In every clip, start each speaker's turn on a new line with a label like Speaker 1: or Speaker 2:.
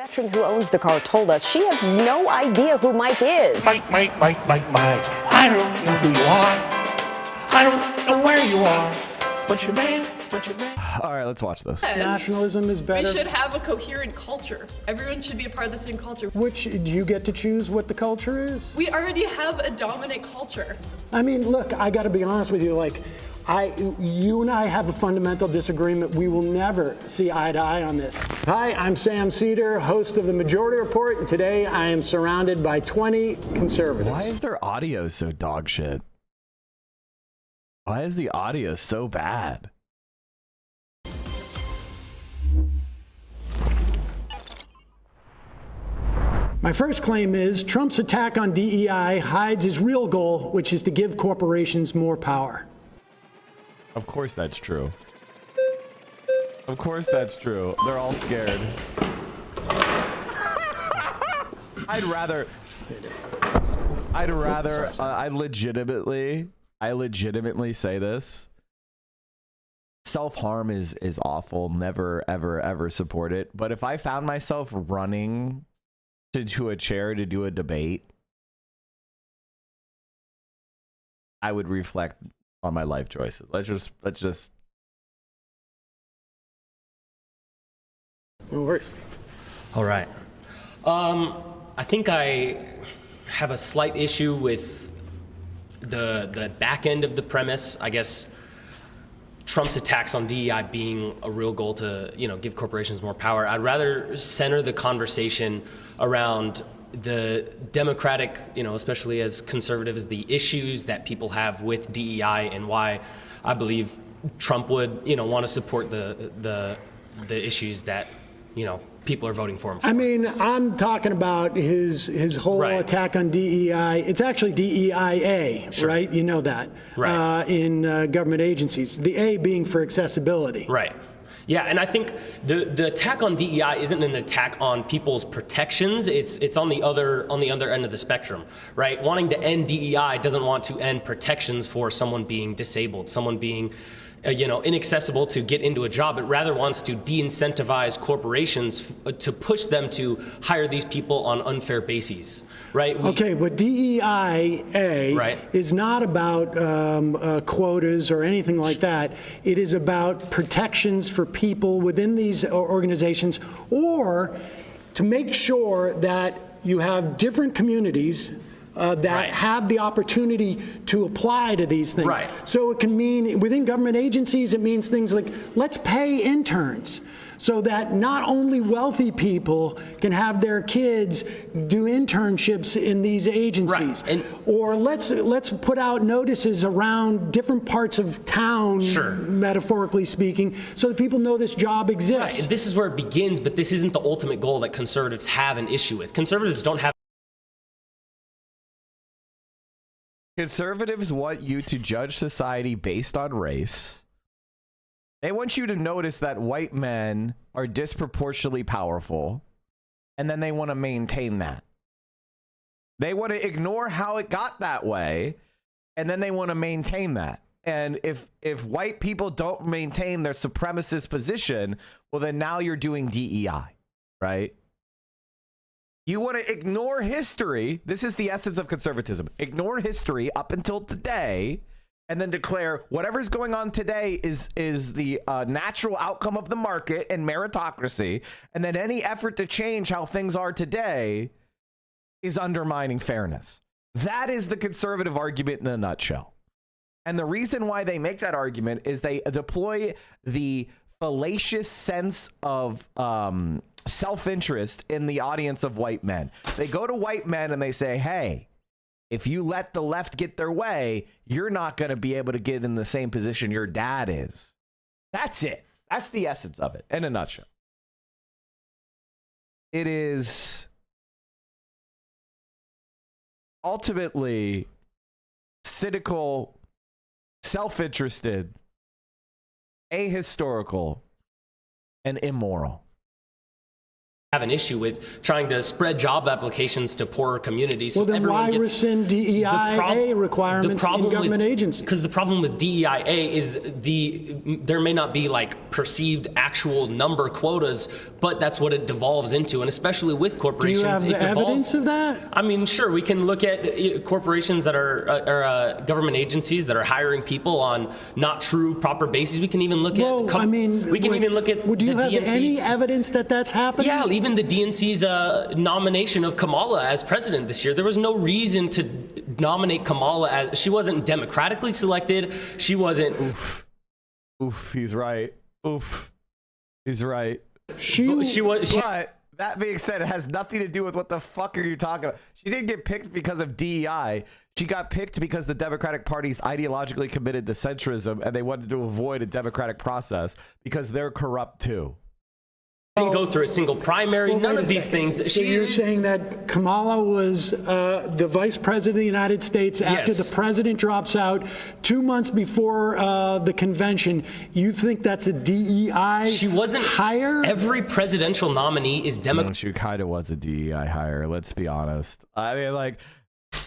Speaker 1: veteran who owns the car told us she has no idea who Mike is.
Speaker 2: Mike. I don't know who you are. I don't know where you are. But you're man.
Speaker 3: All right, let's watch this.
Speaker 4: Nationalism is better.
Speaker 5: We should have a coherent culture. Everyone should be a part of the same culture.
Speaker 4: Which, do you get to choose what the culture is?
Speaker 5: We already have a dominant culture.
Speaker 4: I mean, look, I got to be honest with you. Like, you and I have a fundamental disagreement. We will never see eye to eye on this. Hi, I'm Sam Seder, host of the Majority Report, and today I am surrounded by 20 conservatives.
Speaker 3: Why is their audio so dog shit? Why is the audio so bad?
Speaker 4: My first claim is Trump's attack on DEI hides his real goal, which is to give corporations more power.
Speaker 3: Of course that's true. Of course that's true. They're all scared. I legitimately say this. Self-harm is awful. Never, ever support it. But if I found myself running to a chair to do a debate, I would reflect on my life choices. Let's just.
Speaker 4: No worries.
Speaker 6: All right. I think I have a slight issue with the back end of the premise. I guess Trump's attacks on DEI being a real goal to, give corporations more power. I'd rather center the conversation around the democratic, especially as conservatives, the issues that people have with DEI and why I believe Trump would, want to support the issues that, people are voting for him for.
Speaker 4: I mean, I'm talking about his whole attack on DEI. It's actually DEIA,
Speaker 6: Sure.
Speaker 4: right? You know that.
Speaker 6: Right.
Speaker 4: In government agencies. The A being for accessibility.
Speaker 6: Right. Yeah, and I think the attack on DEI isn't an attack on people's protections. It's on the other end of the spectrum, right? Wanting to end DEI doesn't want to end protections for someone being disabled, someone being inaccessible to get into a job. It rather wants to de-incentivize corporations to push them to hire these people on unfair bases, right?
Speaker 4: Okay, but DEIA is not about quotas or anything like that. It is about protections for people within these organizations, or to make sure that you have different communities that have the opportunity to apply to these things.
Speaker 6: Right.
Speaker 4: So it can mean, within government agencies, it means things like, let's pay interns so that not only wealthy people can have their kids do internships in these agencies.
Speaker 6: Right.
Speaker 4: Or let's put out notices around different parts of town,
Speaker 6: Sure.
Speaker 4: metaphorically speaking, so that people know this job exists.
Speaker 6: Right. And this is where it begins, but this isn't the ultimate goal that conservatives have an issue with. Conservatives don't have.
Speaker 3: Conservatives want you to judge society based on race. They want you to notice that white men are disproportionately powerful, and then they want to maintain that. They want to ignore how it got that way, and then they want to maintain that. And if white people don't maintain their supremacist position, well, then now you're doing DEI, right? You want to ignore history. This is the essence of conservatism. Ignore history up until today, and then declare whatever's going on today is the natural outcome of the market and meritocracy, and then any effort to change how things are today is undermining fairness. That is the conservative argument in a nutshell. And the reason why they make that argument is they deploy the fallacious sense of self-interest in the audience of white men. They go to white men and they say, hey, if you let the left get their way, you're not going to be able to get in the same position your dad is. That's it. That's the essence of it in a nutshell. It is ultimately cynical, self-interested, ahistorical, and immoral.
Speaker 6: have an issue with trying to spread job applications to poorer communities.
Speaker 4: Well, then why rescind DEIA requirements in government agencies?
Speaker 6: Because the problem with DEIA is there may not be like perceived actual number quotas, but that's what it devolves into, and especially with corporations.
Speaker 4: Do you have evidence of that?
Speaker 6: I mean, sure, we can look at corporations that are government agencies that are hiring people on not true, proper bases. We can even look at.
Speaker 4: I mean,
Speaker 6: we can even look at.
Speaker 4: Would you have
Speaker 6: DNC's,
Speaker 4: any evidence that that's happening?
Speaker 6: Yeah, even the DNC's nomination of Kamala as president this year, there was no reason to nominate Kamala as she wasn't democratically selected. She wasn't.
Speaker 3: Oof, he's right. Oof, he's right.
Speaker 6: She was.
Speaker 3: But that being said, it has nothing to do with what the fuck are you talking about. She didn't get picked because of DEI. She got picked because the Democratic Party's ideologically committed to centrism, and they wanted to avoid a democratic process because they're corrupt too.
Speaker 6: Didn't go through a single primary. None of these things.
Speaker 4: So you're saying that Kamala was the vice president of the United States after the president drops out 2 months before the convention. You think that's a DEI?
Speaker 6: She wasn't
Speaker 4: hire?
Speaker 6: Every presidential nominee is Democrat.
Speaker 3: She kind of was a DEI hire. Let's be honest. I mean, like,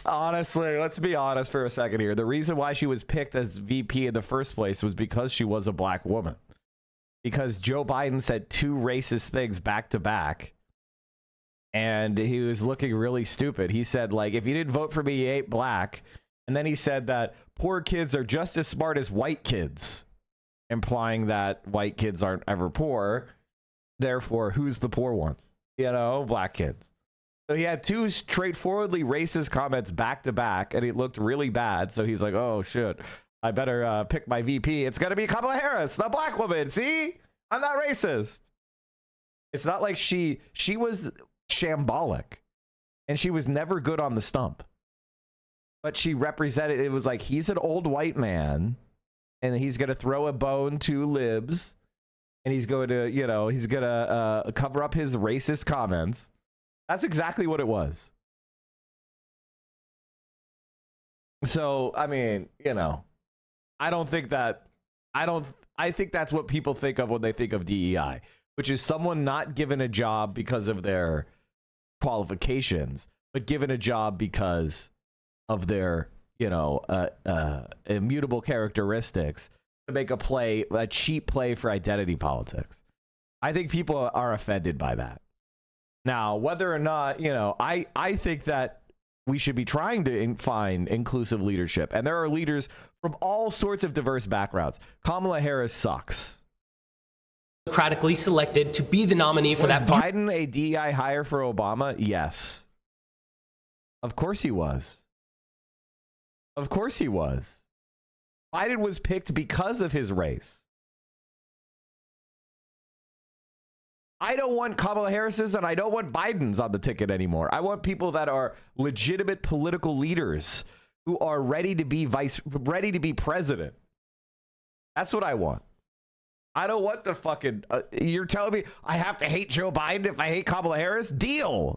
Speaker 3: honestly, let's be honest for a second here. The reason why she was picked as VP in the first place was because she was a black woman. Because Joe Biden said two racist things back to back, and he was looking really stupid. He said, like, if you didn't vote for me, you ain't black. And then he said that poor kids are just as smart as white kids, implying that white kids aren't ever poor. Therefore, who's the poor one? You know, black kids. So he had two straightforwardly racist comments back to back, and it looked really bad. So he's like, oh, shit. I better pick my VP. It's going to be Kamala Harris, the black woman. See? I'm not racist. It's not like she was shambolic, and she was never good on the stump. But she represented, it was like, he's an old white man, and he's going to throw a bone to libs, and he's going to, you know, he's going to cover up his racist comments. That's exactly what it was. So, I mean, you know. I think that's what people think of when they think of DEI, which is someone not given a job because of their qualifications, but given a job because of their, you know, immutable characteristics to make a cheap play for identity politics. I think people are offended by that. Now, whether or not, you know, I think that we should be trying to find inclusive leadership. And there are leaders from all sorts of diverse backgrounds. Kamala Harris sucks.
Speaker 6: Democratically selected to be the nominee for that.
Speaker 3: Was Biden a DEI hire for Obama? Yes. Of course he was. Of course he was. Biden was picked because of his race. I don't want Kamala Harris's and I don't want Biden's on the ticket anymore. I want people that are legitimate political leaders who are ready to be president. That's what I want. I don't want the fucking, you're telling me I have to hate Joe Biden if I hate Kamala Harris? Deal.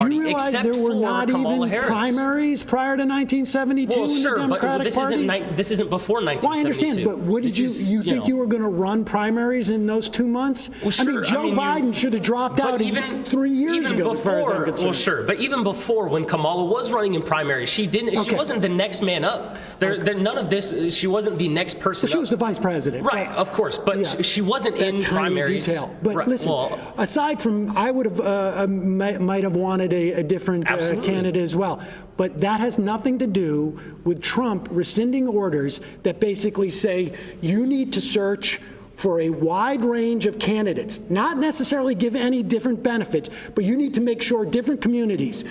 Speaker 4: You realize there were not even primaries prior to 1972 in the Democratic Party?
Speaker 6: This isn't before 1972.
Speaker 4: Well, I understand, but what did you think you were going to run primaries in those 2 months?
Speaker 6: Well, sure.
Speaker 4: I mean, Joe Biden should have dropped out even 3 years ago, as far as I'm concerned.
Speaker 6: Well, sure, but even before, when Kamala was running in primaries, she didn't. Okay. She wasn't the next man up. None of this. She wasn't the next person.
Speaker 4: She was the vice president,
Speaker 6: right? Of course, but she wasn't in primaries.
Speaker 4: Detail. But listen, aside from, I would have might have wanted a different candidate as well. But that has nothing to do with Trump rescinding orders that basically say you need to search for a wide range of candidates, not necessarily give any different benefits, but you need to make sure different communities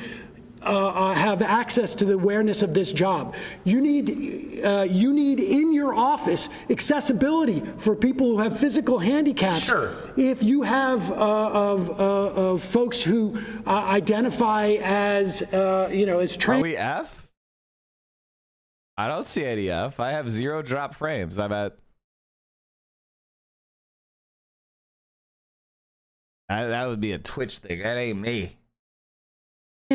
Speaker 4: have access to the awareness of this job. You need in your office accessibility for people who have physical handicaps.
Speaker 6: Sure.
Speaker 4: If you have folks who identify as as trans.
Speaker 3: Are we F? I don't see any F. I have 0 drop frames. I'm at. That would be a Twitch thing. That ain't me.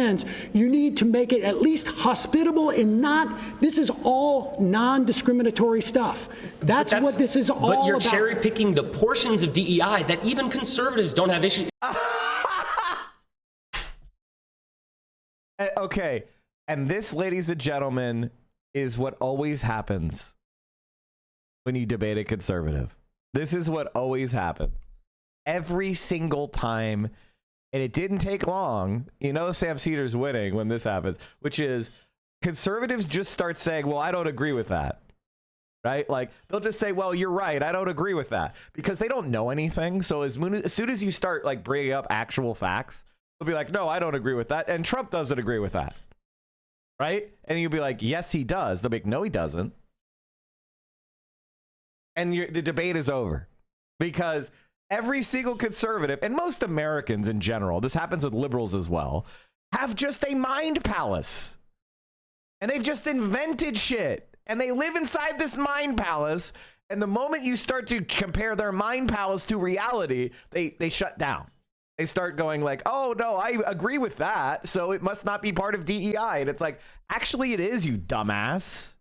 Speaker 4: sense, you need to make it at least hospitable and not, this is all non-discriminatory stuff. That's what this is all about.
Speaker 6: But you're cherry picking the portions of DEI that even conservatives don't have issues.
Speaker 3: Okay, and this, ladies and gentlemen, is what always happens when you debate a conservative. This is what always happens. Every single time, and it didn't take long, you know Sam Seder's winning when this happens, which is conservatives just start saying, well, I don't agree with that. Right? Like, they'll just say, well, you're right, I don't agree with that. Because they don't know anything. So as soon as you start like bringing up actual facts, they'll be like, no, I don't agree with that. And Trump doesn't agree with that. Right? And you'll be like, yes, he does. They'll be like, no, he doesn't. And the debate is over. Because every single conservative, and most Americans in general, this happens with liberals as well, have just a mind palace. And they've just invented shit. And they live inside this mind palace. And the moment you start to compare their mind palace to reality, they shut down. They start going like, oh, no, I agree with that, so it must not be part of DEI. And it's like, actually, it is, you dumbass.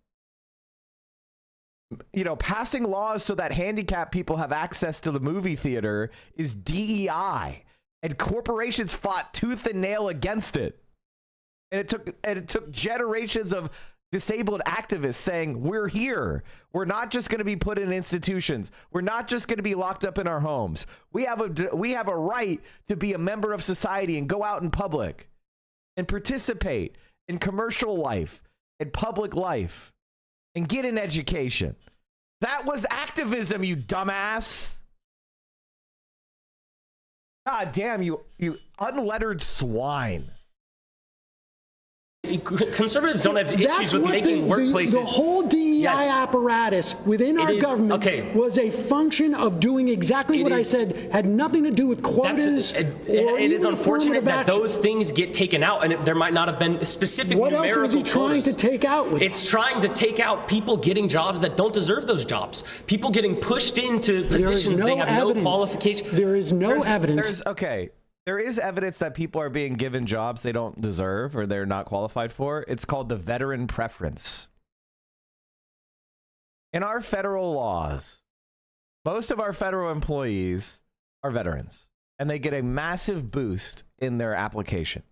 Speaker 3: You know, passing laws so that handicapped people have access to the movie theater is DEI. And corporations fought tooth and nail against it. And it took generations of disabled activists saying, we're here. We're not just going to be put in institutions. We're not just going to be locked up in our homes. We have a right to be a member of society and go out in public and participate in commercial life and public life and get an education. That was activism, you dumbass. God damn, you unlettered swine.
Speaker 6: Conservatives don't have issues with making workplaces.
Speaker 4: The whole DEI apparatus within our government was a function of doing exactly what I said, had nothing to do with quotas.
Speaker 6: It is unfortunate that those things get taken out, and there might not have been specific numerical quotas. What else was he trying
Speaker 4: to take out with
Speaker 6: It's trying to take out people getting jobs that don't deserve those jobs. People getting pushed into positions they have no qualification.
Speaker 4: There is no evidence.
Speaker 3: There is evidence that people are being given jobs they don't deserve or they're not qualified for. It's called the veteran preference. In our federal laws, most of our federal employees are veterans, and they get a massive boost in their application.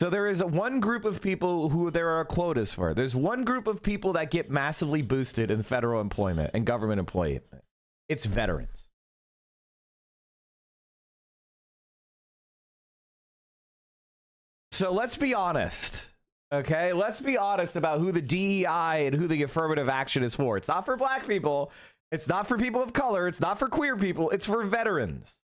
Speaker 3: So there is one group of people who there are quotas for. There's one group of people that get massively boosted in federal employment and government employment. It's veterans. So let's be honest, okay? Let's be honest about who the DEI and who the affirmative action is for. It's not for black people. It's not for people of color. It's not for queer people. It's for veterans.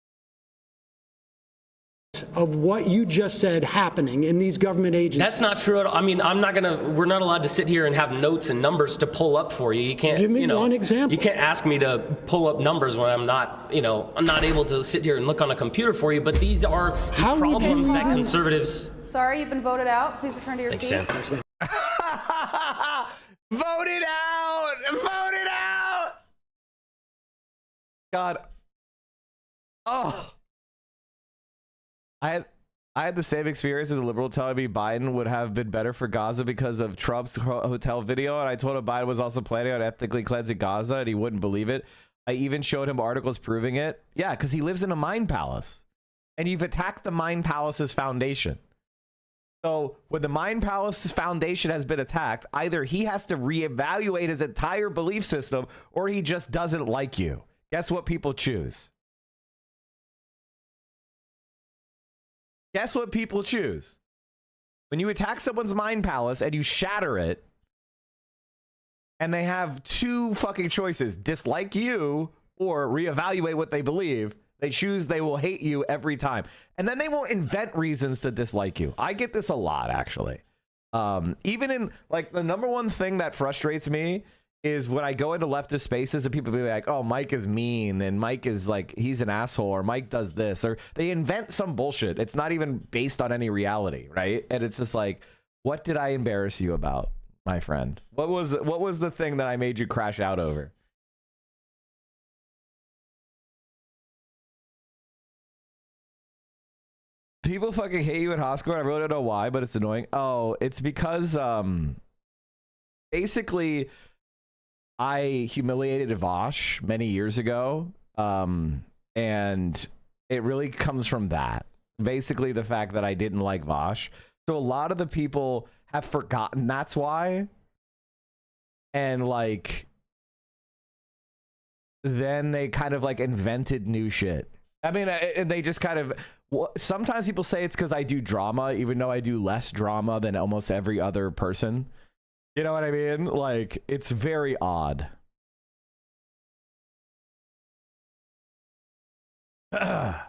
Speaker 4: Of what you just said happening in these government agencies.
Speaker 6: That's not true at all. I mean, we're not allowed to sit here and have notes and numbers to pull up for you. You can't,
Speaker 4: give me one example.
Speaker 6: You can't ask me to pull up numbers when I'm not able to sit here and look on a computer for you, but these are the problems that conservatives...
Speaker 7: Sorry, you've been voted out. Please return to your seat.
Speaker 6: Sam.
Speaker 3: Voted out! Voted out! God. Oh. I had the same experience as a liberal telling me Biden would have been better for Gaza because of Trump's hotel video, and I told him Biden was also planning on ethnically cleansing Gaza, and he wouldn't believe it. I even showed him articles proving it. Yeah, because he lives in a mind palace, and you've attacked the mind palace's foundation. So when the mind palace's foundation has been attacked, either he has to reevaluate his entire belief system, or he just doesn't like you. Guess what people choose? Guess what people choose? When you attack someone's mind palace and you shatter it, and they have two fucking choices, dislike you or reevaluate what they believe, they choose they will hate you every time. And then they won't invent reasons to dislike you. I get this a lot, actually. Even in, like, the number one thing that frustrates me is when I go into leftist spaces and people be like, oh, Mike is mean, and Mike is like, he's an asshole, or Mike does this, or they invent some bullshit. It's not even based on any reality, right? And it's just like, what did I embarrass you about, my friend? What was the thing that I made you crash out over? People fucking hate you at Hoscore. I really don't know why, but it's annoying. Oh, it's because basically I humiliated Vosh many years ago. And it really comes from that. Basically the fact that I didn't like Vosh. So a lot of the people have forgotten that's why. And like then they kind of like invented new shit. I mean, they just kind of, sometimes people say it's because I do drama, even though I do less drama than almost every other person. You know what I mean? Like, it's very odd. Hoscore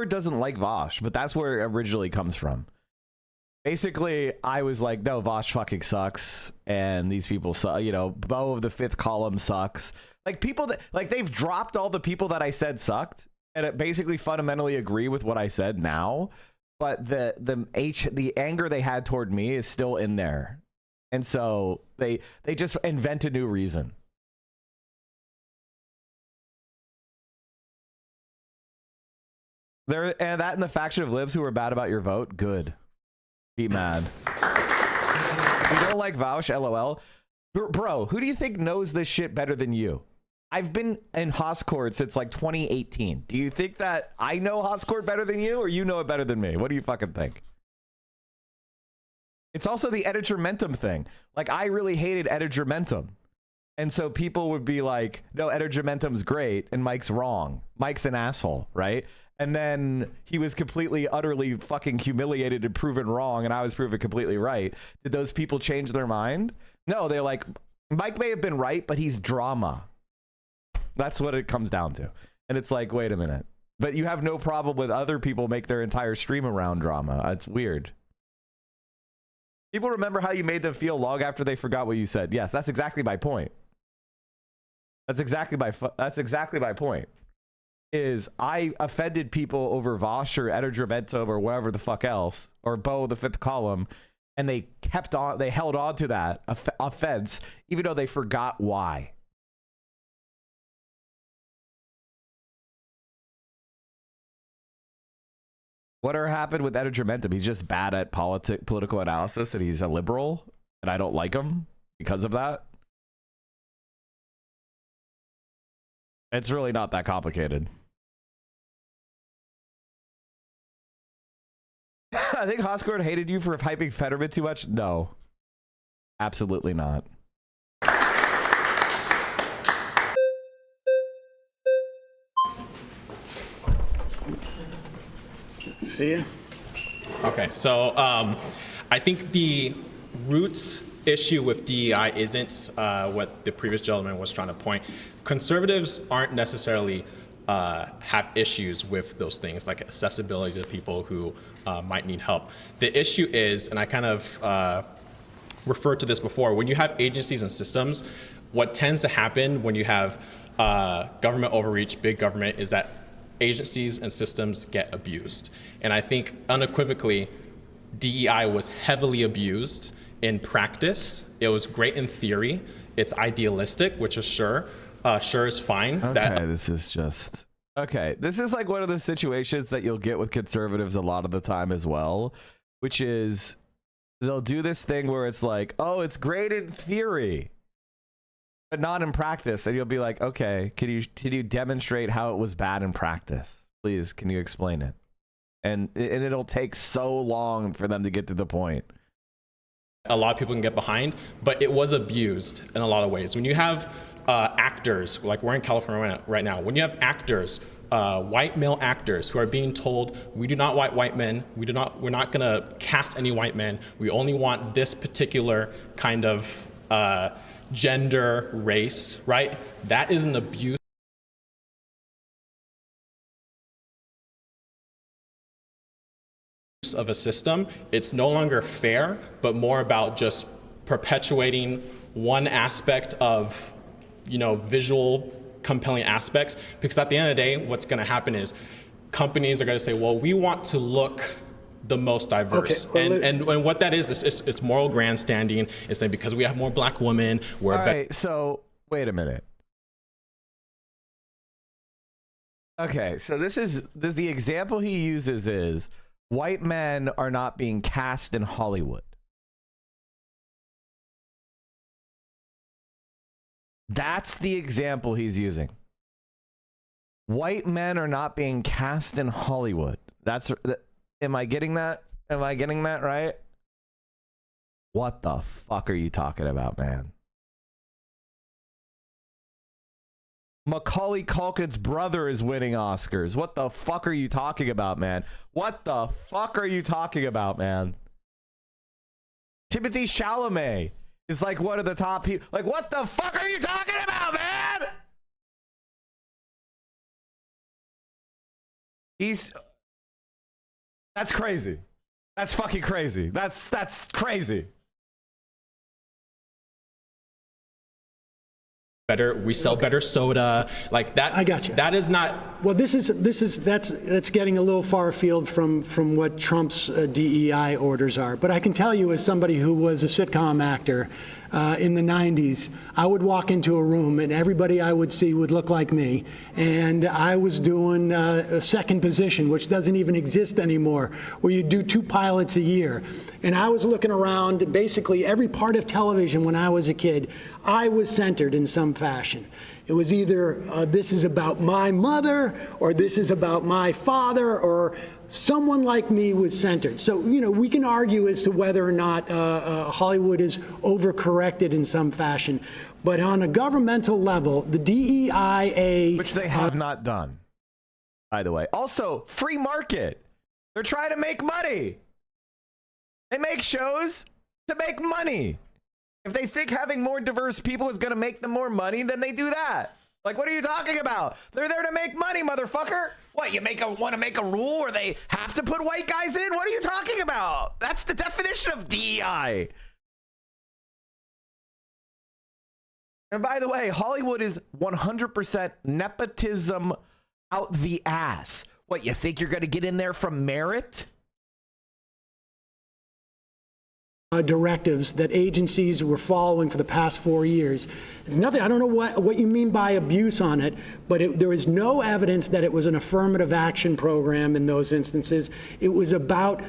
Speaker 3: doesn't like Vosh, but that's where it originally comes from. Basically, I was like, no, Vosh fucking sucks, and these people suck. You know, Bo of the Fifth Column sucks. Like, people that, like, they've dropped all the people that I said sucked, and it basically fundamentally agree with what I said now. But the anger they had toward me is still in there, and so they just invent a new reason. And that in the faction of libs who are bad about your vote, good. Be mad. You don't like Vouch, LOL. Bro, who do you think knows this shit better than you? I've been in Hoscord since like 2018. Do you think that I know Hoscord better than you, or you know it better than me? What do you fucking think? It's also the Edigermentum thing. Like, I really hated Edigermentum. And so people would be like, no, Edigermentum's great, and Mike's wrong. Mike's an asshole, right? And then he was completely, utterly fucking humiliated and proven wrong, and I was proven completely right. Did those people change their mind? No, they're like, Mike may have been right, but he's drama. That's what it comes down to. And it's like, wait a minute. But you have no problem with other people make their entire stream around drama. It's weird. People remember how you made them feel long after they forgot what you said. Yes, that's exactly my point. That's exactly my point. Is I offended people over Vosh or Edigermentum or whatever the fuck else, or Bo the Fifth Column, and they held on to that offense, even though they forgot why. Whatever happened with Edigermentum? He's just bad at political analysis, and he's a liberal, and I don't like him because of that. It's really not that complicated. I think Hoscord hated you for hyping Fetterman too much. No, absolutely not.
Speaker 4: See ya.
Speaker 8: Okay, so I think the roots issue with DEI isn't what the previous gentleman was trying to point. Conservatives aren't necessarily have issues with those things like accessibility to people who might need help. The issue is, and I kind of referred to this before, when you have agencies and systems, what tends to happen when you have government overreach, big government, is that agencies and systems get abused. And I think unequivocally, DEI was heavily abused in practice. It was great in theory. It's idealistic, which is sure is fine.
Speaker 3: Okay, this is just... Okay, this is like one of the situations that you'll get with conservatives a lot of the time as well, which is they'll do this thing where it's like, oh, it's great in theory, but not in practice. And you'll be like, okay, can you demonstrate how it was bad in practice? Please, can you explain it? And it'll take so long for them to get to the point.
Speaker 8: A lot of people can get behind, but it was abused in a lot of ways. When you have actors, like we're in California right now, when you have actors, white male actors who are being told, we do not want white men, we're not gonna cast any white men, we only want this particular kind of gender, race, right? That is an abuse of a system. It's no longer fair, but more about just perpetuating one aspect of, you know, visual compelling aspects. Because at the end of the day, what's going to happen is companies are going to say, well, we want to look the most diverse. Okay, well, and what that is it's moral grandstanding. It's saying because we have more black women, we're
Speaker 3: all right, so wait a minute. Okay, so this the example he uses is white men are not being cast in Hollywood. That's the example he's using. White men are not being cast in Hollywood. Am I getting that? Am I getting that right? What the fuck are you talking about, man? Macaulay Culkin's brother is winning Oscars. What the fuck are you talking about, man? What the fuck are you talking about, man? Timothée Chalamet is like one of the top people. Like, what the fuck are you talking about, man? That's crazy. That's fucking crazy. That's crazy.
Speaker 8: We sell better soda, like that.
Speaker 4: I got you.
Speaker 8: That is not.
Speaker 4: Well, that's getting a little far afield from what Trump's DEI orders are. But I can tell you, as somebody who was a sitcom actor in the 90s, I would walk into a room and everybody I would see would look like me. And I was doing a second position, which doesn't even exist anymore, where you do 2 pilots a year. And I was looking around basically every part of television when I was a kid. I was centered in some fashion. It was either this is about my mother, or this is about my father, or someone like me was centered. So, you know, we can argue as to whether or not Hollywood is overcorrected in some fashion. But on a governmental level, the DEIA...
Speaker 3: Which they have not done, by the way. Also, free market. They're trying to make money. They make shows to make money. If they think having more diverse people is going to make them more money, then they do that. Like, what are you talking about? They're there to make money, motherfucker. What, you want to make a rule where they have to put white guys in? What are you talking about? That's the definition of DEI. And by the way, Hollywood is 100% nepotism out the ass. What, you think you're going to get in there from merit?
Speaker 4: Directives that agencies were following for the past 4 years. There's nothing, I don't know what you mean by abuse on it, but there is no evidence that it was an affirmative action program in those instances. It was about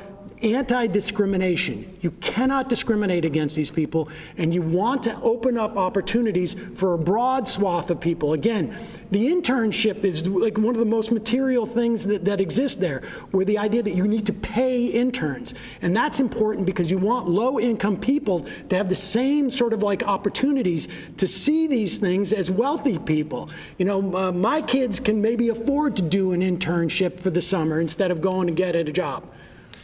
Speaker 4: anti-discrimination. You cannot discriminate against these people, and you want to open up opportunities for a broad swath of people. Again, the internship is like one of the most material things that exist there, where the idea that you need to pay interns. And that's important because you want low-income people to have the same sort of like opportunities to see these things as wealthy people. You know, my kids can maybe afford to do an internship for the summer instead of going to get a job.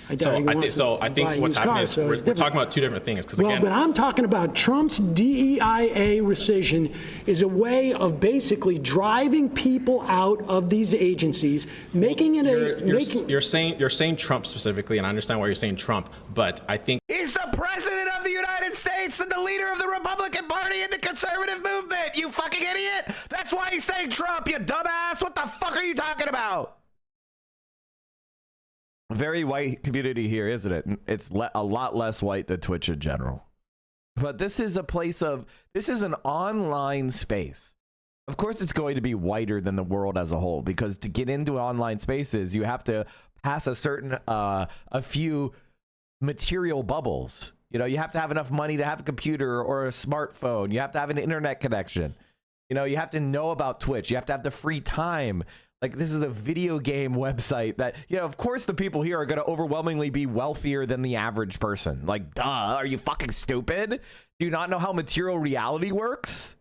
Speaker 8: I think what's happening is we're talking about 2 different things.
Speaker 4: Well, but I'm talking about Trump's DEIA rescission is a way of basically driving people out of these agencies, making it
Speaker 8: you're saying Trump specifically, and I understand why you're saying Trump, but I think
Speaker 3: he's the president of the United States and the leader of the Republican Party and the conservative movement. You fucking idiot! That's why he's saying Trump. You dumbass! What the fuck are you talking about? Very white community here, isn't it? It's a lot less white than Twitch in general. But this is this is an online space. Of course, it's going to be whiter than the world as a whole, because to get into online spaces, you have to pass a certain, a few material bubbles. You know, you have to have enough money to have a computer or a smartphone. You have to have an internet connection. You know, you have to know about Twitch. You have to have the free time. Like, this is a video game website that, you know, of course the people here are going to overwhelmingly be wealthier than the average person. Like, duh, are you fucking stupid? Do you not know how material reality works?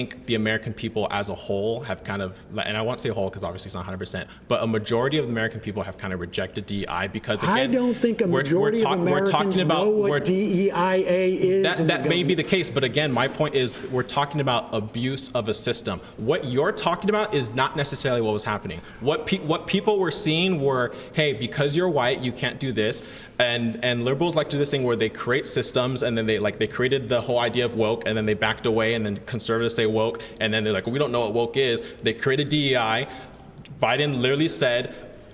Speaker 8: I think the American people as a whole have kind of, and I won't say whole because obviously it's not 100%, but a majority of the American people have kind of rejected DEI because, again,
Speaker 4: I don't think a majority of Americans know what DEIA is.
Speaker 8: That may be the case, but again, my point is we're talking about abuse of a system. What you're talking about is not necessarily what was happening. What people were seeing were, hey, because you're white, you can't do this. And liberals like to do this thing where they create systems, and then they created the whole idea of woke, and then they backed away, and then conservatives say woke, and then they're like, we don't know what woke is. They created DEI. Biden literally said,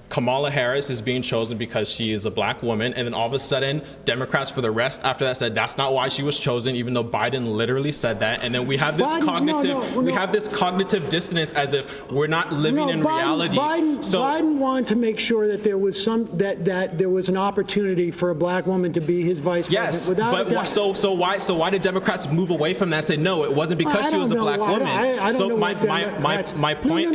Speaker 8: Kamala Harris is being chosen because she is a black woman, and then all of a sudden Democrats for the rest after that said that's not why she was chosen, even though Biden literally said that. And then we have this cognitive dissonance as if we're not living in reality.
Speaker 4: Biden wanted to make sure that there was that there was an opportunity for a black woman to be his vice president.
Speaker 8: Yes, but so why did Democrats move away from that and say no, it wasn't because she was a black woman? My point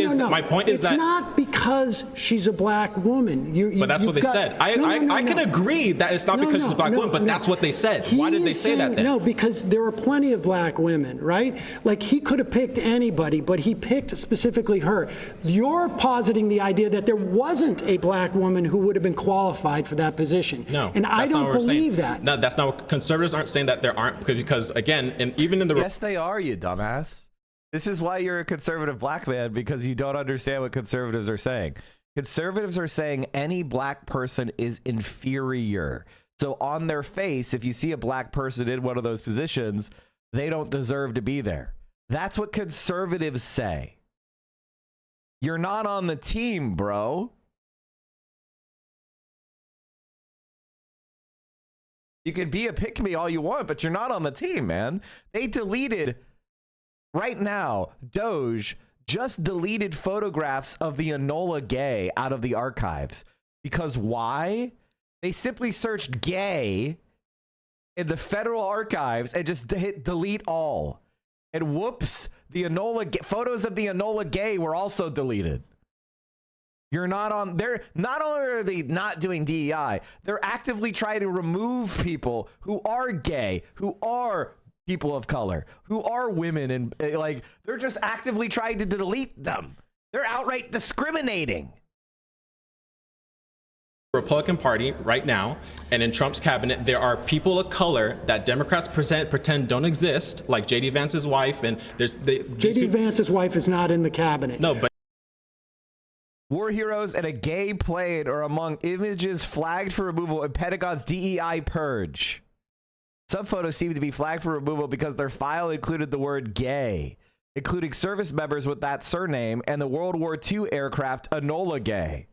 Speaker 8: is that
Speaker 4: it's not because she's a black woman.
Speaker 8: But that's what they said. I can agree that it's not because she's a black woman, but that's what they said. Why did they say that then?
Speaker 4: No, because there are plenty of black women, right? Like, he could have picked anybody, but he picked specifically her. You're positing the idea that there wasn't a black woman who would have been qualified for that position.
Speaker 8: No,
Speaker 4: and I don't believe that.
Speaker 8: No, that's not what conservatives aren't saying, that there aren't, because again, and even in the
Speaker 3: yes, they are, you dumbass. This is why you're a conservative black man, because you don't understand what conservatives are saying. Conservatives are saying any black person is inferior. So on their face, if you see a black person in one of those positions, they don't deserve to be there. That's what conservatives say. You're not on the team, bro. You could be a pick-me all you want, but you're not on the team, man. They deleted, right now, Doge just deleted photographs of the Enola Gay out of the archives. Because why? They simply searched gay in the federal archives and just hit delete all. And whoops, the photos of the Enola Gay were also deleted. You're not on, not only are they not doing DEI, they're actively trying to remove people who are gay, who are people of color, who are women, and like, they're just actively trying to delete them. They're outright discriminating.
Speaker 8: Republican Party right now, and in Trump's cabinet, there are people of color that Democrats pretend don't exist, like J.D. Vance's wife, and
Speaker 4: J.D. Vance's wife is not in the cabinet.
Speaker 8: No, but
Speaker 3: war heroes and a gay plane are among images flagged for removal in Pentagon's DEI purge. Some photos seem to be flagged for removal because their file included the word gay, including service members with that surname and the World War II aircraft Enola Gay.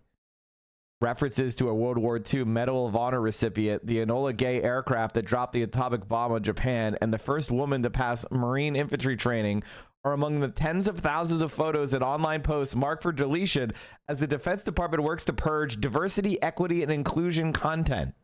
Speaker 3: References to a World War II Medal of Honor recipient, the Enola Gay aircraft that dropped the atomic bomb on Japan, and the first woman to pass Marine infantry training are among the tens of thousands of photos and online posts marked for deletion as the Defense Department works to purge diversity, equity, and inclusion content.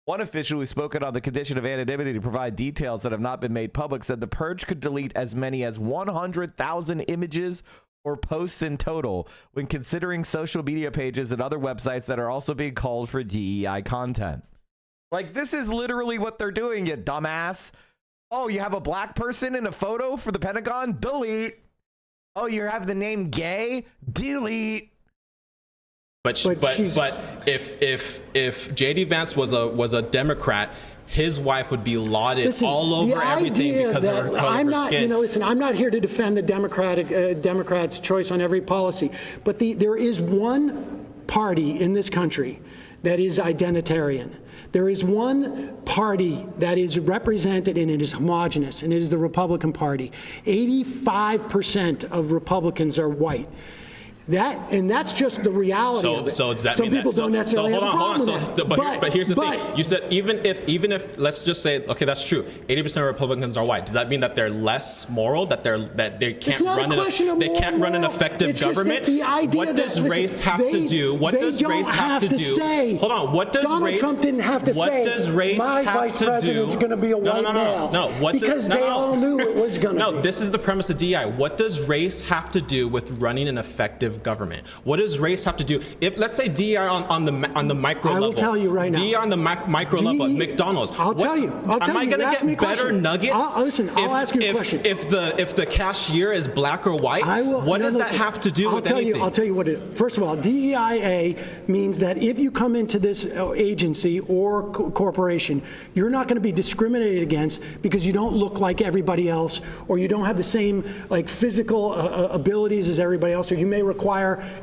Speaker 3: One official who spoken on the condition of anonymity to provide details that have not been made public said the purge could delete as many as 100,000 images or posts in total when considering social media pages and other websites that are also being called for DEI content. Like, this is literally what they're doing, you dumbass. Oh, you have a black person in a photo for the Pentagon? Delete. Oh, you have the name gay? Delete.
Speaker 8: But if J.D. Vance was a Democrat, his wife would be lauded all over everything because of her color of her skin.
Speaker 4: Listen, I'm not here to defend the Democrats' choice on every policy, but there is one party in this country that is identitarian. There is one party that is represented and it is homogenous, and it is the Republican Party. 85% of Republicans are white. That's just the reality of it.
Speaker 8: So does that
Speaker 4: Some
Speaker 8: mean
Speaker 4: people
Speaker 8: that?
Speaker 4: don't necessarily have a problem with that.
Speaker 8: But here's the thing. You said even if let's just say, okay, that's true. 80% of Republicans are white. Does that mean that they're less moral? That they can't run an effective government? What does race have to do? What does race have to do? Hold on. What does
Speaker 4: Donald Trump didn't have to say my vice president is going to be a white male.
Speaker 8: No.
Speaker 4: Because they all knew it was going to be.
Speaker 8: No, this is the premise of DEI. What does race have to do with running an effective government? What does race have to do? If let's say DEI on the micro level.
Speaker 4: I will tell you right now.
Speaker 8: DEI on the micro level at McDonald's.
Speaker 4: I'll tell you.
Speaker 8: Am I going to get better nuggets?
Speaker 4: Listen, I'll ask you a question.
Speaker 8: If the cashier is black or white, what does that have to do with anything?
Speaker 4: I'll tell you what it is. First of all, DEIA means that if you come into this agency or corporation, you're not going to be discriminated against because you don't look like everybody else, or you don't have the same physical abilities as everybody else, or you may require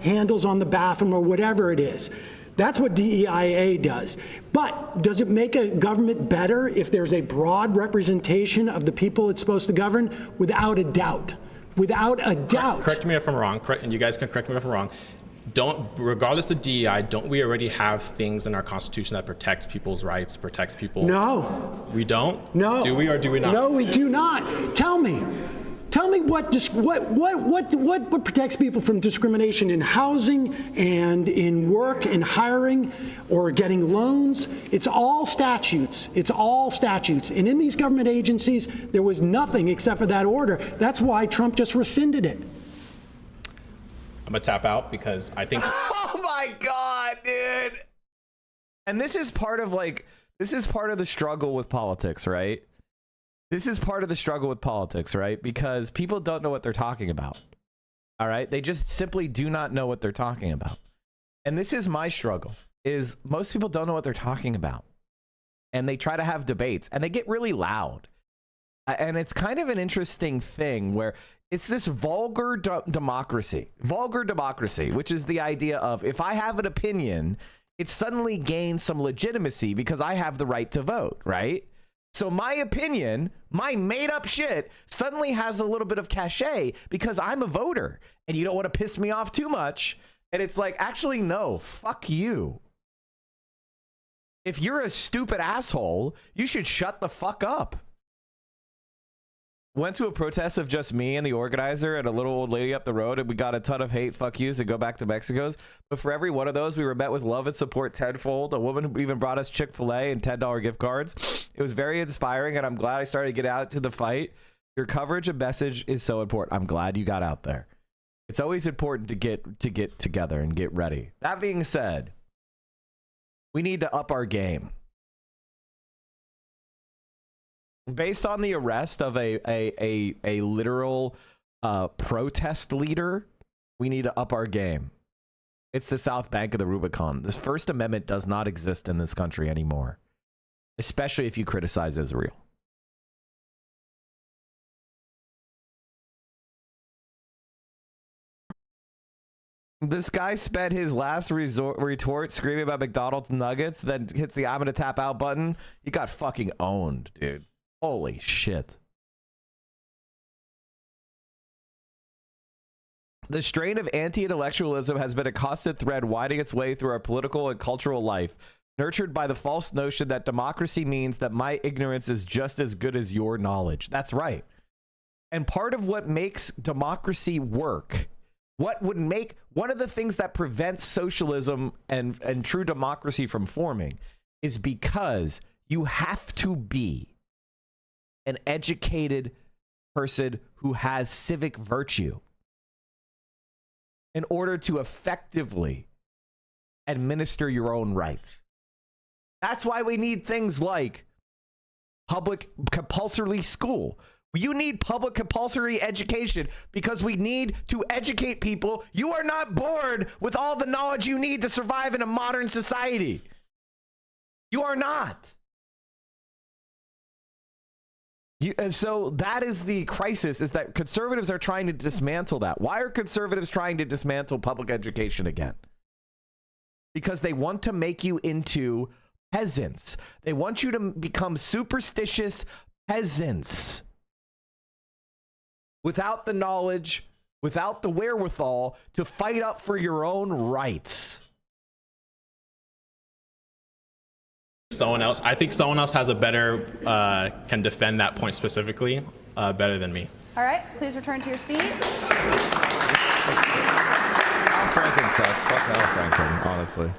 Speaker 4: handles on the bathroom or whatever it is. That's what DEIA does. But does it make a government better if there's a broad representation of the people it's supposed to govern? Without a doubt. Without a doubt.
Speaker 8: Correct me if I'm wrong, and you guys can correct me if I'm wrong. regardless of DEI, don't we already have things in our Constitution that protect people's rights, protects people?
Speaker 4: No.
Speaker 8: We don't?
Speaker 4: No.
Speaker 8: Do we or do we not?
Speaker 4: No, we do not. Tell me what protects people from discrimination in housing and in work, in hiring, or getting loans? It's all statutes. It's all statutes. And in these government agencies, there was nothing except for that order. That's why Trump just rescinded it.
Speaker 8: I'm gonna tap out because I think.
Speaker 3: Oh my God, dude. And this is part of the struggle with politics, right? This is part of the struggle with politics, right? Because people don't know what they're talking about. All right? They just simply do not know what they're talking about. And this is my struggle, is most people don't know what they're talking about. And they try to have debates and they get really loud. And it's kind of an interesting thing where it's this vulgar democracy, which is the idea of if I have an opinion, it suddenly gains some legitimacy because I have the right to vote, right? So my opinion, my made up shit, suddenly has a little bit of cachet because I'm a voter and you don't want to piss me off too much. And it's like, actually, no, fuck you. If you're a stupid asshole, you should shut the fuck up. Went to a protest of just me and the organizer and a little old lady up the road, and we got a ton of hate fuck yous and go back to Mexico's. But for every one of those, we were met with love and support tenfold. A woman even brought us Chick-fil-A and $10 gift cards. It was very inspiring, and I'm glad I started to get out to the fight. Your coverage and message is so important. I'm glad you got out there. It's always important to get together and get ready. That being said, we need to up our game. Based on the arrest of a literal protest leader, we need to up our game. It's the South Bank of the Rubicon. This First Amendment does not exist in this country anymore, especially if you criticize Israel. This guy spent his last retort screaming about McDonald's nuggets, then hits the I'm gonna tap out button. He got fucking owned, dude. Holy shit. The strain of anti-intellectualism has been a constant thread winding its way through our political and cultural life, nurtured by the false notion that democracy means that my ignorance is just as good as your knowledge. That's right. And part of what makes democracy work, what would make one of the things that prevents socialism and true democracy from forming, is because you have to be an educated person who has civic virtue in order to effectively administer your own rights. That's why we need things like public compulsory school. You need public compulsory education because we need to educate people. You are not born with all the knowledge you need to survive in a modern society. You are not. And so that is the crisis, is that conservatives are trying to dismantle that. Why are conservatives trying to dismantle public education again? Because they want to make you into peasants. They want you to become superstitious peasants without the knowledge, without the wherewithal to fight up for your own rights.
Speaker 8: Someone else. I think someone else has a better, can defend that point specifically better than me.
Speaker 7: All right, please return to your seat.
Speaker 3: Al Franken sucks. Fuck Al Franken, honestly.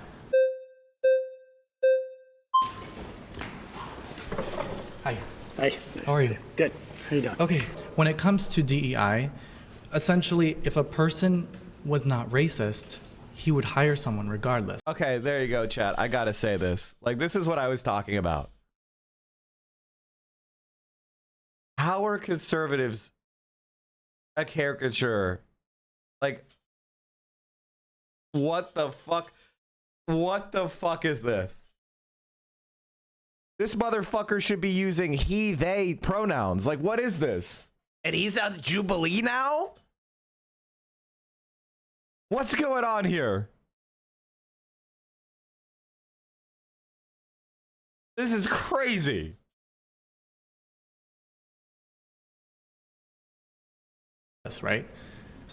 Speaker 9: Hi.
Speaker 4: Hi.
Speaker 9: How are you?
Speaker 4: Good. How you doing?
Speaker 9: Okay, when it comes to DEI, essentially, if a person was not racist, he would hire someone regardless.
Speaker 3: Okay, there you go, chat. I gotta say this. Like, this is what I was talking about. How are conservatives a caricature? Like, what the fuck? What the fuck is this? This motherfucker should be using he, they pronouns. Like, what is this? And he's on Jubilee now? What's going on here? This is crazy.
Speaker 9: That's right.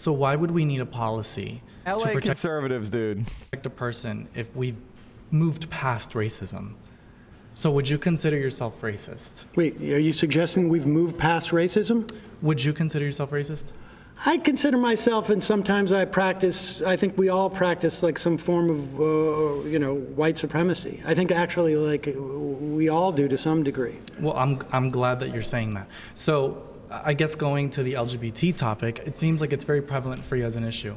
Speaker 9: So why would we need a policy to
Speaker 3: LA
Speaker 9: protect
Speaker 3: conservatives, dude.
Speaker 9: a person if we've moved past racism? So would you consider yourself racist?
Speaker 4: Wait, are you suggesting we've moved past racism?
Speaker 9: Would you consider yourself racist?
Speaker 4: I consider myself, and sometimes I think we all practice like some form of, white supremacy. I think actually like we all do to some degree.
Speaker 9: Well, I'm glad that you're saying that. So I guess going to the LGBT topic, it seems like it's very prevalent for you as an issue.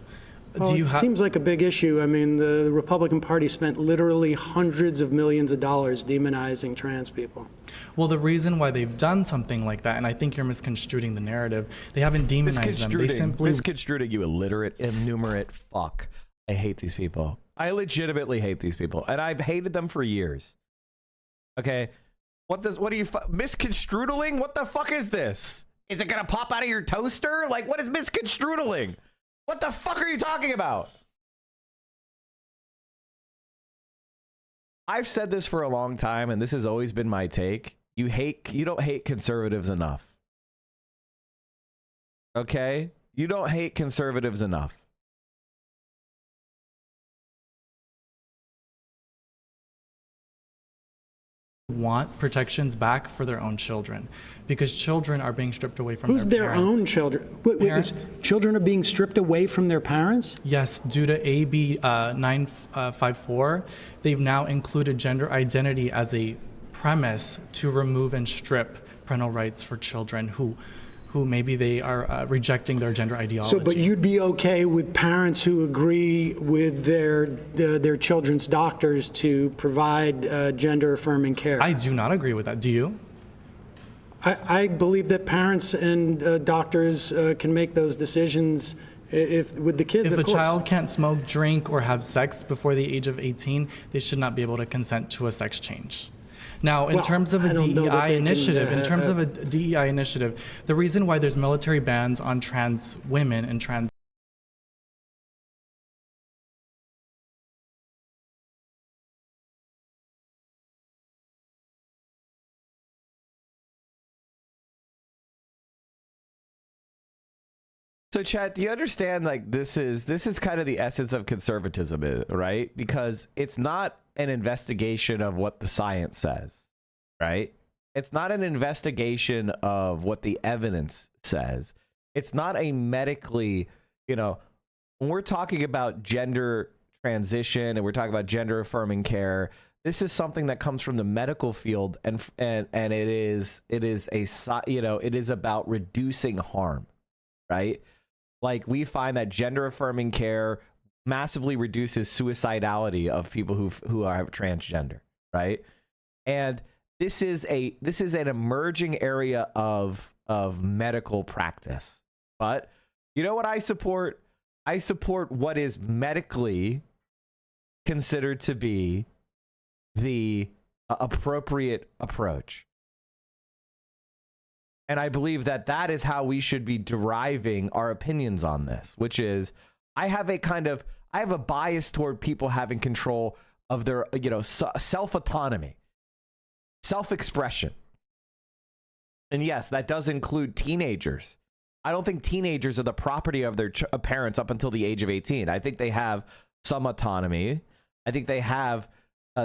Speaker 4: It seems like a big issue. I mean, the Republican Party spent literally hundreds of millions of dollars demonizing trans people.
Speaker 9: Well, the reason why they've done something like that, and I think you're misconstruing the narrative, they haven't demonized them. They simply
Speaker 3: misconstruing, you illiterate, innumerate fuck. I hate these people. I legitimately hate these people, and I've hated them for years. Okay, what are you misconstruing? What the fuck is this? Is it gonna pop out of your toaster? Like, what is misconstruing? What the fuck are you talking about? I've said this for a long time, and this has always been my take. You don't hate conservatives enough. Okay? You don't hate conservatives enough.
Speaker 9: want protections back for their own children, because children are being stripped away from
Speaker 4: Who's their
Speaker 9: parents.
Speaker 4: own children? Wait, children are being stripped away from their parents?
Speaker 9: Yes, due to AB 954, they've now included gender identity as a premise to remove and strip parental rights for children who maybe they are rejecting their gender ideology.
Speaker 4: So, but you'd be okay with parents who agree with their children's doctors to provide gender-affirming care?
Speaker 9: I do not agree with that. Do you?
Speaker 4: I believe that parents and doctors can make those decisions with the kids,
Speaker 9: If
Speaker 4: of course.
Speaker 9: a child can't smoke, drink, or have sex before the age of 18, they should not be able to consent to a sex change. Now, in terms of a DEI initiative, the reason why there's military bans on trans women and trans
Speaker 3: So, chat, do you understand, like, this is kind of the essence of conservatism, right? Because it's not an investigation of what the science says, right? It's not an investigation of what the evidence says. It's not a medically, when we're talking about gender transition and we're talking about gender affirming care, this is something that comes from the medical field, and it is about reducing harm, right? Like, we find that gender affirming care massively reduces suicidality of people who are transgender, right? And this is an emerging area of medical practice. But you know what I support? I support what is medically considered to be the appropriate approach. And I believe that is how we should be deriving our opinions on this, which is I have a bias toward people having control of their, self-autonomy, self-expression. And yes, that does include teenagers. I don't think teenagers are the property of their parents up until the age of 18. I think they have some autonomy. I think they have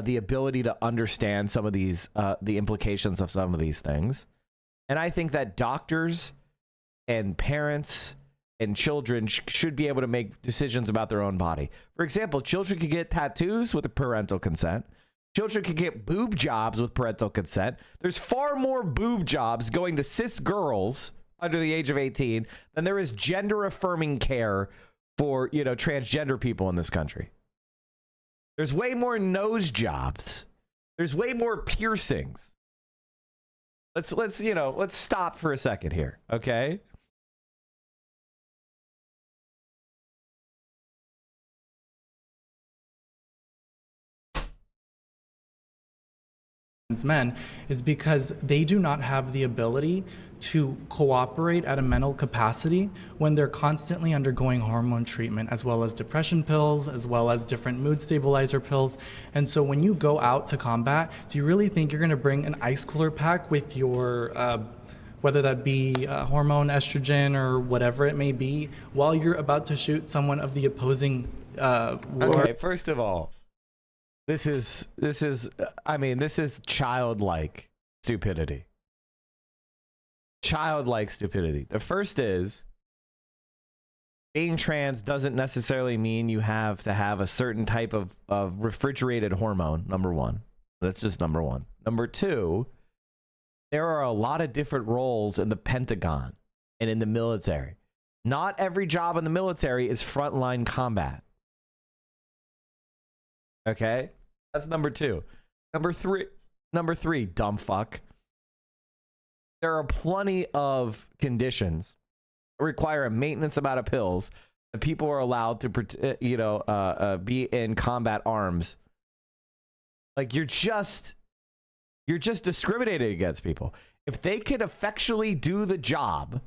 Speaker 3: the ability to understand some of these, the implications of some of these things. And I think that doctors and parents and children should be able to make decisions about their own body. For example, children can get tattoos with parental consent. Children can get boob jobs with parental consent. There's far more boob jobs going to cis girls under the age of 18 than there is gender affirming care for, transgender people in this country. There's way more nose jobs. There's way more piercings. Let's stop for a second here, okay?
Speaker 9: Men is because they do not have the ability to cooperate at a mental capacity when they're constantly undergoing hormone treatment, as well as depression pills, as well as different mood stabilizer pills. And so when you go out to combat, do you really think you're going to bring an ice cooler pack with your whether that be hormone estrogen or whatever it may be, while you're about to shoot someone of the opposing
Speaker 3: Okay, first of all, this is childlike stupidity. Childlike stupidity. The first is, being trans doesn't necessarily mean you have to have a certain type of refrigerated hormone, number one. That's just number one. Number two, there are a lot of different roles in the Pentagon and in the military. Not every job in the military is frontline combat. Okay? That's number two. Number three, dumb fuck. There are plenty of conditions that require a maintenance amount of pills that people are allowed to, be in combat arms. Like, you're just discriminating against people. If they can effectually do the job,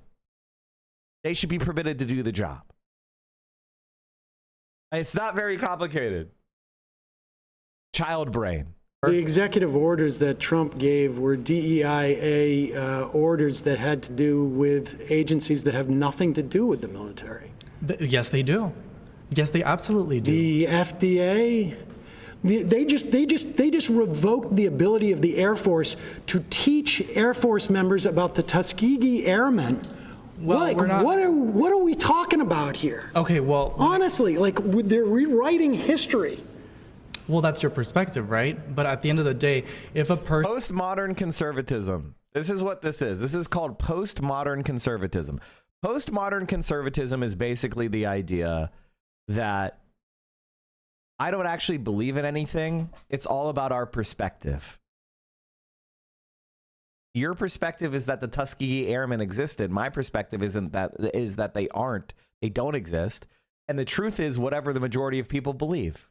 Speaker 3: they should be permitted to do the job. It's not very complicated. Child brain.
Speaker 4: The executive orders that Trump gave were DEIA orders that had to do with agencies that have nothing to do with the military.
Speaker 9: Yes, they do. Yes, they absolutely do.
Speaker 4: The FDA, they just revoked the ability of the Air Force to teach Air Force members about the Tuskegee Airmen.
Speaker 9: Well,
Speaker 4: what are we talking about here?
Speaker 9: Okay, well,
Speaker 4: honestly, like, they're rewriting history.
Speaker 9: Well, that's your perspective, right? But at the end of the day, if a person...
Speaker 3: Postmodern conservatism. This is what this is. This is called postmodern conservatism. Postmodern conservatism is basically the idea that I don't actually believe in anything. It's all about our perspective. Your perspective is that the Tuskegee Airmen existed. My perspective is that they aren't. They don't exist. And the truth is whatever the majority of people believe.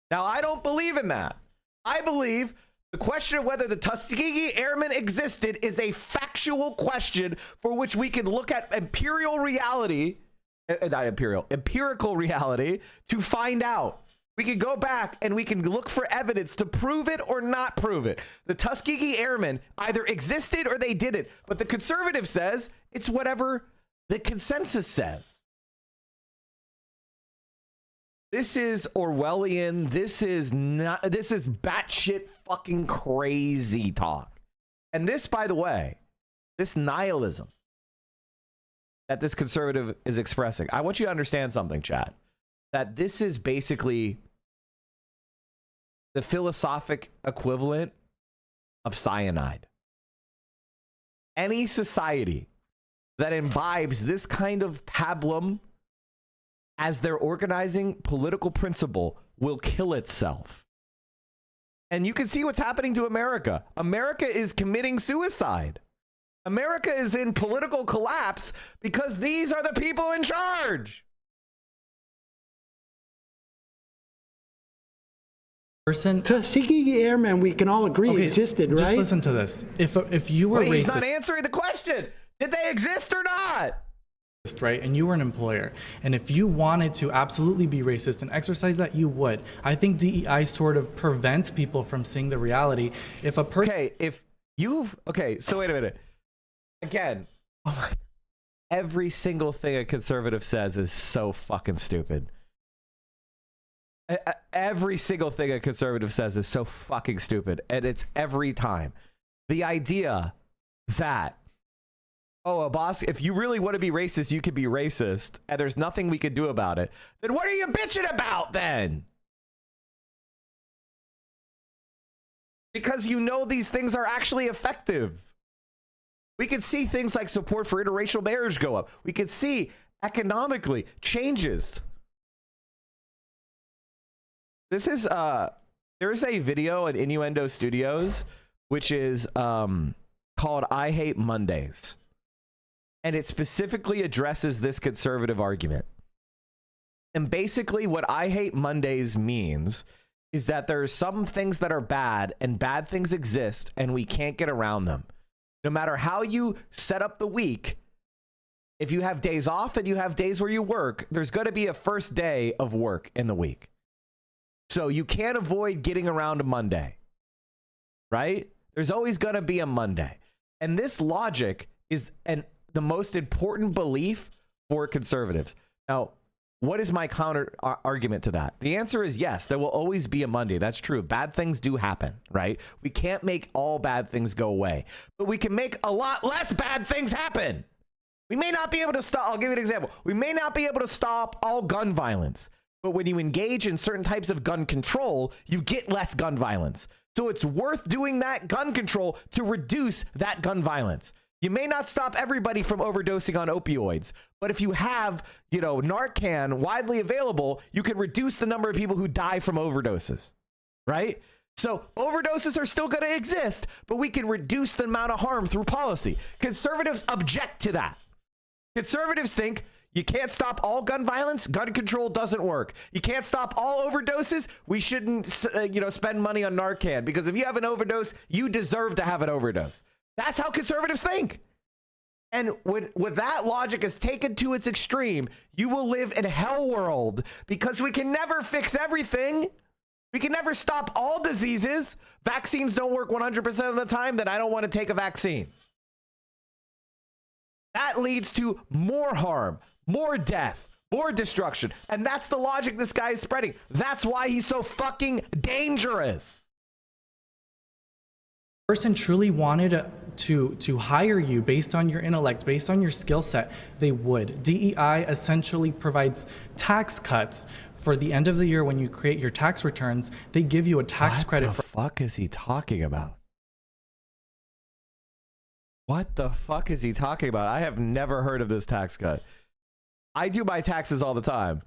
Speaker 3: Now, I don't believe in that. I believe the question of whether the Tuskegee Airmen existed is a factual question for which we can look at empirical reality to find out. We can go back and we can look for evidence to prove it or not prove it. The Tuskegee Airmen either existed or they didn't. But the conservative says it's whatever the consensus says. This is Orwellian. This is batshit fucking crazy talk. And this, by the way, this nihilism that this conservative is expressing, I want you to understand something, chat, that this is basically the philosophic equivalent of cyanide. Any society that imbibes this kind of pablum as their organizing political principle will kill itself. And you can see what's happening to America. America is committing suicide. America is in political collapse because these are the people in charge.
Speaker 4: Tuskegee Airmen, we can all agree, existed, right?
Speaker 9: Just listen to this. If you were
Speaker 3: Wait,
Speaker 9: racist,
Speaker 3: he's not answering the question. Did they exist or not?
Speaker 9: Right, and you were an employer, and if you wanted to absolutely be racist and exercise that, you would. I think DEI sort of prevents people from seeing the reality. If a person,
Speaker 3: so wait a minute. Again, every single thing a conservative says is so fucking stupid. Every single thing a conservative says is so fucking stupid, and it's every time. The idea that, oh, a boss, if you really want to be racist, you can be racist, and there's nothing we can do about it, then what are you bitching about then? Because you know these things are actually effective. We can see things like support for interracial marriage go up. We can see economically changes. This is, there's a video at Innuendo Studios, which is called I Hate Mondays. And it specifically addresses this conservative argument. And basically what I Hate Mondays means is that there are some things that are bad and bad things exist and we can't get around them. No matter how you set up the week, if you have days off and you have days where you work, there's going to be a first day of work in the week. So you can't avoid getting around a Monday, right? There's always going to be a Monday. And this logic is the most important belief for conservatives. Now, what is my counter argument to that? The answer is yes, there will always be a Monday. That's true. Bad things do happen, right? We can't make all bad things go away, but we can make a lot less bad things happen. We may not be able to stop. I'll give you an example. We may not be able to stop all gun violence, but when you engage in certain types of gun control, you get less gun violence. So it's worth doing that gun control to reduce that gun violence. You may not stop everybody from overdosing on opioids, but if you have, Narcan widely available, you can reduce the number of people who die from overdoses, right? So overdoses are still going to exist, but we can reduce the amount of harm through policy. Conservatives object to that. Conservatives think you can't stop all gun violence. Gun control doesn't work. You can't stop all overdoses. We shouldn't, spend money on Narcan, because if you have an overdose, you deserve to have an overdose. That's how conservatives think. And with that logic is taken to its extreme, you will live in a hell world, because we can never fix everything. We can never stop all diseases. Vaccines don't work 100% of the time, then I don't want to take a vaccine. That leads to more harm, more death, more destruction. And that's the logic this guy is spreading. That's why he's so fucking dangerous.
Speaker 9: Person truly wanted to hire you based on your intellect, based on your skill set, they would. DEI essentially provides tax cuts for the end of the year. When you create your tax returns, they give you a tax credit.
Speaker 3: What the fuck is he talking about? What the fuck is he talking about? I have never heard of this tax cut. I do my taxes all the time.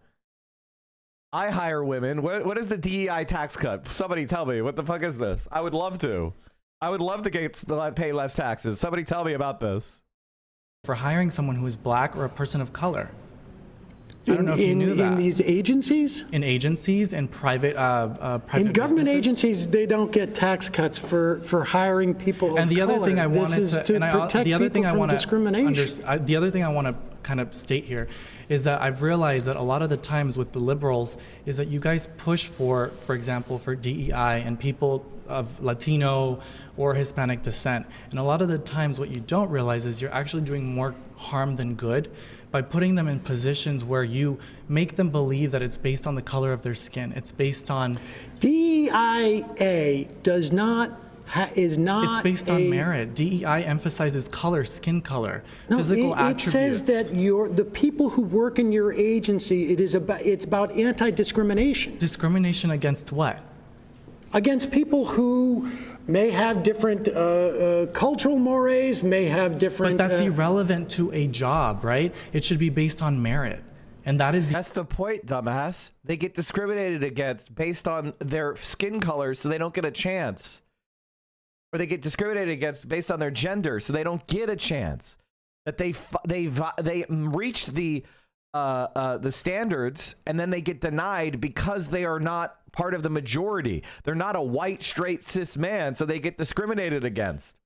Speaker 3: I hire women. What is the DEI tax cut? Somebody tell me. What the fuck is this? I would love to. I would love to pay less taxes. Somebody tell me about this.
Speaker 9: For hiring someone who is black or a person of color. I don't know if you knew that.
Speaker 4: In these agencies?
Speaker 9: In agencies and private
Speaker 4: in government
Speaker 9: businesses.
Speaker 4: Agencies, they don't get tax cuts for hiring people
Speaker 9: And
Speaker 4: of
Speaker 9: the other
Speaker 4: color.
Speaker 9: thing I wanted
Speaker 4: This is to protect
Speaker 9: the other
Speaker 4: people
Speaker 9: thing I
Speaker 4: from
Speaker 9: want
Speaker 4: discrimination.
Speaker 9: the other thing I want to kind of state here is that I've realized that a lot of the times with the liberals is that you guys push for example, for DEI and people of Latino or Hispanic descent. And a lot of the times what you don't realize is you're actually doing more harm than good by putting them in positions where you make them believe that it's based on the color of their skin. It's based on...
Speaker 4: DEIA is not
Speaker 9: It's based on merit. DEI emphasizes color, skin color, physical attributes.
Speaker 4: It says that the people who work in your agency, it's about anti-discrimination.
Speaker 9: Discrimination against what?
Speaker 4: Against people who may have different cultural mores, may have different...
Speaker 9: But that's irrelevant to a job, right? It should be based on merit. And that's
Speaker 3: the point, dumbass. They get discriminated against based on their skin color, so they don't get a chance. Or they get discriminated against based on their gender, so they don't get a chance. That they reach the standards, and then they get denied because they are not part of the majority. They're not a white, straight, cis man, so they get discriminated against.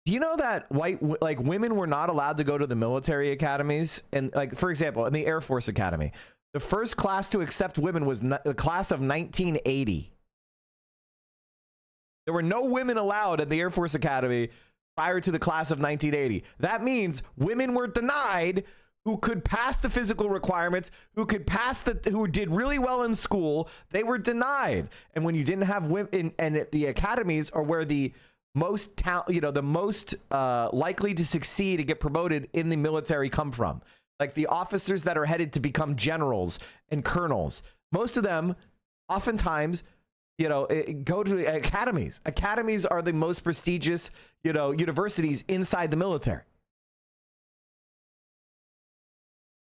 Speaker 3: Do you know that women were not allowed to go to the military academies? And for example, in the Air Force Academy, the first class to accept women was the class of 1980. There were no women allowed at the Air Force Academy prior to the class of 1980. That means women were denied who could pass the physical requirements, who did really well in school. They were denied. And when you didn't have women, and the academies are where the most likely to succeed and get promoted in the military come from. Like the officers that are headed to become generals and colonels. Most of them, oftentimes, go to academies. Academies are the most prestigious, universities inside the military.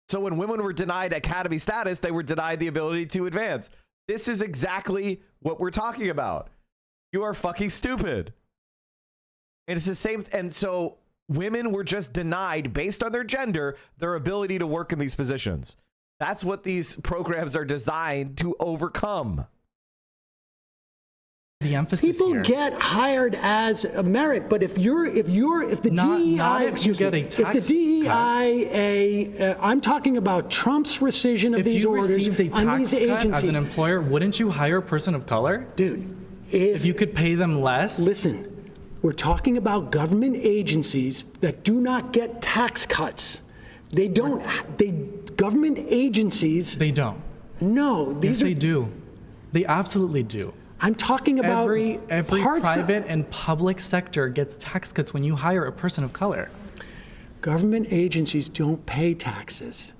Speaker 3: So when women were denied academy status, they were denied the ability to advance. This is exactly what we're talking about. You are fucking stupid. And it's the same. And so women were just denied, based on their gender, their ability to work in these positions. That's what these programs are designed to overcome.
Speaker 9: The emphasis
Speaker 4: People
Speaker 9: here.
Speaker 4: get hired as a merit, but if the
Speaker 9: Not
Speaker 4: DEI,
Speaker 9: if you get a
Speaker 4: if the
Speaker 9: tax
Speaker 4: DEI, I'm talking about Trump's rescission of
Speaker 9: If
Speaker 4: these
Speaker 9: you
Speaker 4: orders
Speaker 9: received a
Speaker 4: on
Speaker 9: tax
Speaker 4: these
Speaker 9: cut
Speaker 4: agencies.
Speaker 9: as an employer, wouldn't you hire a person of color?
Speaker 4: Dude,
Speaker 9: If you could pay them less?
Speaker 4: listen, we're talking about government agencies that do not get tax cuts. They don't. Government agencies.
Speaker 9: They don't.
Speaker 4: No,
Speaker 9: Yes,
Speaker 4: these are.
Speaker 9: they do. They absolutely do.
Speaker 4: I'm talking about
Speaker 9: Every
Speaker 4: parts of-
Speaker 9: private and public sector gets tax cuts when you hire a person of color.
Speaker 4: Government agencies don't pay taxes.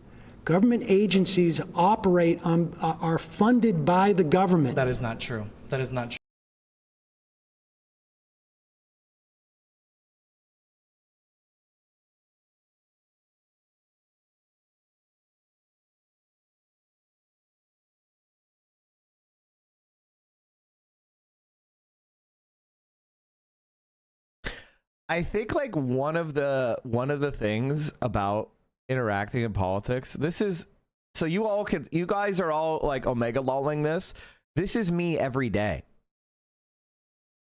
Speaker 4: Government agencies operate on, are funded by the government.
Speaker 9: That is not true. That is not true.
Speaker 3: I think like one of the things about interacting in politics, this is so you guys are all like omega lolling this. This is me every day.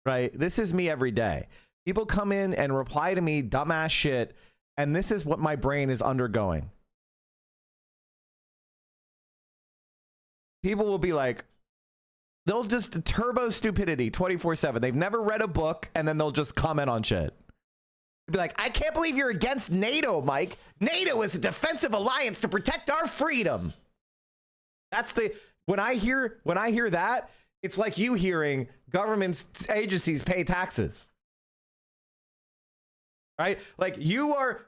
Speaker 3: Right? This is me every day. People come in and reply to me dumbass shit, and this is what my brain is undergoing. People will be like, they'll just turbo stupidity 24/7. They've never read a book, and then they'll just comment on shit. They'll be like, I can't believe you're against NATO, Mike. NATO is a defensive alliance to protect our freedom. That's the when I hear that, it's like you hearing government agencies pay taxes. Right? Like you are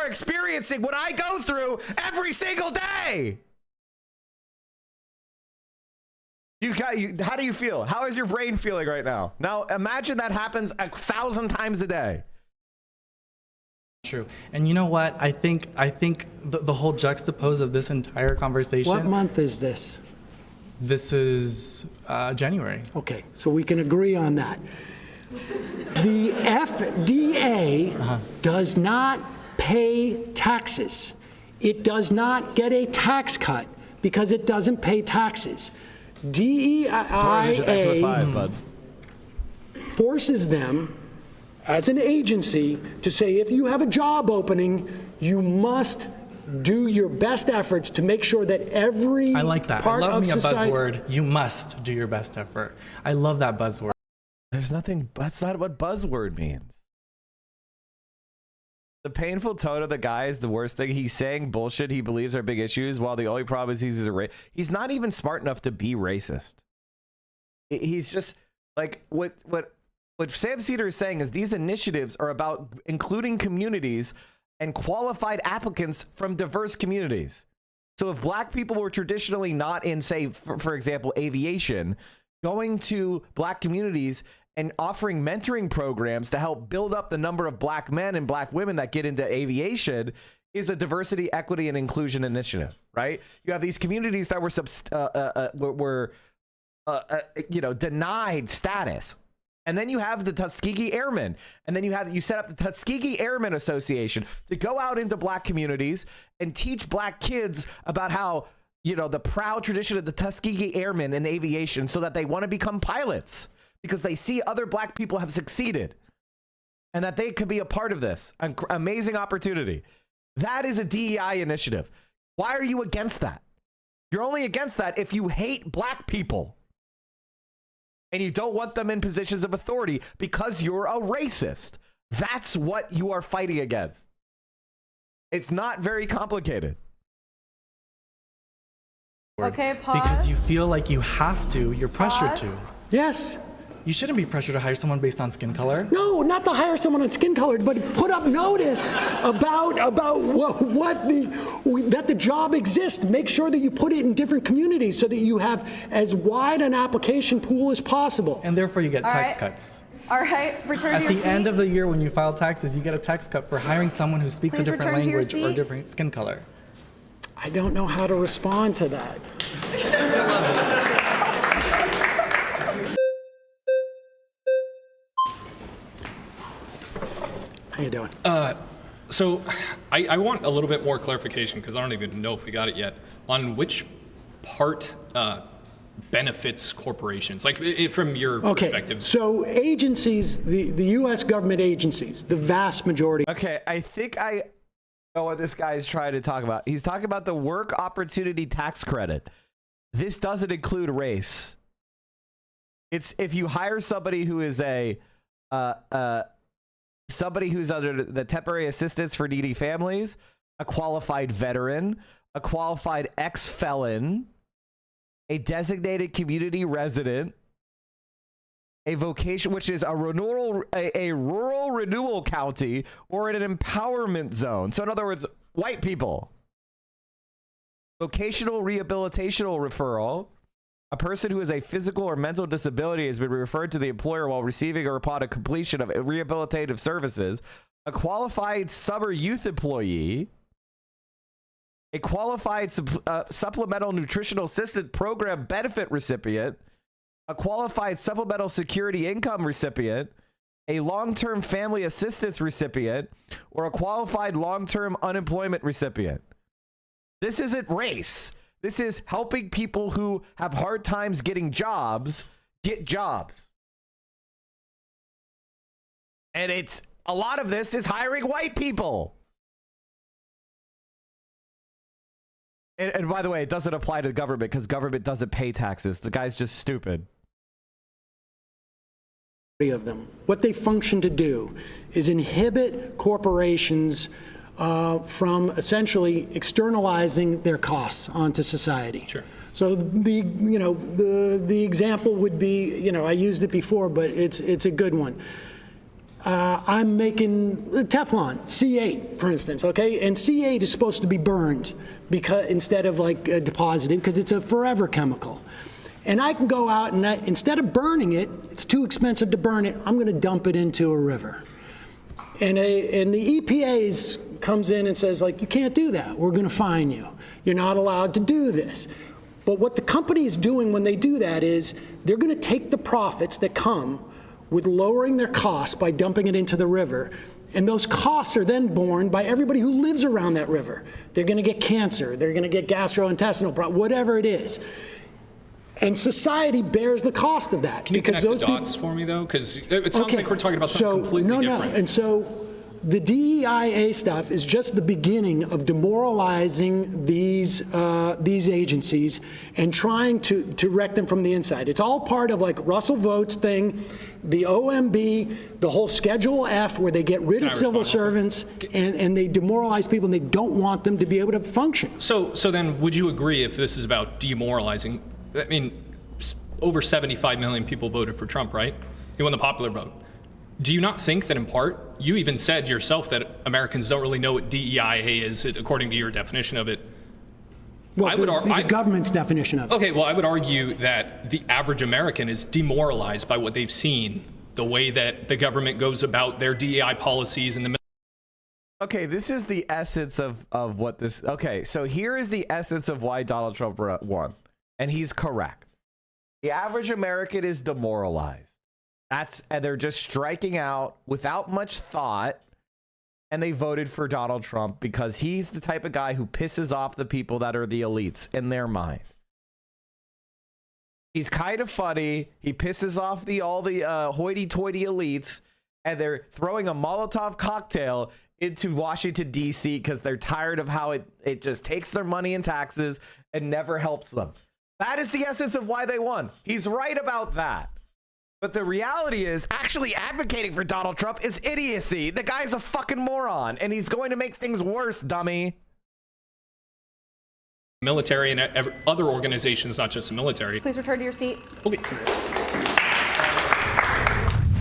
Speaker 3: experiencing what I go through every single day. How do you feel? How is your brain feeling right now? Now imagine that happens 1,000 times a day.
Speaker 9: True. And you know what? I think the whole juxtapose of this entire conversation.
Speaker 4: What month is this?
Speaker 9: This is January.
Speaker 4: Okay, so we can agree on that. The FDA does not pay taxes. It does not get a tax cut because it doesn't pay taxes. DEIA forces them as an agency to say if you have a job opening, you must do your best efforts to make sure that every
Speaker 9: I like that.
Speaker 4: part
Speaker 9: I love
Speaker 4: of
Speaker 9: me a
Speaker 4: society.
Speaker 9: buzzword. You must do your best effort. I love that buzzword.
Speaker 3: There's nothing, that's not what buzzword means. The painful tone of the guy is the worst thing. He's saying bullshit he believes are big issues while the only problem is he's not even smart enough to be racist. He's just like what Sam Seder is saying is these initiatives are about including communities and qualified applicants from diverse communities. So if black people were traditionally not in, say, for example, aviation, going to black communities and offering mentoring programs to help build up the number of black men and black women that get into aviation is a diversity, equity, and inclusion initiative, right? You have these communities that were denied status. And then you have the Tuskegee Airmen. And then you set up the Tuskegee Airmen Association to go out into black communities and teach black kids about how, the proud tradition of the Tuskegee Airmen in aviation so that they want to become pilots because they see other black people have succeeded and that they could be a part of this. An amazing opportunity. That is a DEI initiative. Why are you against that? You're only against that if you hate black people. And you don't want them in positions of authority because you're a racist. That's what you are fighting against. It's not very complicated.
Speaker 7: Okay, pause.
Speaker 9: Because you feel like you have to, you're pressured
Speaker 7: Pause.
Speaker 9: to.
Speaker 4: Yes.
Speaker 9: You shouldn't be pressured to hire someone based on skin color.
Speaker 4: No, not to hire someone on skin color, but put up notice about that the job exists. Make sure that you put it in different communities so that you have as wide an application pool as possible.
Speaker 9: And therefore you get
Speaker 7: All
Speaker 9: tax
Speaker 7: right.
Speaker 9: cuts.
Speaker 7: All right, return
Speaker 9: At
Speaker 7: to your
Speaker 9: the
Speaker 7: seat.
Speaker 9: end of the year when you file taxes, you get a tax cut for hiring someone who speaks
Speaker 7: Please
Speaker 9: a different
Speaker 7: return to your
Speaker 9: language or
Speaker 7: seat.
Speaker 9: different skin color.
Speaker 4: I don't know how to respond to that. How you doing?
Speaker 8: So I want a little bit more clarification because I don't even know if we got it yet on which part benefits corporations? Like, from your perspective.
Speaker 4: So agencies, the U.S. government agencies, the vast majority.
Speaker 3: Okay, I think I know what this guy is trying to talk about. He's talking about the work opportunity tax credit. This doesn't include race. It's if you hire somebody who is somebody who's under the temporary assistance for needy families, a qualified veteran, a qualified ex-felon, a designated community resident, a vocation, which is a rural renewal county, or in an empowerment zone. So in other words, white people. Vocational rehabilitational referral. A person who has a physical or mental disability has been referred to the employer while receiving or upon a completion of rehabilitative services. A qualified summer youth employee. A qualified supplemental nutritional assistance program benefit recipient. A qualified supplemental security income recipient. A long-term family assistance recipient. Or a qualified long-term unemployment recipient. This isn't race. This is helping people who have hard times getting jobs get jobs. And it's a lot of this is hiring white people. And by the way, it doesn't apply to the government because government doesn't pay taxes. The guy's just stupid.
Speaker 4: Of them. What they function to do is inhibit corporations from essentially externalizing their costs onto society.
Speaker 8: Sure.
Speaker 4: So the example would be, I used it before, but it's a good one. I'm making Teflon, C8, for instance, okay? And C8 is supposed to be burned because instead of deposited because it's a forever chemical. And I can go out and instead of burning it, it's too expensive to burn it, I'm going to dump it into a river. And the EPA comes in and says, you can't do that. We're going to fine you. You're not allowed to do this. But what the company is doing when they do that is they're going to take the profits that come with lowering their costs by dumping it into the river. And those costs are then borne by everybody who lives around that river. They're going to get cancer. They're going to get gastrointestinal problems, whatever it is. And society bears the cost of that.
Speaker 8: Can you connect the dots for me, though? Because it sounds like we're talking about something completely different.
Speaker 4: And so the DEIA stuff is just the beginning of demoralizing these agencies and trying to wreck them from the inside. It's all part of Russell Votes thing, the OMB, the whole Schedule F, where they get rid of civil servants and they demoralize people and they don't want them to be able to function.
Speaker 8: So then would you agree if this is about demoralizing? I mean, over 75 million people voted for Trump, right? He won the popular vote. Do you not think that in part, you even said yourself that Americans don't really know what DEIA is, according to your definition of it?
Speaker 4: Well, the government's definition of it.
Speaker 8: Okay, well, I would argue that the average American is demoralized by what they've seen, the way that the government goes about their DEI policies and the.
Speaker 3: Okay, this is the essence of what this. Okay, so here is the essence of why Donald Trump won. And he's correct. The average American is demoralized. And they're just striking out without much thought. And they voted for Donald Trump because he's the type of guy who pisses off the people that are the elites in their mind. He's kind of funny. He pisses off all the hoity-toity elites. And they're throwing a Molotov cocktail into Washington, D.C. because they're tired of how it just takes their money in taxes and never helps them. That is the essence of why they won. He's right about that. But the reality is actually advocating for Donald Trump is idiocy. The guy's a fucking moron and he's going to make things worse, dummy.
Speaker 8: Military and other organizations, not just the military.
Speaker 7: Please return to your seat.
Speaker 8: Okay.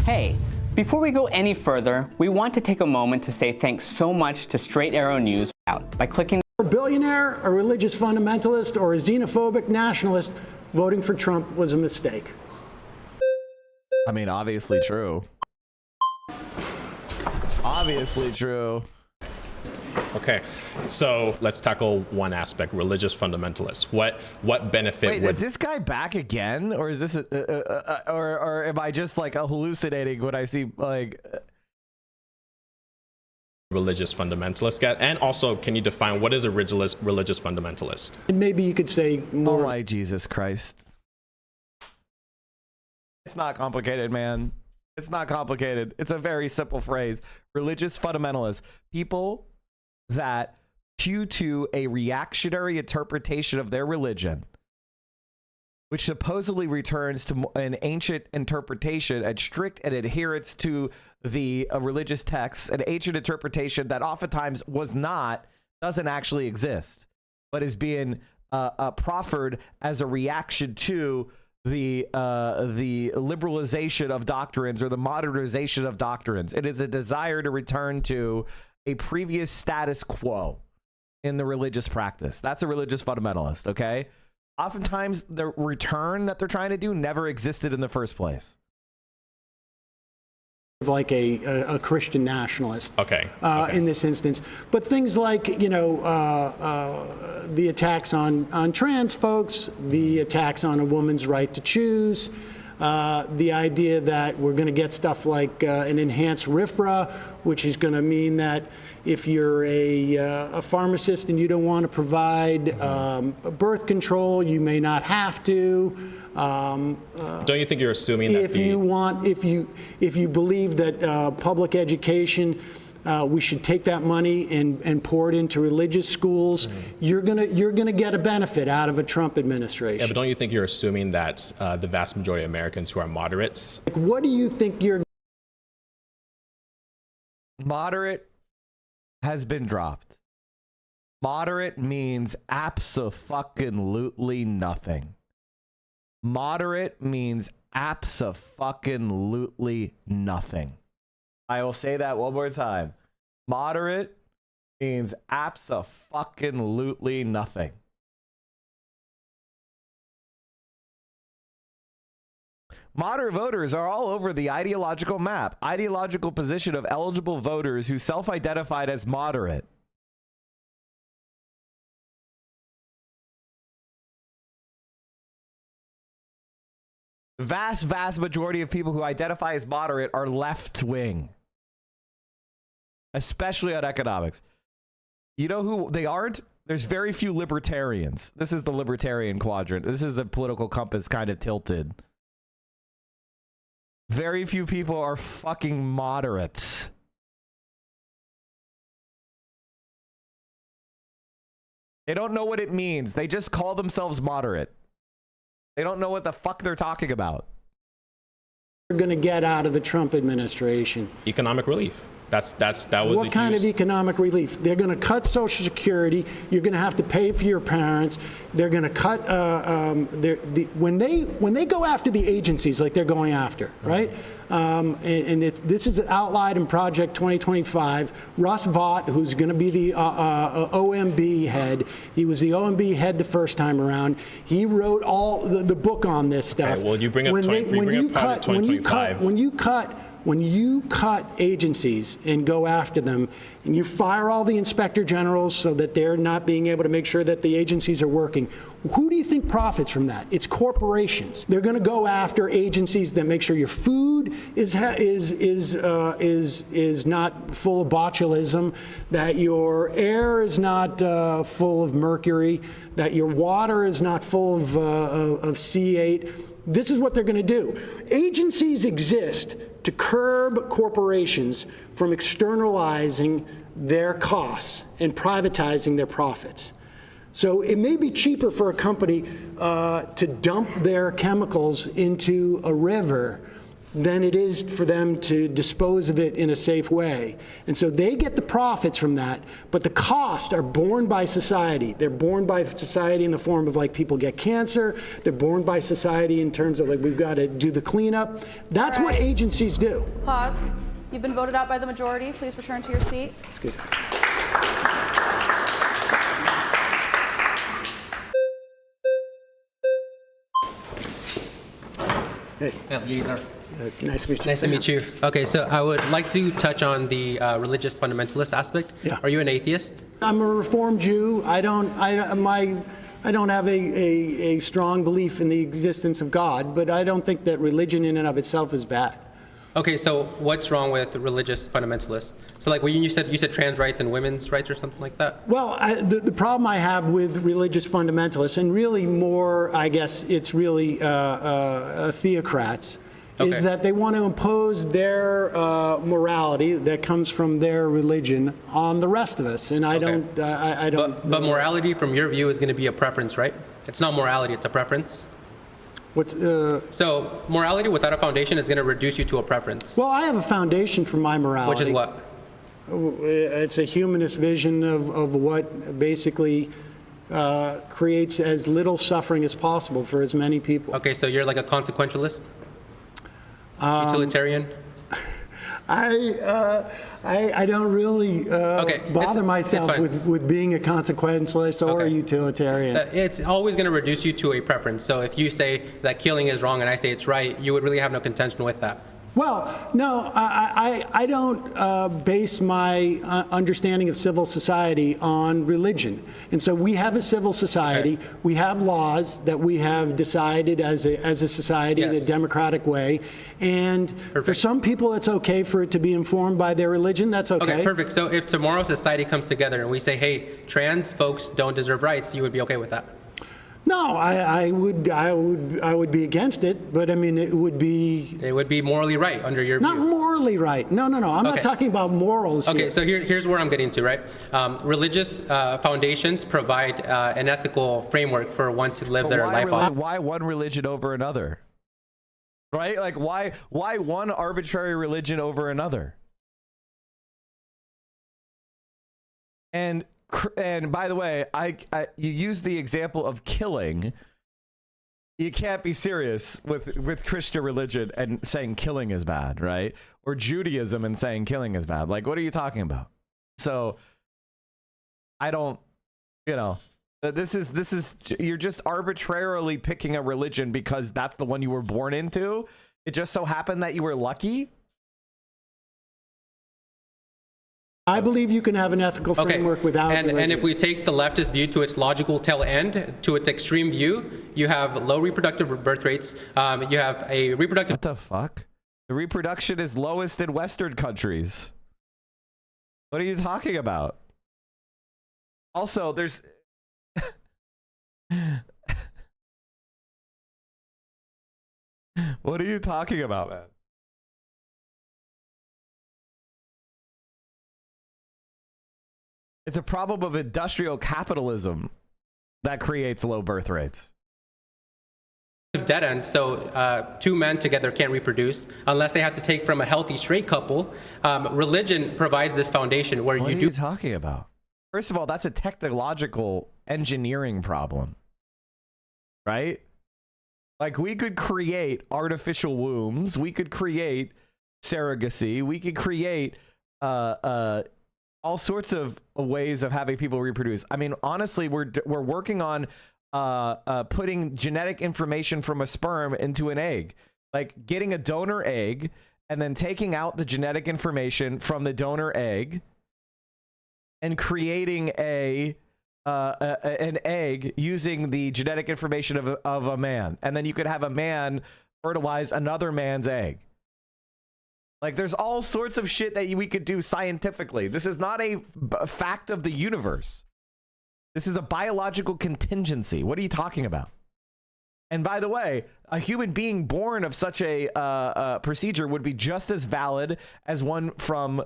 Speaker 10: Hey, before we go any further, we want to take a moment to say thanks so much to Straight Arrow News by clicking.
Speaker 4: A billionaire, a religious fundamentalist, or a xenophobic nationalist, voting for Trump was a mistake.
Speaker 3: I mean, obviously true. Obviously true.
Speaker 8: Okay, so let's tackle one aspect: religious fundamentalists. What benefit?
Speaker 3: Wait, is this guy back again, or is this or am I just hallucinating when I see
Speaker 8: religious fundamentalist get? And also, can you define what is a religious fundamentalist?
Speaker 4: And maybe you could say more.
Speaker 3: Oh my Jesus Christ. It's not complicated, man. It's not complicated. It's a very simple phrase. Religious fundamentalists. People that hew to a reactionary interpretation of their religion, which supposedly returns to an ancient interpretation and strict and adherence to the religious texts, an ancient interpretation that oftentimes doesn't actually exist, but is being proffered as a reaction to the liberalization of doctrines or the modernization of doctrines. It is a desire to return to a previous status quo in the religious practice. That's a religious fundamentalist, okay? Oftentimes, the return that they're trying to do never existed in the first place.
Speaker 4: Like a Christian nationalist,
Speaker 8: okay.
Speaker 4: In this instance, but things like the attacks on trans folks, the attacks on a woman's right to choose, the idea that we're going to get stuff like an enhanced RFRA, which is going to mean that if you're a pharmacist and you don't want to provide birth control, you may not have to.
Speaker 8: Don't you think you're assuming that
Speaker 4: if you believe that public education, we should take that money and pour it into religious schools, you're gonna get a benefit out of a Trump administration.
Speaker 8: Yeah, but don't you think you're assuming that the vast majority of Americans who are moderates?
Speaker 4: Like, what do you think you're?
Speaker 3: Moderate has been dropped. Moderate means abso-fucking-lutely nothing. Moderate means abso-fucking-lutely nothing. I will say that one more time. Moderate means abso-fucking-lutely nothing. Moderate voters are all over the ideological map, ideological position of eligible voters who self-identified as moderate. The vast majority of people who identify as moderate are left-wing, especially on economics. You know who they aren't? There's very few libertarians. This is the libertarian quadrant. This is the political compass kind of tilted. Very few people are fucking moderates. They don't know what it means. They just call themselves moderate. They don't know what the fuck they're talking about.
Speaker 4: You're going to get out of the Trump administration?
Speaker 8: Economic relief. That was
Speaker 4: what kind of economic relief? They're going to cut Social Security. You're going to have to pay for your parents. They're going to cut when they go after the agencies like they're going after, right? This is outlined in Project 2025. Russ Vought, who's going to be the OMB head, he was the OMB head the first time around. He wrote all the book on this stuff.
Speaker 8: Okay, well, you bring up Project 2025.
Speaker 4: When you cut agencies and go after them, and you fire all the inspector generals so that they're not being able to make sure that the agencies are working, who do you think profits from that? It's corporations. They're going to go after agencies that make sure your food is not full of botulism, that your air is not full of mercury, that your water is not full of C8. This is what they're going to do. Agencies exist to curb corporations from externalizing their costs and privatizing their profits. So it may be cheaper for a company to dump their chemicals into a river than it is for them to dispose of it in a safe way. And so they get the profits from that, but the costs are borne by society. They're borne by society in the form of, like, people get cancer. They're borne by society in terms of, like, we've got to do the cleanup. That's what agencies do.
Speaker 7: Pause. You've been voted out by the majority. Please return to your seat.
Speaker 4: That's good. Hey. It's nice to meet you.
Speaker 11: Nice to meet you. Okay, so I would like to touch on the religious fundamentalist aspect.
Speaker 4: Yeah.
Speaker 11: Are you an atheist?
Speaker 4: I'm a Reformed Jew. I don't have a strong belief in the existence of God, but I don't think that religion in and of itself is bad.
Speaker 11: Okay, so what's wrong with religious fundamentalists? So, like, when you said trans rights and women's rights or something like that?
Speaker 4: Well, the problem I have with religious fundamentalists, and really more, I guess it's really theocrats, is that they want to impose their morality that comes from their religion on the rest of us. And I don't.
Speaker 11: But morality, from your view, is going to be a preference, right? It's not morality; it's a preference. So morality without a foundation is going to reduce you to a preference.
Speaker 4: Well, I have a foundation for my morality.
Speaker 11: Which is what?
Speaker 4: It's a humanist vision of what basically creates as little suffering as possible for as many people.
Speaker 11: Okay, so you're like a consequentialist? Utilitarian?
Speaker 4: I don't really bother myself with being a consequentialist or a utilitarian.
Speaker 11: It's always going to reduce you to a preference. So if you say that killing is wrong and I say it's right, you would really have no contention with that.
Speaker 4: Well, no, I don't base my understanding of civil society on religion. And so we have a civil society. Okay. We have laws that we have decided as a society in a democratic way. And for some people, it's okay for it to be informed by their religion. That's okay.
Speaker 11: Okay, perfect. So if tomorrow society comes together and we say, hey, trans folks don't deserve rights, you would be okay with that?
Speaker 4: No, I would be against it, but I mean it would be
Speaker 11: morally right under your
Speaker 4: not
Speaker 11: view.
Speaker 4: Morally right. No. I'm not talking about morals.
Speaker 11: Okay,
Speaker 4: here.
Speaker 11: so here's where I'm getting to, right? Religious foundations provide an ethical framework for one to live their life off.
Speaker 3: Why one religion over another? Right? Like why one arbitrary religion over another? And by the way, you use the example of killing. You can't be serious with Christian religion and saying killing is bad, right? Or Judaism and saying killing is bad. Like, what are you talking about? So, I don't, this is you're just arbitrarily picking a religion because that's the one you were born into. It just so happened that you were lucky.
Speaker 4: I believe you can have an ethical framework without religion.
Speaker 11: And if we take the leftist view to its logical tail end, to its extreme view, you have low reproductive birth rates. You have a reproductive...
Speaker 3: What the fuck? The reproduction is lowest in Western countries. What are you talking about? Also, there's... What are you talking about, man? It's a problem of industrial capitalism that creates low birth rates.
Speaker 11: Dead end, so two men together can't reproduce unless they have to take from a healthy straight couple. Religion provides this foundation where
Speaker 3: what are you talking about? First of all, that's a technological engineering problem, right? Like we could create artificial wombs, we could create surrogacy, we could create all sorts of ways of having people reproduce. I mean, honestly, we're working on putting genetic information from a sperm into an egg, like getting a donor egg and then taking out the genetic information from the donor egg and creating an egg using the genetic information of a man. And then you could have a man fertilize another man's egg. Like, there's all sorts of shit that we could do scientifically. This is not a fact of the universe. This is a biological contingency. What are you talking about? And by the way, a human being born of such a procedure would be just as valid as one from,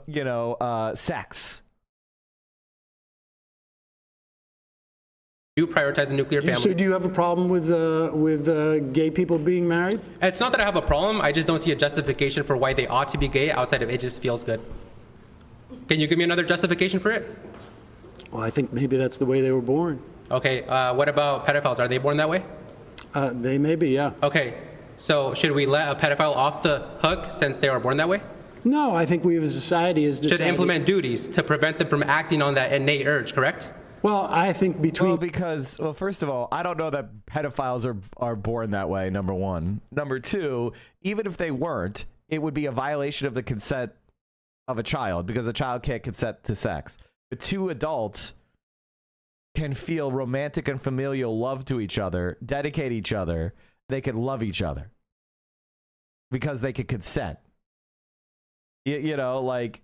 Speaker 3: sex.
Speaker 11: You prioritize the nuclear family.
Speaker 4: So do you have a problem with gay people being married?
Speaker 11: It's not that I have a problem. I just don't see a justification for why they ought to be gay outside of it just feels good. Can you give me another justification for it?
Speaker 4: Well, I think maybe that's the way they were born.
Speaker 11: Okay. What about pedophiles? Are they born that way?
Speaker 4: They may be, yeah.
Speaker 11: Okay. So should we let a pedophile off the hook since they were born that way?
Speaker 4: No, I think we as a society has decided...
Speaker 11: Should implement duties to prevent them from acting on that innate urge, correct?
Speaker 4: Well, I think
Speaker 3: well, first of all, I don't know that pedophiles are born that way, number one. Number two, even if they weren't, it would be a violation of the consent of a child because a child can't consent to sex. The two adults can feel romantic and familial love to each other, dedicate each other, they could love each other because they could consent. Like...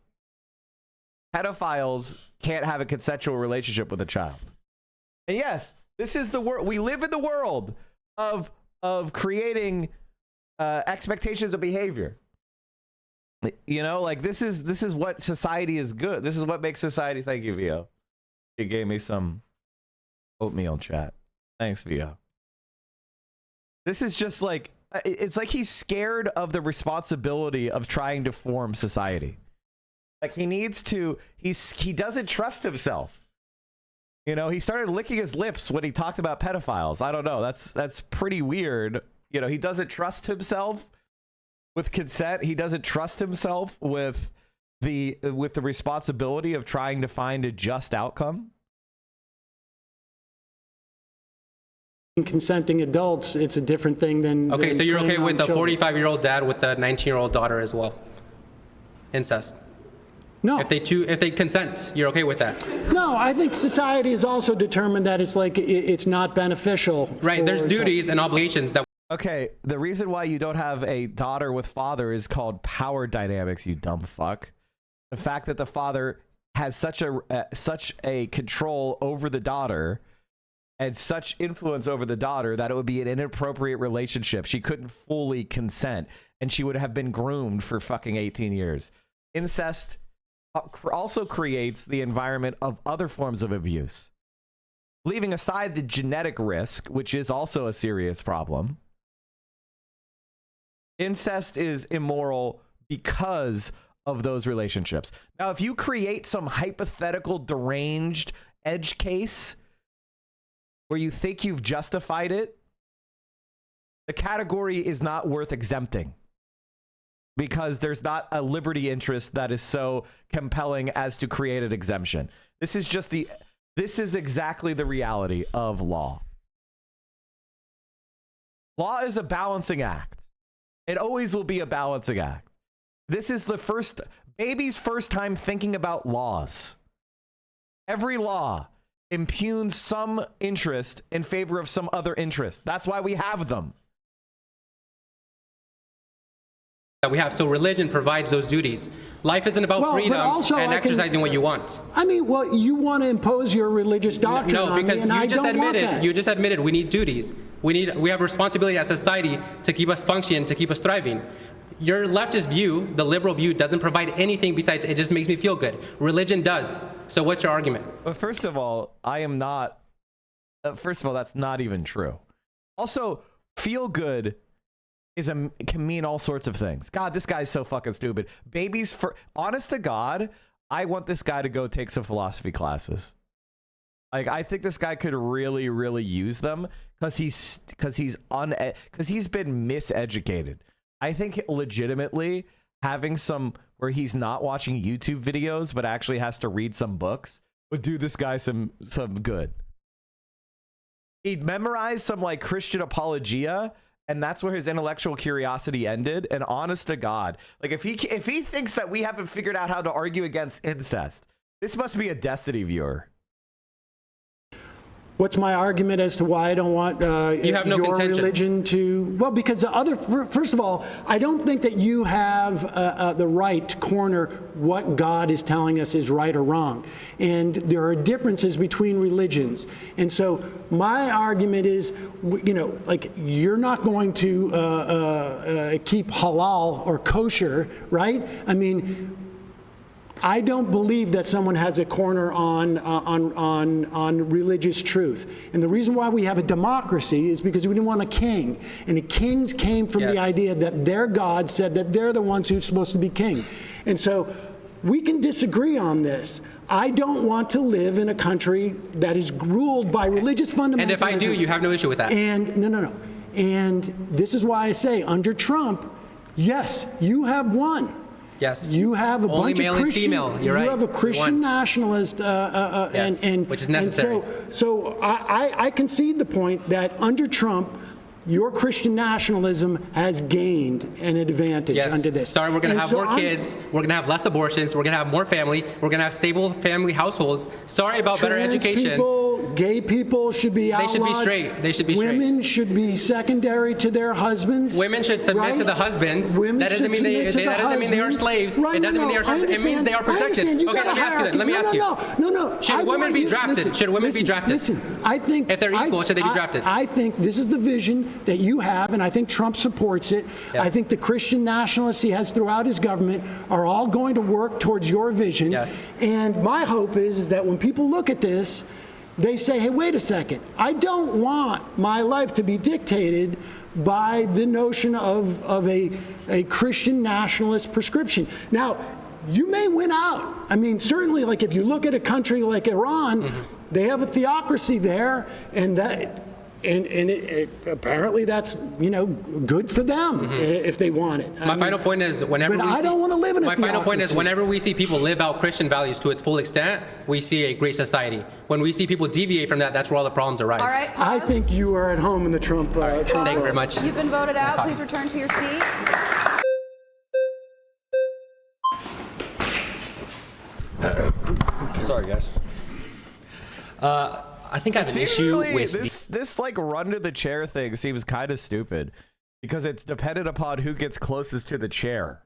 Speaker 3: pedophiles can't have a consensual relationship with a child. And yes, this is the world. We live in the world of creating expectations of behavior. You know, like this is what society is good. This is what makes society. Thank you, Vio. You gave me some oatmeal chat. Thanks, Vio. This is just like, it's like he's scared of the responsibility of trying to form society. Like he needs to, he doesn't trust himself. You know, he started licking his lips when he talked about pedophiles. I don't know. That's pretty weird. You know, he doesn't trust himself with consent. He doesn't trust himself with the responsibility of trying to find a just outcome.
Speaker 4: Consenting adults, it's a different thing than.
Speaker 11: Okay, so you're okay with a
Speaker 4: children.
Speaker 11: 45-year-old dad with a 19-year-old daughter as well? Incest.
Speaker 4: No.
Speaker 11: If they consent, you're okay with that?
Speaker 4: No, I think society has also determined that it's like it's not beneficial.
Speaker 11: Right. There's duties and obligations that.
Speaker 3: Okay, the reason why you don't have a daughter with father is called power dynamics, you dumb fuck. The fact that the father has such a control over the daughter and such influence over the daughter that it would be an inappropriate relationship. She couldn't fully consent, and she would have been groomed for fucking 18 years. Incest also creates the environment of other forms of abuse. Leaving aside the genetic risk, which is also a serious problem, incest is immoral because of those relationships. Now, if you create some hypothetical deranged edge case where you think you've justified it, the category is not worth exempting because there's not a liberty interest that is so compelling as to create an exemption. This is exactly the reality of law. Law is a balancing act. It always will be a balancing act. This is the baby's first time thinking about laws. Every law impugns some interest in favor of some other interest. That's why we have them.
Speaker 11: That we have. So religion provides those duties. Life isn't about freedom and exercising what you want.
Speaker 4: I mean, well, you want to impose your religious doctrine on me, and I don't want that.
Speaker 11: You just admitted we need duties. We have responsibility as a society to keep us functioning, to keep us thriving. Your leftist view, the liberal view, doesn't provide anything besides it just makes me feel good. Religion does. So what's your argument?
Speaker 3: Well, first of all, I am not. First of all, that's not even true. Also, feel good can mean all sorts of things. God, this guy's so fucking stupid. Honest to God, I want this guy to go take some philosophy classes. Like, I think this guy could really, really use them because he's been miseducated. I think legitimately having some where he's not watching YouTube videos but actually has to read some books would do this guy some good. He'd memorize some like Christian apologia, and that's where his intellectual curiosity ended. And honest to God, like if he thinks that we haven't figured out how to argue against incest, this must be a Destiny viewer.
Speaker 4: What's my argument as to why I don't want
Speaker 11: you have no
Speaker 4: your
Speaker 11: contention.
Speaker 4: religion to? Well, because first of all, I don't think that you have the right to corner what God is telling us is right or wrong. And there are differences between religions. And so my argument is, you know, like you're not going to keep halal or kosher, right? I mean, I don't believe that someone has a corner on religious truth. And the reason why we have a democracy is because we didn't want a king. And the kings came from the idea that their God said that they're the ones who's supposed to be king. And so we can disagree on this. I don't want to live in a country that is ruled by religious fundamentalism.
Speaker 11: And if I do, you have no issue with that.
Speaker 4: And no. And this is why I say under Trump, yes, you have won.
Speaker 11: Yes.
Speaker 4: You have a
Speaker 11: Only
Speaker 4: bunch
Speaker 11: male
Speaker 4: of Christian.
Speaker 11: and female. You're right.
Speaker 4: You have a Christian nationalist,
Speaker 11: yes.
Speaker 4: and
Speaker 11: which is necessary.
Speaker 4: And so I concede the point that under Trump, your Christian nationalism has gained an advantage under this.
Speaker 11: Sorry, we're going to have more kids. We're going to have less abortions. We're going to have more family. We're going to have stable family households. Sorry about better education.
Speaker 4: gay people should be outlawed.
Speaker 11: They should be straight. They should be straight.
Speaker 4: Women should be secondary to their husbands.
Speaker 11: Women should submit to the husbands.
Speaker 4: Women
Speaker 11: that doesn't
Speaker 4: should
Speaker 11: mean
Speaker 4: submit to the
Speaker 11: that doesn't mean they are
Speaker 4: husbands.
Speaker 11: slaves.
Speaker 4: Right,
Speaker 11: It doesn't mean they are slaves. It means they are protected. Okay, let me ask you then. Let me ask you.
Speaker 4: No.
Speaker 11: Should women be drafted? Should women be drafted?
Speaker 4: Listen, I think
Speaker 11: if they're equal, should they be drafted?
Speaker 4: I think this is the vision that you have, and I think Trump supports it.
Speaker 11: Yes.
Speaker 4: I think the Christian nationalists he has throughout his government are all going to work towards your vision.
Speaker 11: Yes.
Speaker 4: And my hope is that when people look at this, they say, hey, wait a second. I don't want my life to be dictated by the notion of a Christian nationalist prescription. Now, you may win out. I mean, certainly, like if you look at a country like Iran, they have a theocracy there, and apparently that's good for them if they want it.
Speaker 11: My final point is whenever
Speaker 4: but I don't want to live in a theocracy.
Speaker 11: My final point is whenever we see people live out Christian values to its full extent, we see a great society. When we see people deviate from that, that's where all the problems arise.
Speaker 7: All right,
Speaker 4: I think you are at home in the Trump. Trump
Speaker 11: Thank you very much.
Speaker 7: You've been voted out. Please return to your seat.
Speaker 6: Sorry, guys. I think I have an issue with
Speaker 3: this like run to the chair thing seems kind of stupid because it's dependent upon who gets closest to the chair.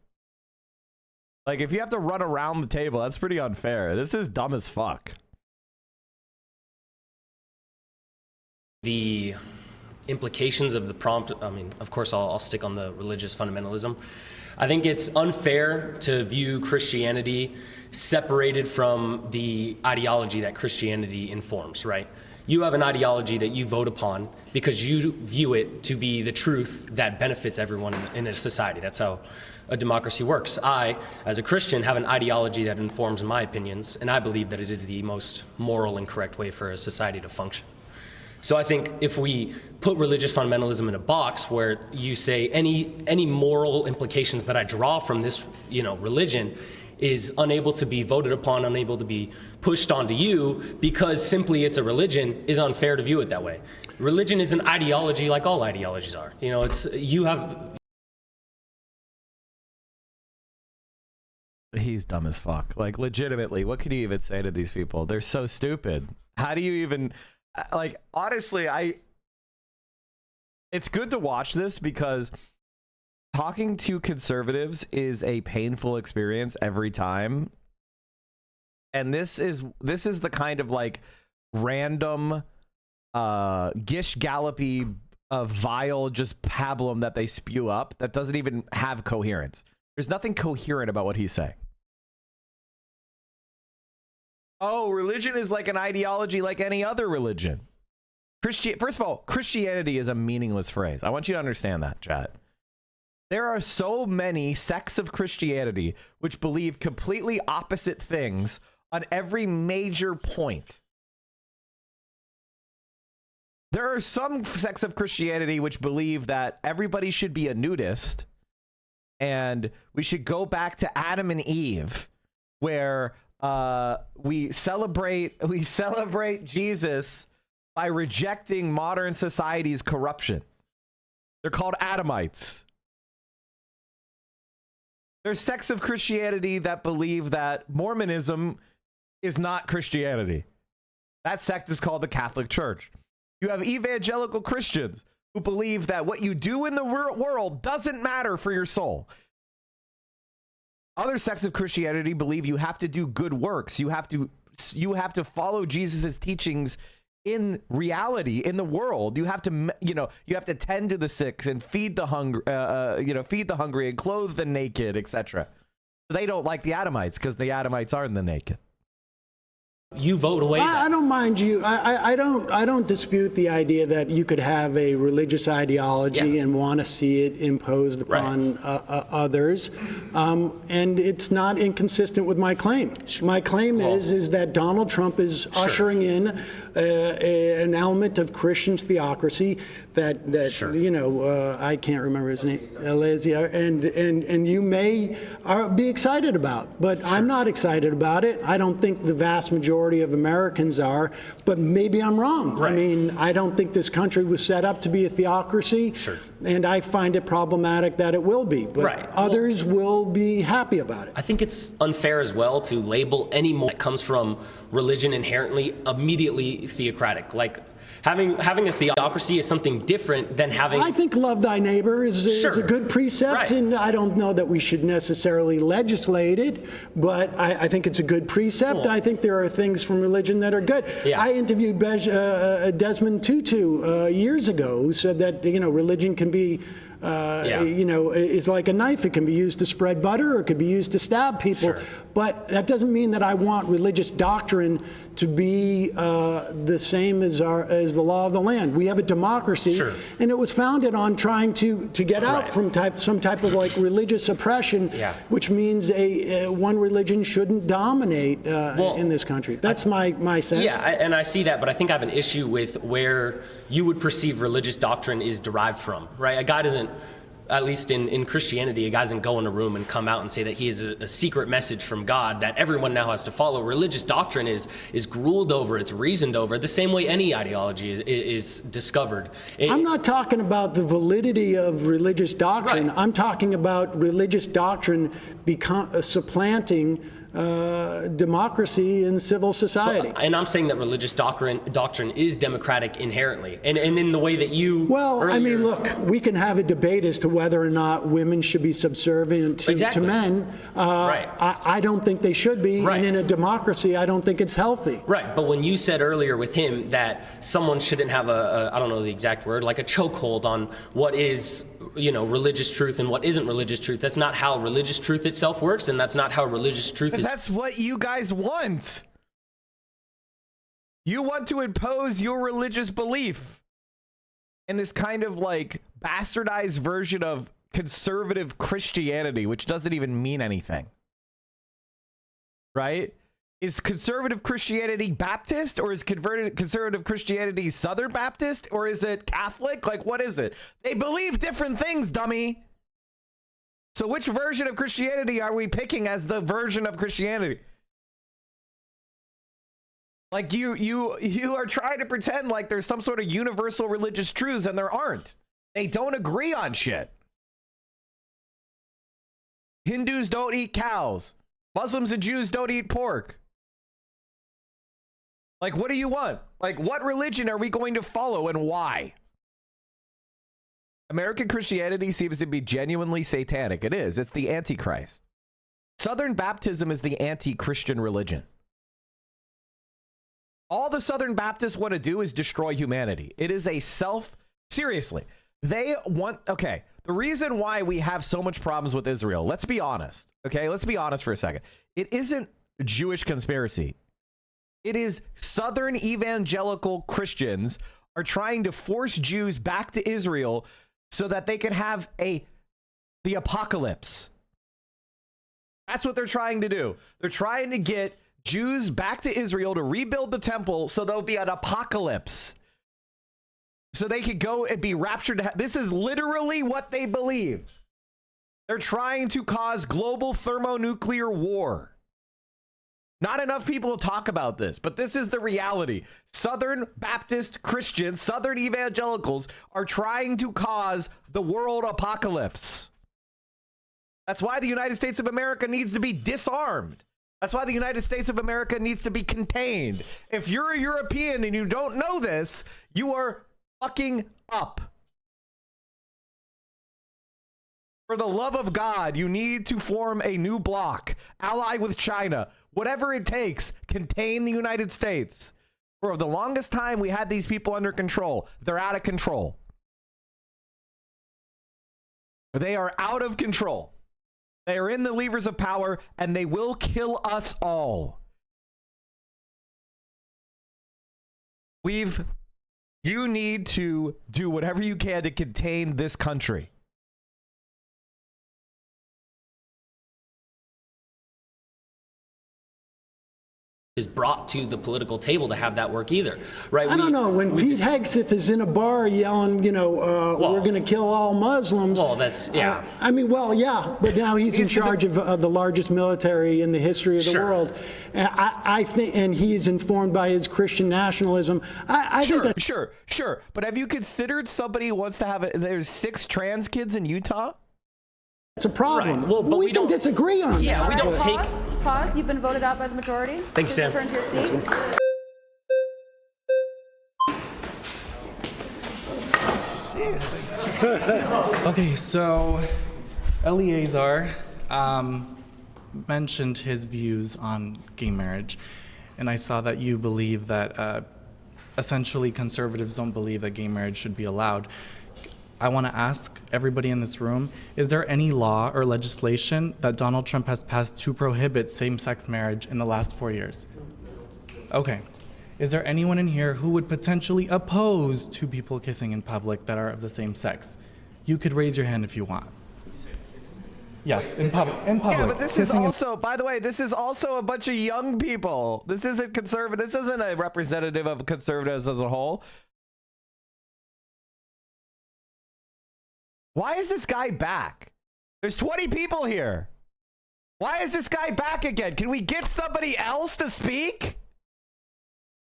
Speaker 3: Like if you have to run around the table, that's pretty unfair. This is dumb as fuck.
Speaker 6: the implications of the prompt. I mean, of course, I'll stick on the religious fundamentalism. I think it's unfair to view Christianity separated from the ideology that Christianity informs, right? You have an ideology that you vote upon because you view it to be the truth that benefits everyone in a society. That's how a democracy works. I, as a Christian, have an ideology that informs my opinions, and I believe that it is the most moral and correct way for a society to function. So I think if we put religious fundamentalism in a box where you say any moral implications that I draw from this, religion is unable to be voted upon, unable to be pushed onto you because simply it's a religion, is unfair to view it that way. Religion is an ideology like all ideologies are.
Speaker 3: He's dumb as fuck. Like, legitimately, what can you even say to these people? They're so stupid. How do you even... Like, honestly, it's good to watch this because talking to conservatives is a painful experience every time. And this is the kind of like random gish gallopy vile just pablum that they spew up that doesn't even have coherence. There's nothing coherent about what he's saying. Oh, religion is like an ideology like any other religion. First of all, Christianity is a meaningless phrase. I want you to understand that, chat. There are so many sects of Christianity which believe completely opposite things on every major point. There are some sects of Christianity which believe that everybody should be a nudist and we should go back to Adam and Eve, where we celebrate Jesus by rejecting modern society's corruption. They're called Adamites. There's sects of Christianity that believe that Mormonism is not Christianity. That sect is called the Catholic Church. You have evangelical Christians who believe that what you do in the world doesn't matter for your soul. Other sects of Christianity believe you have to do good works. You have to follow Jesus's teachings in reality, in the world. You have to tend to the sick and feed the hungry and clothe the naked, etc. They don't like the Adamites because the Adamites aren't the naked.
Speaker 6: You vote away.
Speaker 4: I don't mind you. I don't dispute the idea that you could have a religious ideology and want to see it imposed upon others, and it's not inconsistent with my claim. My claim is that Donald Trump is ushering in an element of Christian theocracy that I can't remember his name, and you may be excited about, but I'm not excited about it. I don't think the vast majority majority of Americans are, but maybe I'm wrong.
Speaker 6: Right.
Speaker 4: I mean, I don't think this country was set up to be a theocracy,
Speaker 6: Sure.
Speaker 4: and I find it problematic that it will be, but
Speaker 6: Right.
Speaker 4: others will be happy about it.
Speaker 6: I think it's unfair as well to label any that comes from religion inherently immediately theocratic. Like having a theocracy is something different than having.
Speaker 4: I think love thy neighbor is a good precept,
Speaker 6: Right.
Speaker 4: and I don't know that we should necessarily legislate it, but I think it's a good precept.
Speaker 6: Cool.
Speaker 4: I think there are things from religion that are good.
Speaker 6: Yeah.
Speaker 4: I interviewed Desmond Tutu years ago, who said that religion can be. Is like a knife. It can be used to spread butter, or it could be used to stab people.
Speaker 6: Sure.
Speaker 4: But that doesn't mean that I want religious doctrine to be the same as the law of the land. We have a democracy,
Speaker 6: Sure.
Speaker 4: and it was founded on trying to get out
Speaker 6: Right.
Speaker 4: from some type of like religious oppression,
Speaker 6: Yeah.
Speaker 4: which means one religion shouldn't dominate in this country. That's my sense.
Speaker 6: Yeah, and I see that, but I think I have an issue with where you would perceive religious doctrine is derived from, right? A guy doesn't, at least in Christianity, a guy doesn't go in a room and come out and say that he has a secret message from God that everyone now has to follow. Religious doctrine is ruled over, it's reasoned over, the same way any ideology is discovered.
Speaker 4: I'm not talking about the validity of religious doctrine.
Speaker 6: Right.
Speaker 4: I'm talking about religious doctrine supplanting democracy and civil society.
Speaker 6: And I'm saying that religious doctrine is democratic inherently, and in the way that you.
Speaker 4: Well,
Speaker 6: earlier,
Speaker 4: I mean, look, we can have a debate as to whether or not women should be subservient to
Speaker 6: Exactly.
Speaker 4: men.
Speaker 6: Right.
Speaker 4: I don't think they should be,
Speaker 6: Right.
Speaker 4: and in a democracy, I don't think it's healthy.
Speaker 6: Right, but when you said earlier with him that someone shouldn't have I don't know the exact word, like a chokehold on what is, religious truth and what isn't religious truth, that's not how religious truth itself works, and that's not how religious truth is.
Speaker 3: That's what you guys want. You want to impose your religious belief in this kind of like bastardized version of conservative Christianity, which doesn't even mean anything. Right? Is conservative Christianity Baptist, or is conservative Christianity Southern Baptist, or is it Catholic? Like, what is it? They believe different things, dummy. So which version of Christianity are we picking as the version of Christianity? Like you are trying to pretend like there's some sort of universal religious truths, and there aren't. They don't agree on shit. Hindus don't eat cows. Muslims and Jews don't eat pork. Like, what do you want? Like, what religion are we going to follow and why? American Christianity seems to be genuinely satanic. It is. It's the Antichrist. Southern Baptism is the anti-Christian religion. All the Southern Baptists want to do is destroy humanity. It is a seriously, they want, okay, the reason why we have so much problems with Israel, let's be honest, okay? Let's be honest for a second. It isn't Jewish conspiracy. It is Southern evangelical Christians are trying to force Jews back to Israel so that they can have the apocalypse. That's what they're trying to do. They're trying to get Jews back to Israel to rebuild the temple so there'll be an apocalypse. So they could go and be raptured. This is literally what they believe. They're trying to cause global thermonuclear war. Not enough people talk about this, but this is the reality. Southern Baptist Christians, Southern evangelicals are trying to cause the world apocalypse. That's why the United States of America needs to be disarmed. That's why the United States of America needs to be contained. If you're a European and you don't know this, you are fucking up. For the love of God, you need to form a new bloc, ally with China, whatever it takes, contain the United States. For the longest time, we had these people under control. They're out of control. They are out of control. They are in the levers of power, and they will kill us all. You need to do whatever you can to contain this country.
Speaker 6: is brought to the political table to have that work either, right?
Speaker 4: I don't know. When Pete Hegseth is in a bar yelling, we're going to kill all Muslims.
Speaker 6: Well, that's, yeah.
Speaker 4: But now he's in charge of the largest military in the history of the world. I think, and he's informed by his Christian nationalism. I think that,
Speaker 3: Sure. But have you considered somebody who wants to have there's 6 trans kids in Utah?
Speaker 4: it's a problem.
Speaker 6: Right. Well, but
Speaker 4: we can disagree on that.
Speaker 6: We don't take...
Speaker 7: Pause. You've been voted out by the majority.
Speaker 6: Thanks, Sam.
Speaker 7: Return to your seat.
Speaker 9: Okay, so Eleazar mentioned his views on gay marriage, and I saw that you believe that essentially conservatives don't believe that gay marriage should be allowed. I want to ask everybody in this room, is there any law or legislation that Donald Trump has passed to prohibit same-sex marriage in the last 4 years? Okay. Is there anyone in here who would potentially oppose 2 people kissing in public that are of the same sex? You could raise your hand if you want. Yes, in public.
Speaker 3: Yeah, but this is also, by the way, this is also a bunch of young people. This isn't conservative. This isn't a representative of conservatives as a whole. Why is this guy back? There's 20 people here. Why is this guy back again? Can we get somebody else to speak?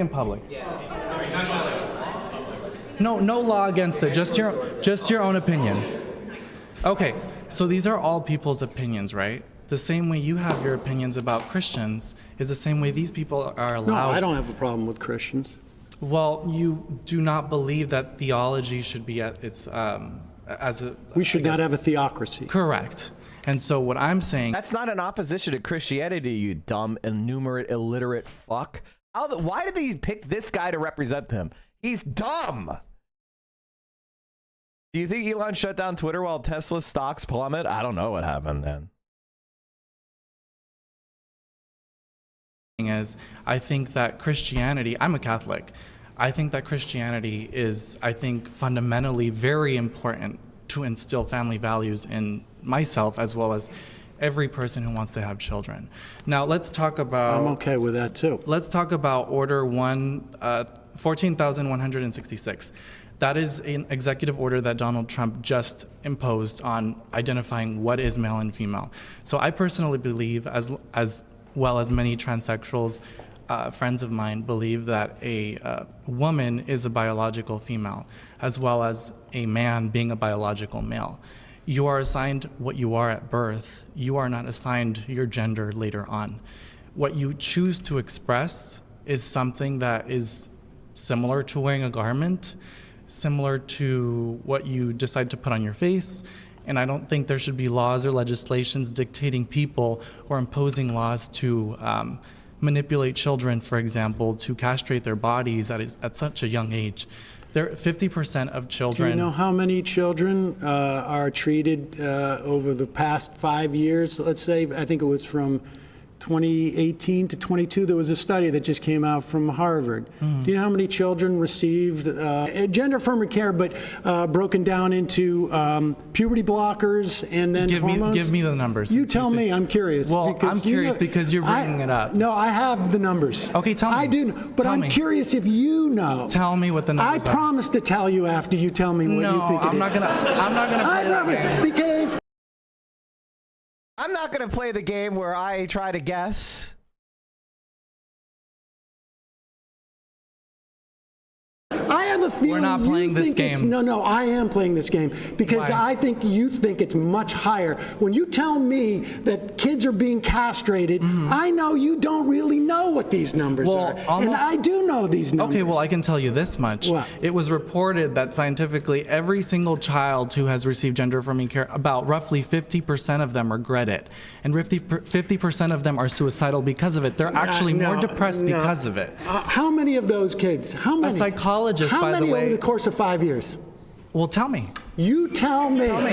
Speaker 9: In public. No law against it. Just your own opinion. Okay, so these are all people's opinions, right? The same way you have your opinions about Christians is the same way these people are allowed.
Speaker 4: No, I don't have a problem with Christians.
Speaker 9: Well, you do not believe that theology should be at its
Speaker 4: we should not have a theocracy.
Speaker 9: Correct. And so what I'm saying,
Speaker 3: that's not an opposition to Christianity, you dumb, illiterate fuck. Why did they pick this guy to represent them? He's dumb. Do you think Elon shut down Twitter while Tesla stocks plummet? I don't know what happened then.
Speaker 9: Is I think that Christianity, I'm a Catholic, I think that Christianity is, fundamentally very important to instill family values in myself as well as every person who wants to have children. Now let's talk about...
Speaker 4: I'm okay with that too.
Speaker 9: Let's talk about Order 14,166. That is an executive order that Donald Trump just imposed on identifying what is male and female. So I personally believe, as well as many transsexuals, friends of mine believe that a woman is a biological female, as well as a man being a biological male. You are assigned what you are at birth. You are not assigned your gender later on. What you choose to express is something that is similar to wearing a garment, similar to what you decide to put on your face. And I don't think there should be laws or legislations dictating people or imposing laws to manipulate children, for example, to castrate their bodies at such a young age. 50% of children...
Speaker 4: Do you know how many children are treated over the past 5 years? Let's say, I think it was from 2018 to 22, there was a study that just came out from Harvard. Do you know how many children received gender-affirming care, but broken down into puberty blockers and then hormones?
Speaker 9: Give me the numbers.
Speaker 4: You tell me. I'm curious.
Speaker 9: Well, I'm curious because you're bringing it up.
Speaker 4: No, I have the numbers.
Speaker 9: Okay, tell me.
Speaker 4: I do, but I'm curious if you know.
Speaker 9: Tell me what the numbers are.
Speaker 4: I promise to tell you after you tell me what you think it is.
Speaker 9: I'm not gonna play that game.
Speaker 4: Because
Speaker 3: I'm not going to play the game where I try to guess.
Speaker 4: I have a feeling
Speaker 9: we're not playing this game.
Speaker 4: No, I am playing this game because
Speaker 9: Why?
Speaker 4: I think you think it's much higher. When you tell me that kids are being castrated, I know you don't really know what these numbers are. And I do know these numbers.
Speaker 9: Okay, well, I can tell you this much.
Speaker 4: What?
Speaker 9: It was reported that scientifically every single child who has received gender-affirming care, about roughly 50% of them regret it. And 50% of them are suicidal because of it. They're actually more depressed because of it.
Speaker 4: How many of those kids? How many?
Speaker 9: A psychologist,
Speaker 4: How
Speaker 9: by the
Speaker 4: many
Speaker 9: way.
Speaker 4: over the course of 5 years?
Speaker 9: Well, tell me.
Speaker 4: You tell me.
Speaker 9: Tell me.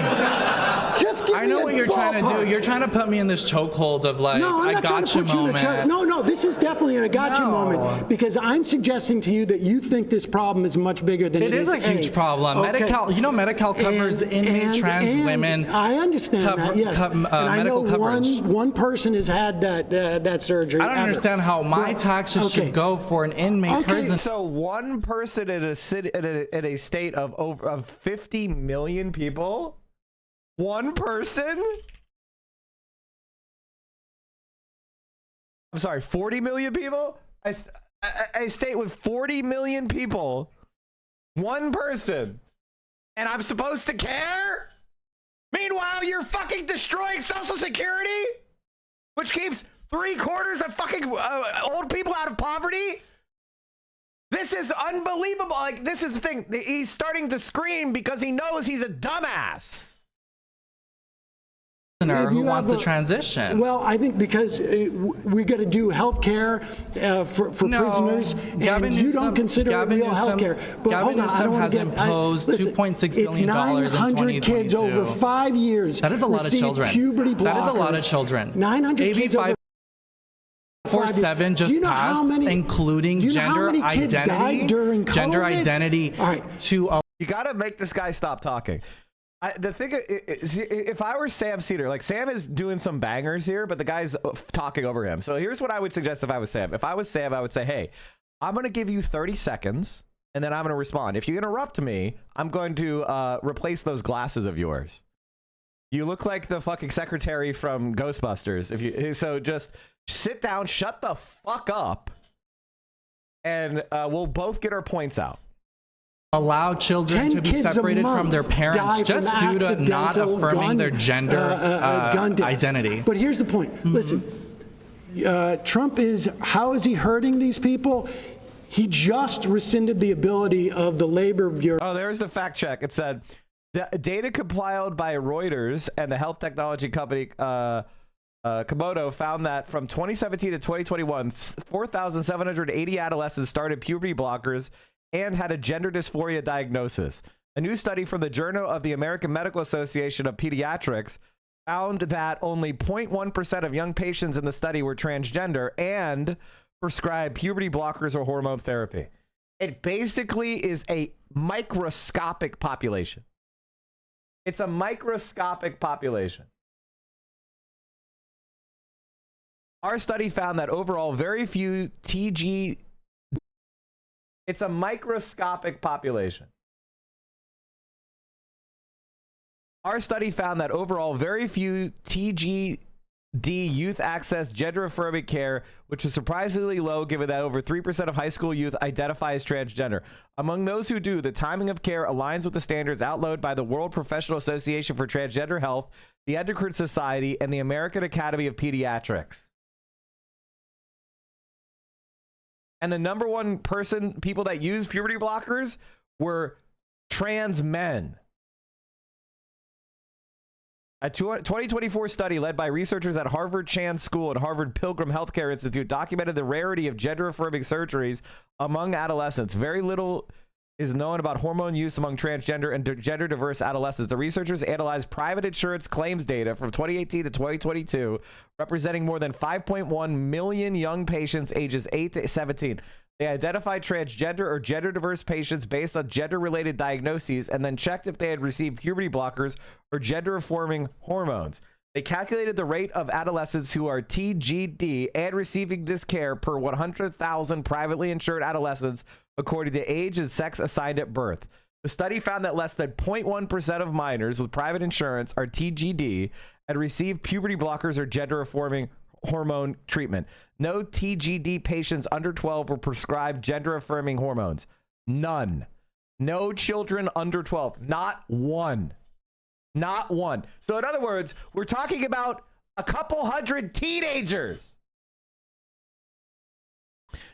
Speaker 4: Just give
Speaker 9: I
Speaker 4: me
Speaker 9: know
Speaker 4: a
Speaker 9: what you're trying to
Speaker 4: ballpark.
Speaker 9: do. You're trying to put me in this chokehold of like,
Speaker 4: No, I'm
Speaker 9: I
Speaker 4: not trying to
Speaker 9: gotcha
Speaker 4: put you in a
Speaker 9: moment.
Speaker 4: choke. No, this is definitely a gotcha moment because I'm suggesting to you that you think this problem is much bigger than it is.
Speaker 9: It is a huge problem.
Speaker 4: Okay.
Speaker 9: Medi-Cal, you know, Medi-Cal covers inmate trans women.
Speaker 4: I understand that, yes. And I know one person has had that surgery.
Speaker 9: I don't understand how my taxes should go for an inmate prison.
Speaker 3: So one person in a city, in a state of 50 million people, one person. I'm sorry, 40 million people. A state with 40 million people, one person, and I'm supposed to care? Meanwhile, you're fucking destroying Social Security, which keeps 3/4 of fucking old people out of poverty. This is unbelievable. Like, this is the thing. He's starting to scream because he knows he's a dumbass.
Speaker 9: Who wants to transition?
Speaker 4: Well, I think because we got to do health care for prisoners, and you don't consider it real health care. But
Speaker 9: Gavin Newsom has imposed $2.6 billion
Speaker 4: it's
Speaker 9: in
Speaker 4: 900 kids over 5 years.
Speaker 9: That is a lot of children.
Speaker 4: Puberty blockers.
Speaker 9: That is a lot of children.
Speaker 4: 900 kids over
Speaker 9: 547 just passed, including gender identity. Gender identity.
Speaker 4: All right.
Speaker 3: You got to make this guy stop talking. The thing is, if I were Sam Seder, like Sam is doing some bangers here, but the guy's talking over him. So here's what I would suggest if I was Sam. If I was Sam, I would say, hey, I'm going to give you 30 seconds and then I'm going to respond. If you interrupt me, I'm going to replace those glasses of yours. You look like the fucking secretary from Ghostbusters. So just sit down, shut the fuck up, and we'll both get our points out.
Speaker 9: Allow children to be separated from their parents just due to not affirming their gender identity.
Speaker 4: But here's the point. Listen, Trump how is he hurting these people? He just rescinded the ability of the Labor Bureau.
Speaker 3: Oh, there's the fact check. It said data compiled by Reuters and the health technology company Komodo found that from 2017 to 2021, 4,780 adolescents started puberty blockers and had a gender dysphoria diagnosis. A new study from the Journal of the American Medical Association of Pediatrics found that only 0.1% of young patients in the study were transgender and prescribed puberty blockers or hormone therapy. It basically is a microscopic population. It's a microscopic population. Our study found that overall very few it's a microscopic population. Our study found that overall very few TGD youth access gender-affirming care, which is surprisingly low given that over 3% of high school youth identify as transgender. Among those who do, the timing of care aligns with the standards outlined by the World Professional Association for Transgender Health, the Endocrine Society, and the American Academy of Pediatrics. And the number one people that use puberty blockers were trans men. A 2024 study led by researchers at Harvard Chan School and Harvard Pilgrim Healthcare Institute documented the rarity of gender-affirming surgeries among adolescents. Very little is known about hormone use among transgender and gender-diverse adolescents. The researchers analyzed private insurance claims data from 2018 to 2022, representing more than 5.1 million young patients ages 8 to 17. They identified transgender or gender-diverse patients based on gender-related diagnoses and then checked if they had received puberty blockers or gender-affirming hormones. They calculated the rate of adolescents who are TGD and receiving this care per 100,000 privately insured adolescents according to age and sex assigned at birth. The study found that less than 0.1% of minors with private insurance are TGD and receive puberty blockers or gender-affirming hormone treatment. No TGD patients under 12 were prescribed gender-affirming hormones. None. No children under 12. Not one. Not one. So in other words, we're talking about a couple hundred teenagers.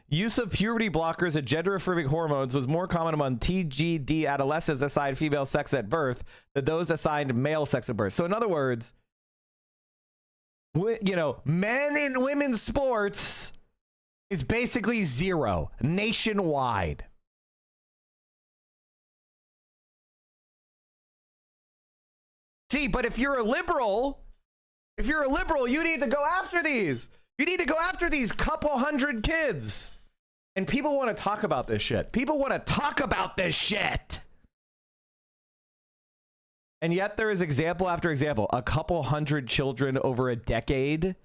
Speaker 3: Use of puberty blockers and gender-affirming hormones was more common among TGD adolescents assigned female sex at birth than those assigned male sex at birth. So in other words, you know, men in women's sports is basically zero nationwide. See, but if you're a liberal, you need to go after these. You need to go after these couple hundred kids. And people want to talk about this shit. People want to talk about this shit. And yet there is example after example. A couple hundred children over a decade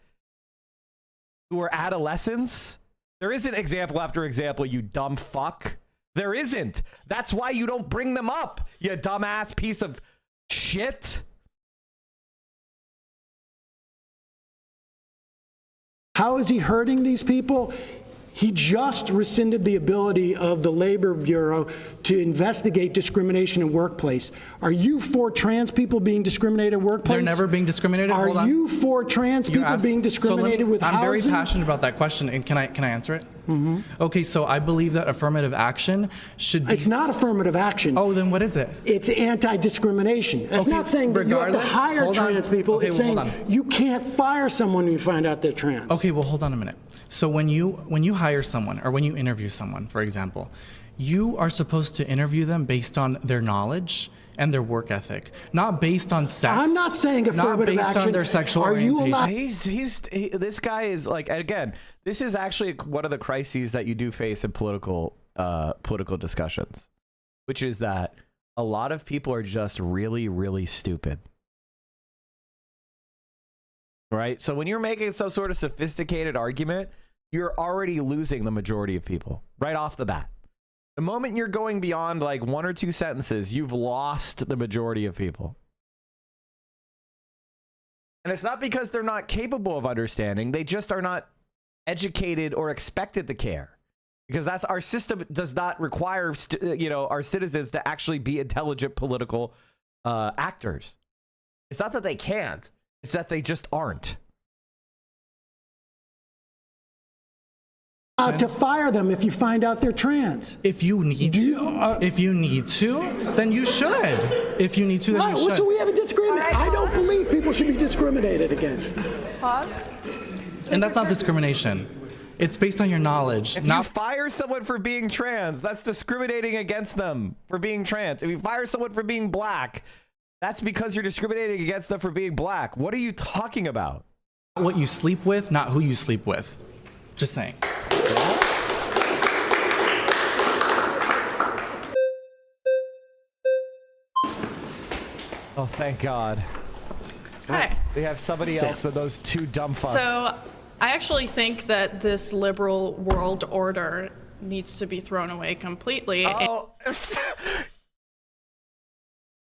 Speaker 3: who are adolescents. There isn't example after example, you dumb fuck. There isn't. That's why you don't bring them up, you dumbass piece of shit.
Speaker 4: How is he hurting these people? He just rescinded the ability of the Labor Bureau to investigate discrimination in workplace. Are you for trans people being discriminated in workplace?
Speaker 9: They're never being discriminated.
Speaker 4: Are you for trans people being discriminated with housing?
Speaker 9: I'm very passionate about that question, and can I answer it? Mm-hmm. Okay, so I believe that affirmative action should be...
Speaker 4: It's not affirmative action.
Speaker 9: Oh, then what is it?
Speaker 4: It's anti-discrimination. It's not saying that you have to hire trans people. It's saying you can't fire someone when you find out they're trans.
Speaker 9: Okay, well, hold on a minute. So when you hire someone, or when you interview someone, for example, you are supposed to interview them based on their knowledge and their work ethic, not based on sex.
Speaker 4: I'm not saying affirmative
Speaker 9: not based
Speaker 4: action.
Speaker 9: on their sexual
Speaker 4: Are you
Speaker 9: orientation.
Speaker 3: This guy is like, and again, this is actually one of the crises that you do face in political discussions, which is that a lot of people are just really, really stupid. Right? So when you're making some sort of sophisticated argument, you're already losing the majority of people right off the bat. The moment you're going beyond like one or two sentences, you've lost the majority of people. And it's not because they're not capable of understanding. They just are not educated or expected to care. Because that's our system does not require, our citizens to actually be intelligent political actors. It's not that they can't. It's that they just aren't.
Speaker 4: To fire them if you find out they're trans.
Speaker 9: If you need to, then you should. If you need to, then you should.
Speaker 4: So we have a disagreement. I don't believe people should be discriminated against.
Speaker 7: Pause.
Speaker 9: And that's not discrimination. It's based on your knowledge.
Speaker 3: If you fire someone for being trans, that's discriminating against them for being trans. If you fire someone for being black, that's because you're discriminating against them for being black. What are you talking about?
Speaker 9: What you sleep with, not who you sleep with. Just saying.
Speaker 3: Oh, thank God.
Speaker 5: Hi.
Speaker 3: We have somebody else than those two dumb fucks.
Speaker 5: So I actually think that this liberal world order needs to be thrown away completely.
Speaker 3: Oh.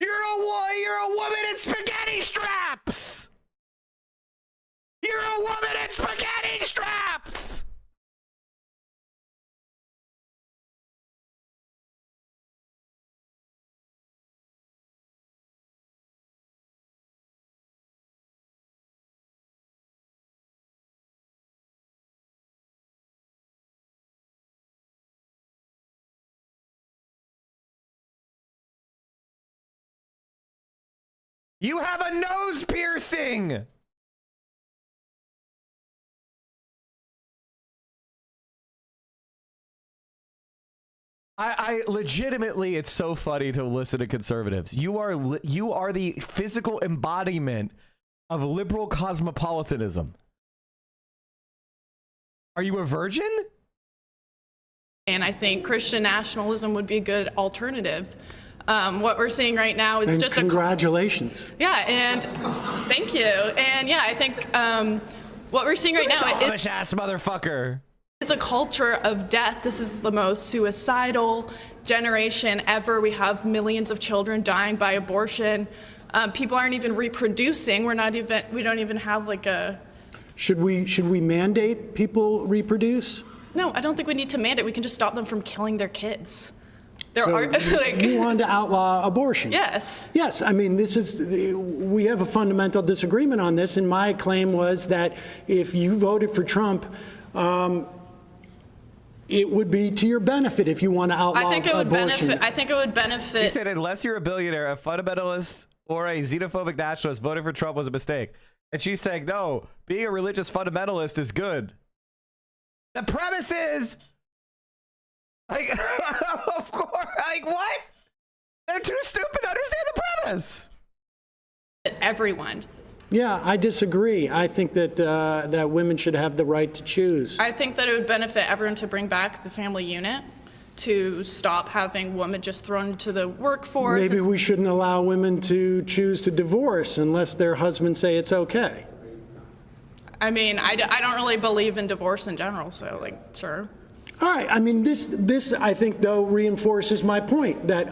Speaker 3: You're a woman in spaghetti straps! You're a woman in spaghetti straps! You have a nose piercing! I legitimately, it's so funny to listen to conservatives. You are the physical embodiment of liberal cosmopolitanism. Are you a virgin?
Speaker 5: And I think Christian nationalism would be a good alternative. What we're seeing right now is just
Speaker 4: congratulations.
Speaker 5: Yeah, and thank you. And yeah, I think what we're seeing right now
Speaker 3: is ass motherfucker.
Speaker 5: It's a culture of death. This is the most suicidal generation ever. We have millions of children dying by abortion. People aren't even reproducing. We don't even have like a.
Speaker 4: Should we mandate people reproduce?
Speaker 5: No, I don't think we need to mandate. We can just stop them from killing their kids.
Speaker 4: You want to outlaw abortion?
Speaker 5: Yes.
Speaker 4: Yes. I mean, we have a fundamental disagreement on this, and my claim was that if you voted for Trump, it would be to your benefit if you want to outlaw abortion.
Speaker 5: I think it would benefit.
Speaker 3: He said, unless you're a billionaire, a fundamentalist, or a xenophobic nationalist, voting for Trump was a mistake. And she's saying, no, being a religious fundamentalist is good. The premise is, like, of course, like, what? They're too stupid to understand the premise.
Speaker 5: everyone.
Speaker 4: Yeah, I disagree. I think that that women should have the right to choose.
Speaker 5: I think that it would benefit everyone to bring back the family unit, to stop having women just thrown into the workforce.
Speaker 4: Maybe we shouldn't allow women to choose to divorce unless their husbands say it's okay.
Speaker 5: I mean, I don't really believe in divorce in general, so like, sure.
Speaker 4: All right. I mean, this I think though reinforces my point that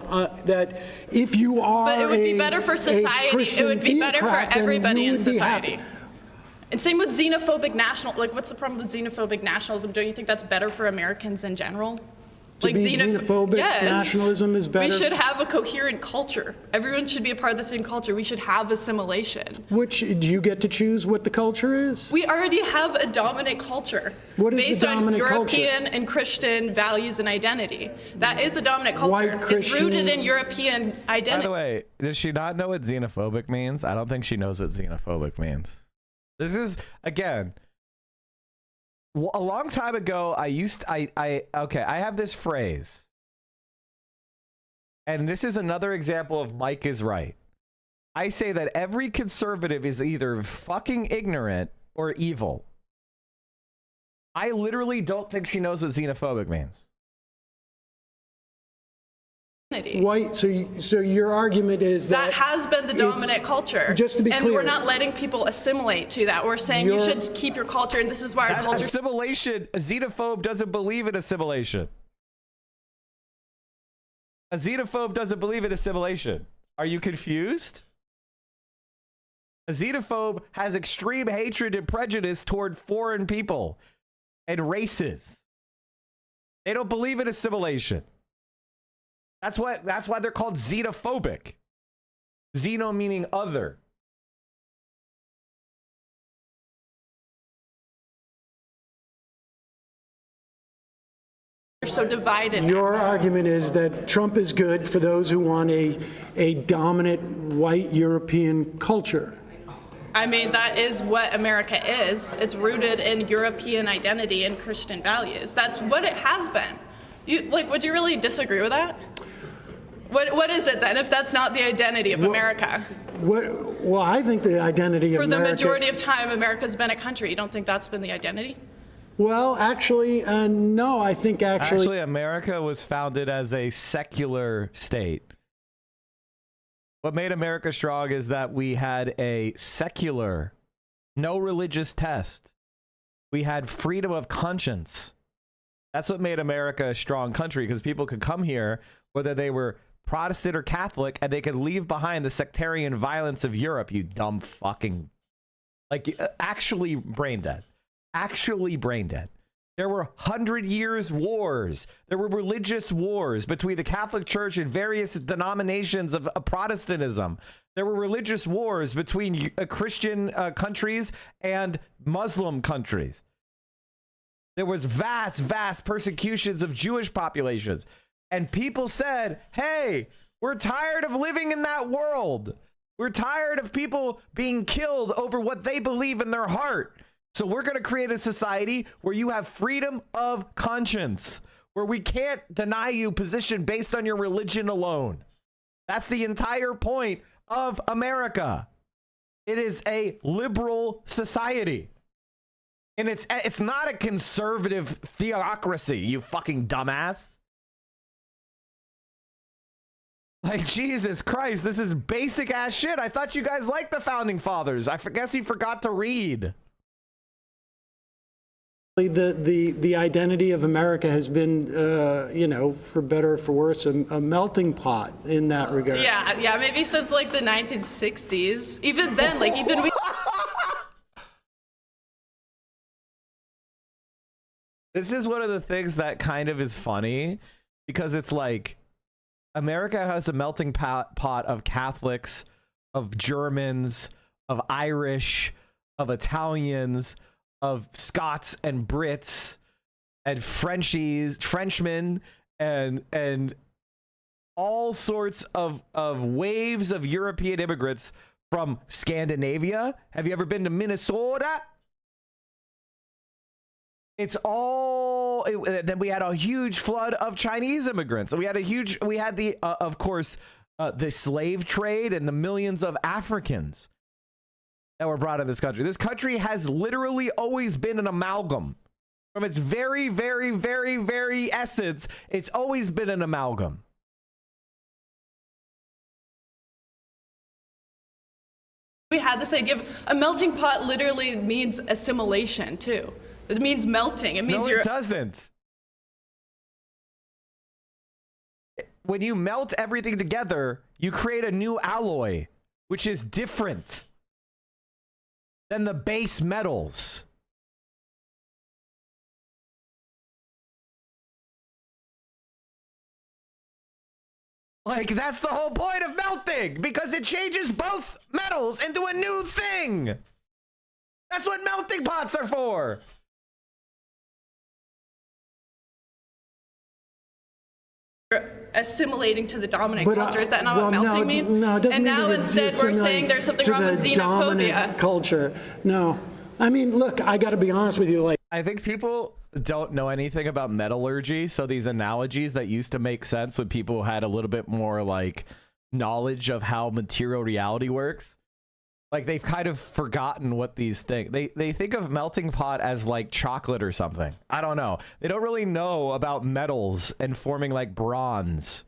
Speaker 4: that if you are,
Speaker 5: but it would be better for society. It would be better for everybody in society. And same with xenophobic like, what's the problem with xenophobic nationalism? Don't you think that's better for Americans in general?
Speaker 4: Like xenophobic nationalism is better.
Speaker 5: We should have a coherent culture. Everyone should be a part of the same culture. We should have assimilation.
Speaker 4: Which, do you get to choose what the culture is?
Speaker 5: We already have a dominant culture.
Speaker 4: What is
Speaker 5: based
Speaker 4: the dominant
Speaker 5: on
Speaker 4: culture?
Speaker 5: European and Christian values and identity. That is the dominant culture.
Speaker 4: White Christian.
Speaker 5: It's rooted in European identity.
Speaker 3: By the way, does she not know what xenophobic means? I don't think she knows what xenophobic means. This is, again, a long time ago, I have this phrase. And this is another example of Mike is right. I say that every conservative is either fucking ignorant or evil. I literally don't think she knows what xenophobic means.
Speaker 4: White, so your argument is that
Speaker 5: has been the dominant culture.
Speaker 4: Just to be
Speaker 5: and
Speaker 4: clear,
Speaker 5: we're not letting people assimilate to that. We're saying you should keep your culture, and this is why our culture.
Speaker 3: Assimilation. A xenophobe doesn't believe in assimilation. A xenophobe doesn't believe in assimilation. Are you confused? A xenophobe has extreme hatred and prejudice toward foreign people and races. They don't believe in assimilation. That's why they're called xenophobic. Xeno meaning other.
Speaker 5: You're so divided.
Speaker 4: Your argument is that Trump is good for those who want a dominant white European culture.
Speaker 5: I mean, that is what America is. It's rooted in European identity and Christian values. That's what it has been. Would you really disagree with that? What is it then, if that's not the identity of America?
Speaker 4: Well, I think the identity of America...
Speaker 5: For the majority of time, America's been a country. You don't think that's been the identity?
Speaker 4: Well, actually, no. I think
Speaker 3: actually America was founded as a secular state. What made America strong is that we had a secular, no religious test. We had freedom of conscience. That's what made America a strong country, because people could come here, whether they were Protestant or Catholic, and they could leave behind the sectarian violence of Europe. You dumb fucking, like, actually brain dead. Actually brain dead. There were 100 years wars. There were religious wars between the Catholic Church and various denominations of Protestantism. There were religious wars between Christian countries and Muslim countries. There was vast persecutions of Jewish populations. And people said, hey, we're tired of living in that world. We're tired of people being killed over what they believe in their heart. So we're going to create a society where you have freedom of conscience, where we can't deny you position based on your religion alone. That's the entire point of America. It is a liberal society. And it's not a conservative theocracy, you fucking dumbass. Like, Jesus Christ, this is basic ass shit. I thought you guys liked the founding fathers. I guess you forgot to read.
Speaker 4: The identity of America has been, for better or for worse, a melting pot in that regard.
Speaker 5: Yeah, maybe since like the 1960s. Even then, we.
Speaker 3: This is one of the things that kind of is funny, because it's like America has a melting pot of Catholics, of Germans, of Irish, of Italians, of Scots and Brits and Frenchmen and all sorts of waves of European immigrants from Scandinavia. Have you ever been to Minnesota? It's all, then we had a huge flood of Chinese immigrants. We had of course, the slave trade and the millions of Africans that were brought in this country. This country has literally always been an amalgam. From its very, very, very, very essence, it's always been an amalgam.
Speaker 5: We had this idea of a melting pot literally means assimilation too. It means melting. It means
Speaker 3: it doesn't. When you melt everything together, you create a new alloy, which is different than the base metals. Like, that's the whole point of melting, because it changes both metals into a new thing. That's what melting pots are for.
Speaker 5: Assimilating to the dominant
Speaker 4: But,
Speaker 5: culture. Is that not what melting means?
Speaker 4: No, it doesn't
Speaker 5: and
Speaker 4: mean
Speaker 5: now
Speaker 4: that
Speaker 5: instead we're saying there's something
Speaker 4: to
Speaker 5: wrong
Speaker 4: the
Speaker 5: with
Speaker 4: dominant
Speaker 5: xenophobia.
Speaker 4: Culture. No. I mean, look, I got to be honest with you. Like,
Speaker 3: I think people don't know anything about metallurgy, so these analogies that used to make sense when people had a little bit more like knowledge of how material reality works, like they've kind of forgotten what these things. They think of melting pot as like chocolate or something. I don't know. They don't really know about metals and forming like bronze.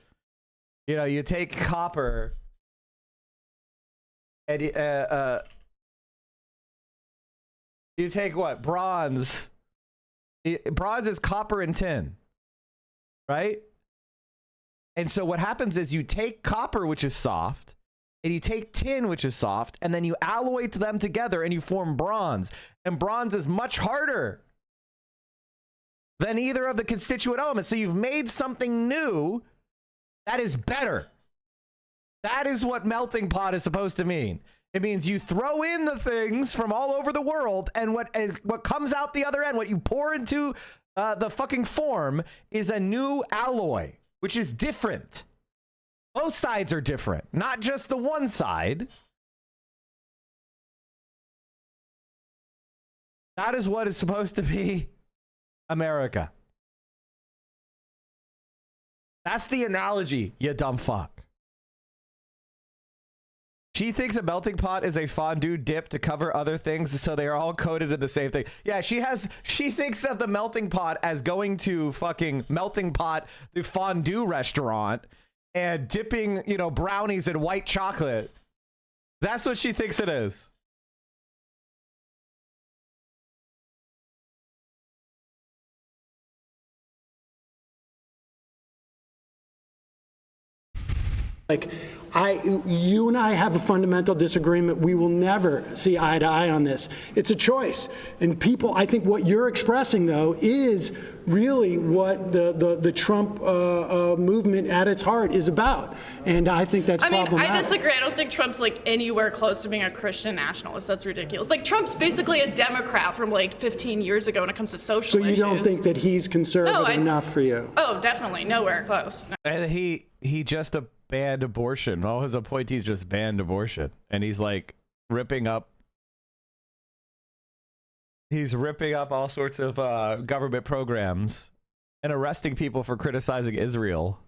Speaker 3: You know, you take copper and you take what? Bronze. Bronze is copper and tin, right? And so what happens is you take copper, which is soft, and you take tin, which is soft, and then you alloy them together and you form bronze. And bronze is much harder than either of the constituent elements. So you've made something new that is better. That is what melting pot is supposed to mean. It means you throw in the things from all over the world, and what comes out the other end, what you pour into the fucking form, is a new alloy, which is different. Both sides are different, not just the one side. That is what is supposed to be America. That's the analogy, you dumb fuck. She thinks a melting pot is a fondue dip to cover other things, so they are all coated in the same thing. Yeah, she thinks of the melting pot as going to fucking Melting Pot, the fondue restaurant, and dipping, you know, brownies in white chocolate. That's what she thinks it is.
Speaker 4: Like, you and I have a fundamental disagreement. We will never see eye to eye on this. It's a choice. And people, I think what you're expressing, though, is really what the Trump movement at its heart is about. And I think that's problematic.
Speaker 5: I disagree. I don't think Trump's like anywhere close to being a Christian nationalist. That's ridiculous. Like, Trump's basically a Democrat from like 15 years ago when it comes to social issues.
Speaker 4: So you don't think that he's conservative enough for you?
Speaker 5: Oh, definitely. Nowhere close. No.
Speaker 3: And he just banned abortion. All his appointees just banned abortion. And he's like ripping up all sorts of government programs and arresting people for criticizing Israel.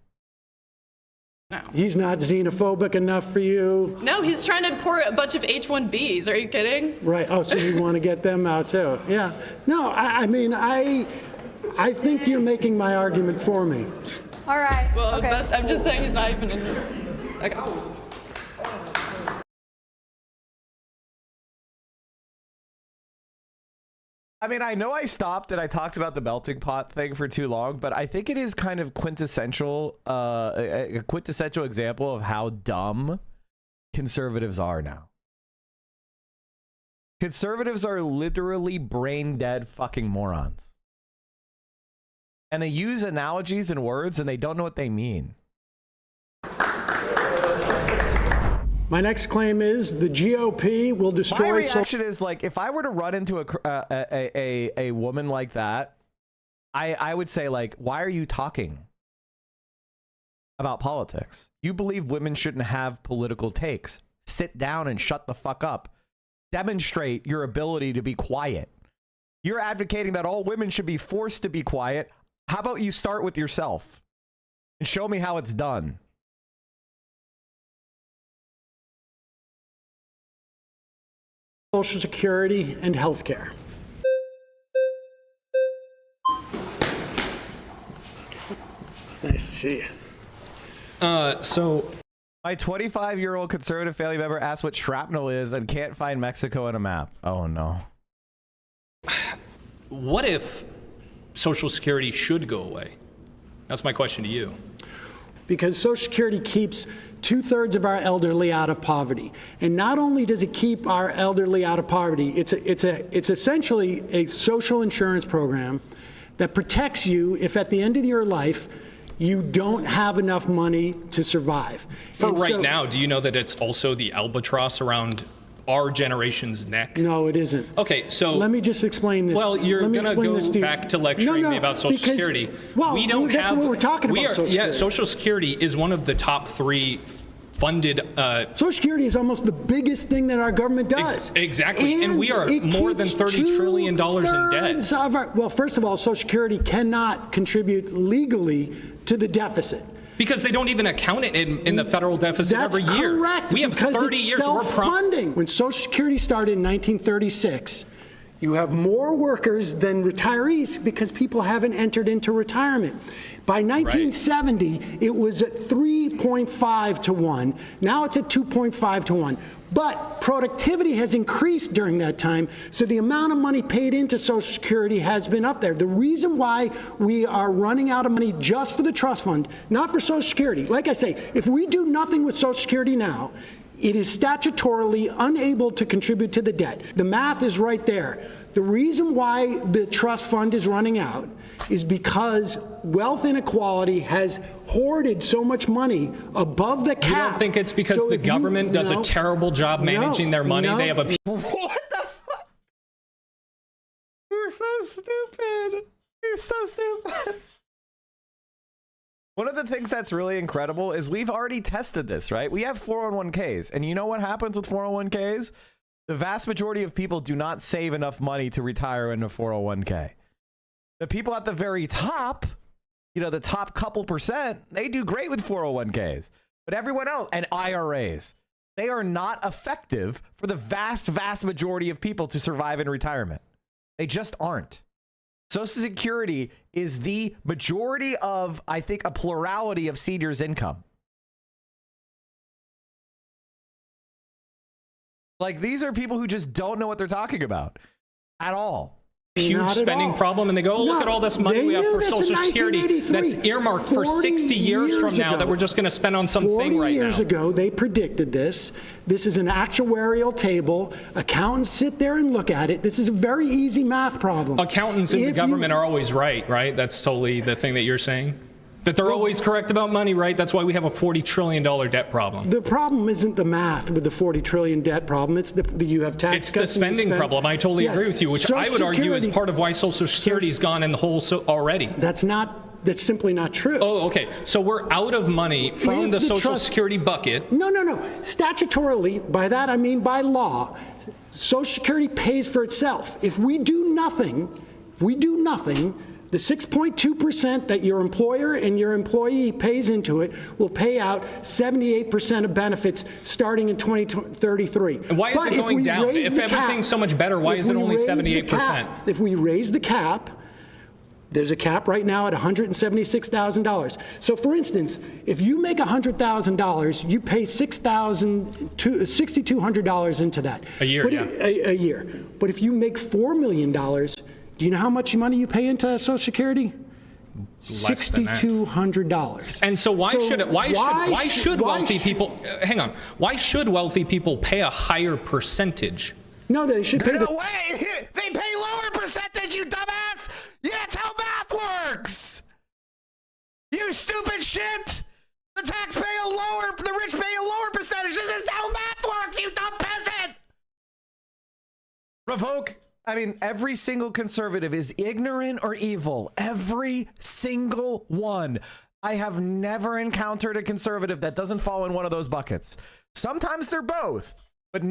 Speaker 5: No.
Speaker 4: He's not xenophobic enough for you?
Speaker 5: No, he's trying to import a bunch of H-1Bs. Are you kidding?
Speaker 4: Right. Oh, so you want to get them out too? Yeah. No, I mean, I think you're making my argument for me.
Speaker 7: All right.
Speaker 5: Well,
Speaker 7: okay.
Speaker 5: I'm just saying he's not even in this. Okay.
Speaker 3: I mean, I know I stopped and I talked about the melting pot thing for too long, but I think it is kind of quintessential, a quintessential example of how dumb conservatives are now. Conservatives are literally brain dead fucking morons. And they use analogies and words and they don't know what they mean.
Speaker 4: My next claim is the GOP will destroy...
Speaker 3: My reaction is like, if I were to run into a woman like that, I would say like, why are you talking about politics? You believe women shouldn't have political takes. Sit down and shut the fuck up. Demonstrate your ability to be quiet. You're advocating that all women should be forced to be quiet. How about you start with yourself and show me how it's done?
Speaker 4: Social Security and health care. Nice to see you.
Speaker 3: So my 25-year-old conservative family member asked what shrapnel is and can't find Mexico on a map. Oh no.
Speaker 8: What if Social Security should go away? That's my question to you.
Speaker 4: Because Social Security keeps 2/3 of our elderly out of poverty. And not only does it keep our elderly out of poverty, it's essentially a social insurance program that protects you if at the end of your life you don't have enough money to survive.
Speaker 8: For right now, do you know that it's also the albatross around our generation's neck?
Speaker 4: No, it isn't.
Speaker 8: Okay, so
Speaker 4: let me just explain this.
Speaker 8: Well, you're going to go back to lecturing me about Social Security.
Speaker 4: Well,
Speaker 8: we don't
Speaker 4: that's
Speaker 8: have.
Speaker 4: what we're talking about. Social Security.
Speaker 8: Yeah, Social Security is one of the top 3 funded.
Speaker 4: Social Security is almost the biggest thing that our government does.
Speaker 8: Exactly, and we are more than $30 trillion in debt.
Speaker 4: Well, first of all, Social Security cannot contribute legally to the deficit.
Speaker 8: Because they don't even account it in the federal deficit every year.
Speaker 4: That's correct.
Speaker 8: We have 30 years.
Speaker 4: Self-funding. When Social Security started in 1936, you have more workers than retirees because people haven't entered into retirement. By 1970, it was at 3.5 to 1. Now it's at 2.5 to 1. But productivity has increased during that time, so the amount of money paid into Social Security has been up there. The reason why we are running out of money just for the trust fund, not for Social Security, like I say, if we do nothing with Social Security now, it is statutorily unable to contribute to the debt. The math is right there. The reason why the trust fund is running out is because wealth inequality has hoarded so much money above the cap.
Speaker 8: You don't think it's because the government does a terrible job managing their money? They have a...
Speaker 3: What the fuck? You're so stupid. You're so stupid. One of the things that's really incredible is we've already tested this, right? We have 401ks, and you know what happens with 401ks? The vast majority of people do not save enough money to retire in a 401k. The people at the very top, you know, the top couple percent, they do great with 401ks. But everyone else, and IRAs, they are not effective for the vast, vast majority of people to survive in retirement. They just aren't. Social Security is the majority of, I think, a plurality of seniors' income. Like, these are people who just don't know what they're talking about at all.
Speaker 8: Huge spending problem, and they go, oh, look at all this money we have for Social Security that's earmarked for 60 years from now that we're just going to spend on something right now.
Speaker 4: 40 years ago, they predicted this. This is an actuarial table. Accountants sit there and look at it. This is a very easy math problem.
Speaker 8: Accountants in the government are always right? That's totally the thing that you're saying? That they're always correct about money, right? That's why we have a $40 trillion debt problem.
Speaker 4: The problem isn't the math with the $40 trillion debt problem. It's you have tax cuts.
Speaker 8: It's the spending problem. I totally agree with you, which I would argue is part of why Social Security's gone in the hole already.
Speaker 4: That's simply not true.
Speaker 8: Oh, okay. So we're out of money from the Social Security bucket.
Speaker 4: No. Statutorily, by that I mean by law, Social Security pays for itself. If we do nothing, the 6.2% that your employer and your employee pays into it will pay out 78% of benefits starting in 2033.
Speaker 8: And why is it going down? If everything's so much better, why is it only 78%?
Speaker 4: If we raise the cap, there's a cap right now at $176,000. So, for instance, if you make $100,000, you pay $6,200 into that.
Speaker 8: A year,
Speaker 4: A year. But if you make $4 million, do you know how much money you pay into Social Security? $6,200.
Speaker 8: And so why should wealthy people hang on? Why should wealthy people pay a higher percentage?
Speaker 4: No, they should pay.
Speaker 3: No way! They pay lower percentage, you dumbass! Yeah, that's how math works! You stupid shit! The rich pay a lower percentage. This is how math works, you dumb peasant! Every single conservative is ignorant or evil. Every single one. I have never encountered a conservative that doesn't fall in one of those buckets. Sometimes they're both, but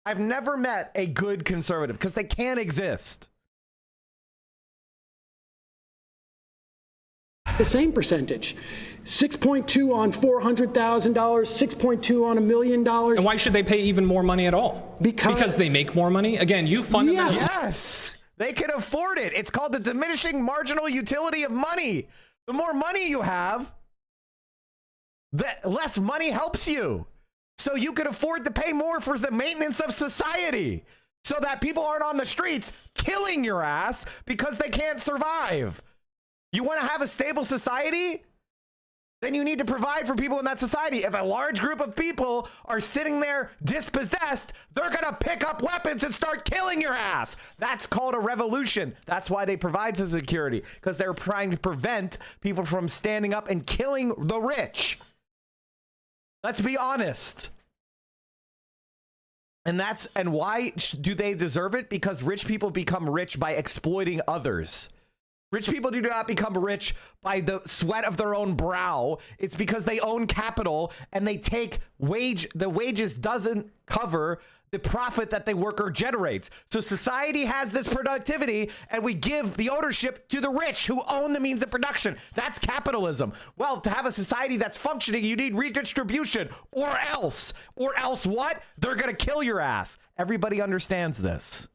Speaker 3: I've never met a good conservative because they can't exist.
Speaker 4: the same percentage. 6.2 on $400,000, 6.2 on $1 million.
Speaker 8: And why should they pay even more money at all?
Speaker 4: Because
Speaker 8: they make more money? Again, you fundamentally...
Speaker 3: Yes, they can afford it. It's called the diminishing marginal utility of money. The more money you have, the less money helps you. So you can afford to pay more for the maintenance of society so that people aren't on the streets killing your ass because they can't survive. You want to have a stable society? Then you need to provide for people in that society. If a large group of people are sitting there dispossessed, they're going to pick up weapons and start killing your ass. That's called a revolution. That's why they provide social security, because they're trying to prevent people from standing up and killing the rich. Let's be honest. And why do they deserve it? Because rich people become rich by exploiting others. Rich people do not become rich by the sweat of their own brow. It's because they own capital and they take the wages doesn't cover the profit that the worker generates. So society has this productivity and we give the ownership to the rich who own the means of production. That's capitalism. Well, to have a society that's functioning, you need redistribution or else what? They're going to kill your ass. Everybody understands this.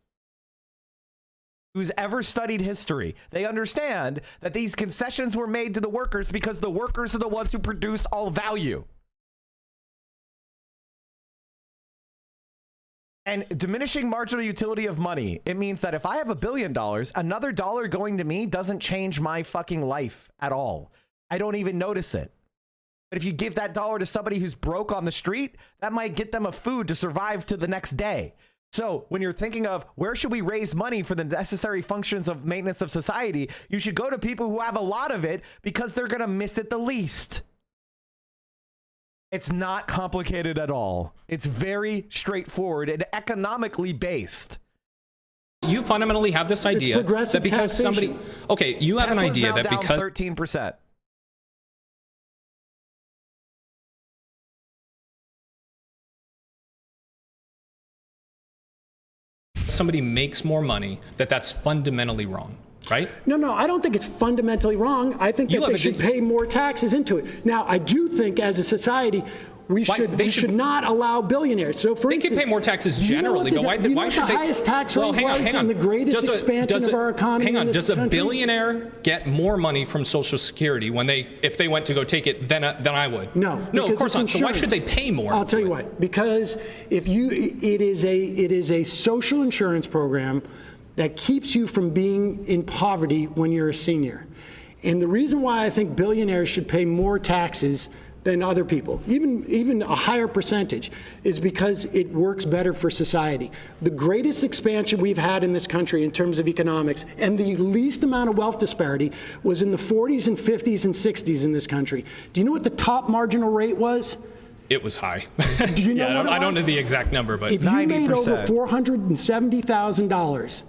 Speaker 3: Who's ever studied history, they understand that these concessions were made to the workers because the workers are the ones who produce all value. And diminishing marginal utility of money, it means that if I have $1 billion, another dollar going to me doesn't change my fucking life at all. I don't even notice it. But if you give that dollar to somebody who's broke on the street, that might get them a food to survive to the next day. So when you're thinking of where should we raise money for the necessary functions of maintenance of society, you should go to people who have a lot of it because they're going to miss it the least. It's not complicated at all. It's very straightforward and economically based.
Speaker 8: You fundamentally have this idea that because somebody... Okay, you have an idea that because...
Speaker 3: 13%.
Speaker 8: somebody makes more money, that's fundamentally wrong, right?
Speaker 4: No, I don't think it's fundamentally wrong. I think that they should pay more taxes into it. Now, I do think as a society, we should not allow billionaires. So, for instance,
Speaker 8: they can pay more taxes generally, but why should they?
Speaker 4: The highest tax rate was and the greatest expansion of our economy.
Speaker 8: Hang on, does a billionaire get more money from Social Security if they went to go take it than I would?
Speaker 4: No,
Speaker 8: of course not. So why should they pay more?
Speaker 4: I'll tell you why. Because it is a social insurance program that keeps you from being in poverty when you're a senior. And the reason why I think billionaires should pay more taxes than other people, even a higher percentage, is because it works better for society. The greatest expansion we've had in this country in terms of economics and the least amount of wealth disparity was in the 40s and 50s and 60s in this country. Do you know what the top marginal rate was?
Speaker 8: It was high.
Speaker 4: Do you know what it was?
Speaker 8: I don't know the exact number, but
Speaker 4: if you 90%. Made over $470,000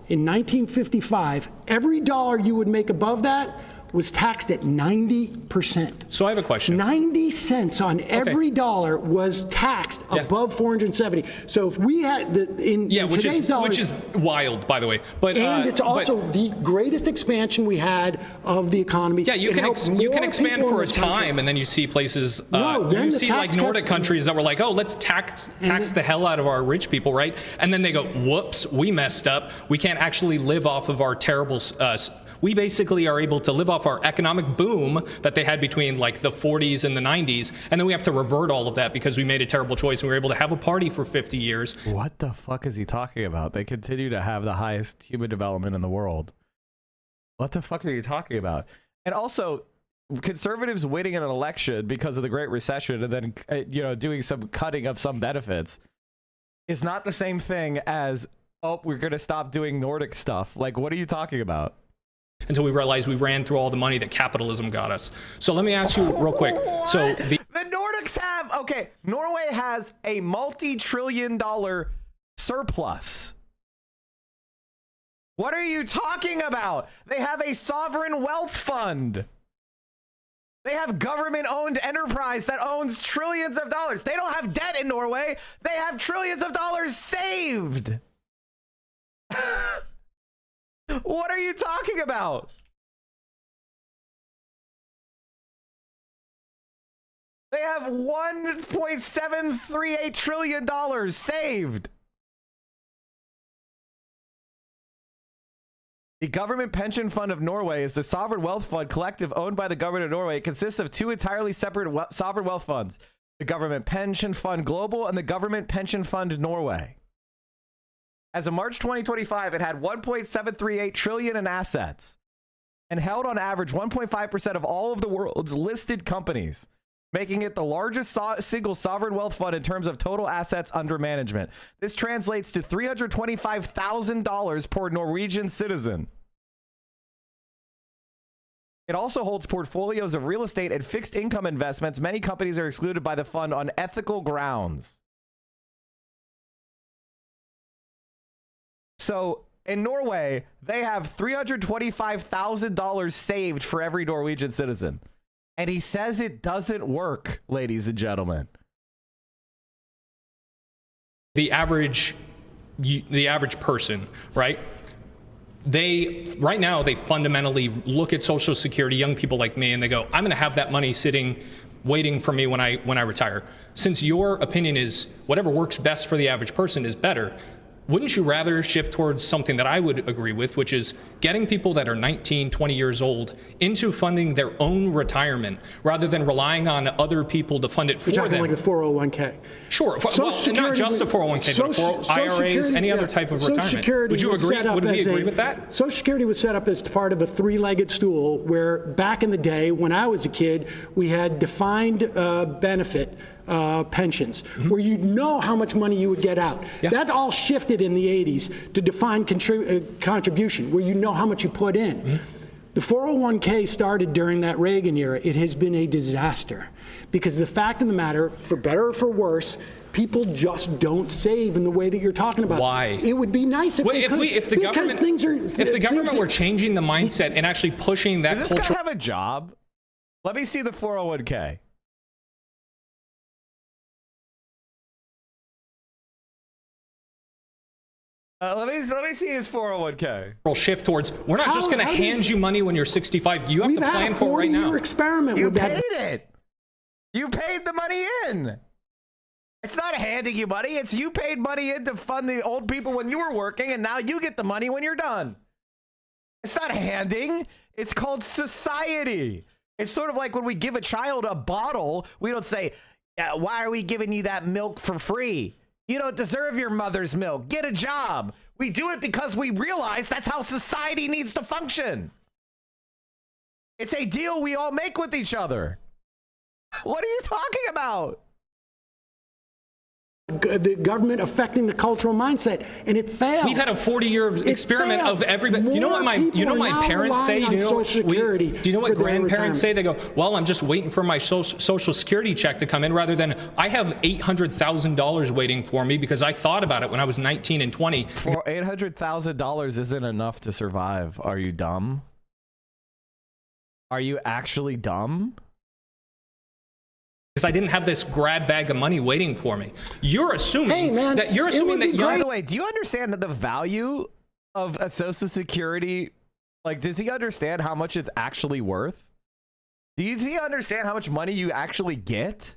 Speaker 4: in 1955, every dollar you would make above that was taxed at 90%.
Speaker 8: So I have a question.
Speaker 4: 90 cents on every dollar was taxed above 470. So if we had today's dollars,
Speaker 8: which is wild, by the way. But
Speaker 4: it's also the greatest expansion we had of the economy.
Speaker 8: Yeah, you can expand for a time, and then you see places. You see like Nordic countries that were like, oh, let's tax the hell out of our rich people, right? And then they go, whoops, we messed up. We can't actually live off of our terrible. We basically are able to live off our economic boom that they had between like the 40s and the 90s, and then we have to revert all of that because we made a terrible choice and we were able to have a party for 50 years.
Speaker 3: What the fuck is he talking about? They continue to have the highest human development in the world. What the fuck are you talking about? And also, conservatives winning an election because of the Great Recession and then doing some cutting of some benefits is not the same thing as, oh, we're going to stop doing Nordic stuff. Like, what are you talking about?
Speaker 8: Until we realized we ran through all the money that capitalism got us. So let me ask you real quick.
Speaker 3: What?
Speaker 8: So
Speaker 3: the Nordics have, Norway has a multi-trillion-dollar surplus. What are you talking about? They have a sovereign wealth fund. They have government-owned enterprise that owns trillions of dollars. They don't have debt in Norway. They have trillions of dollars saved. What are you talking about? They have $1.738 trillion saved. The Government Pension Fund of Norway is the sovereign wealth fund collective owned by the government of Norway. It consists of two entirely separate sovereign wealth funds, the Government Pension Fund Global and the Government Pension Fund Norway. As of March 2025, it had 1.738 trillion in assets and held on average 1.5% of all of the world's listed companies, making it the largest single sovereign wealth fund in terms of total assets under management. This translates to $325,000 per Norwegian citizen. It also holds portfolios of real estate and fixed income investments. Many companies are excluded by the fund on ethical grounds. So in Norway, they have $325,000 saved for every Norwegian citizen. And he says it doesn't work, ladies and gentlemen.
Speaker 8: The average person, right? Right now, they fundamentally look at Social Security, young people like me, and they go, I'm going to have that money sitting, waiting for me when I retire. Since your opinion is whatever works best for the average person is better, wouldn't you rather shift towards something that I would agree with, which is getting people that are 19, 20 years old into funding their own retirement rather than relying on other people to fund it for them?
Speaker 4: You're talking like the 401k.
Speaker 8: Sure. Well, not just the 401k, but IRAs, any other type of retirement. Would you agree? Would we agree with that?
Speaker 4: Social Security was set up as part of a three-legged stool where back in the day when I was a kid, we had defined benefit pensions, where you'd know how much money you would get out. Yeah. That all shifted in the 80s to defined contribution, where you know how much you put in. The 401k started during that Reagan era. It has been a disaster because the fact of the matter, for better or for worse, people just don't save in the way that you're talking about.
Speaker 8: Why?
Speaker 4: It would be nice if they could.
Speaker 8: If the government were changing the mindset and actually pushing that culture.
Speaker 3: Does this guy have a job? Let me see the 401k. Let me see his 401k.
Speaker 8: We'll shift towards, we're not just going to hand you money when you're 65. You have to plan for it right now.
Speaker 4: We've had a 40-year experiment with that.
Speaker 3: You paid it. You paid the money in. It's not handing you money. It's you paid money in to fund the old people when you were working, and now you get the money when you're done. It's not handing. It's called society. It's sort of like when we give a child a bottle, we don't say, why are we giving you that milk for free? You don't deserve your mother's milk. Get a job. We do it because we realize that's how society needs to function. It's a deal we all make with each other. What are you talking about?
Speaker 4: The government affecting the cultural mindset, and it failed.
Speaker 8: We've had a 40-year experiment of everybody. You know what my parents say? Do you know what grandparents say? They go, well, I'm just waiting for my social security check to come in, rather than I have $800,000 waiting for me because I thought about it when I was 19 and 20.
Speaker 3: For $800,000 isn't enough to survive. Are you dumb? Are you actually dumb?
Speaker 8: I didn't have this grab bag of money waiting for me. You're assuming that you're assuming that
Speaker 3: by the way, do you understand that the value of a Social Security, like, does he understand how much it's actually worth? Does he understand how much money you actually get?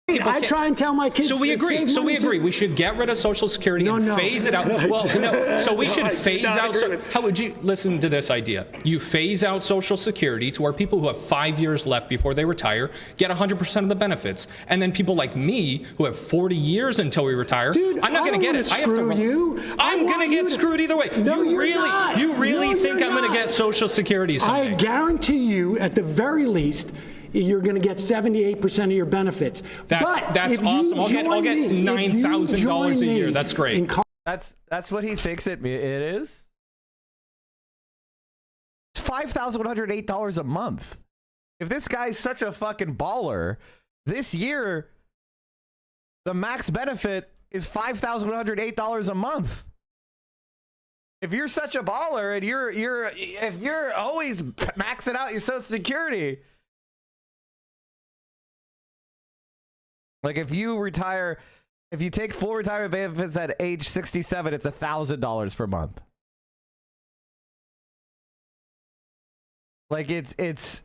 Speaker 4: I try and tell my kids.
Speaker 8: So we agree. So we agree. We should get rid of Social Security and phase it out. Well, no. So we should phase out. How would you listen to this idea? You phase out Social Security to where people who have 5 years left before they retire get 100% of the benefits, and then people like me who have 40 years until we retire, I'm not going to get it. I have to. I'm going to get screwed either way.
Speaker 4: No,
Speaker 8: you really think I'm going to get Social Security someday?
Speaker 4: I guarantee you, at the very least, you're going to get 78% of your benefits.
Speaker 8: That's awesome. I'll get $9,000 a year. That's great.
Speaker 3: That's what he thinks it is. It's $5,108 a month. If this guy's such a fucking baller, this year the max benefit is $5,108 a month. If you're such a baller and if you're always maxing out your Social Security. Like if you take full retirement benefits at age 67, it's $1,000 per month. Like it's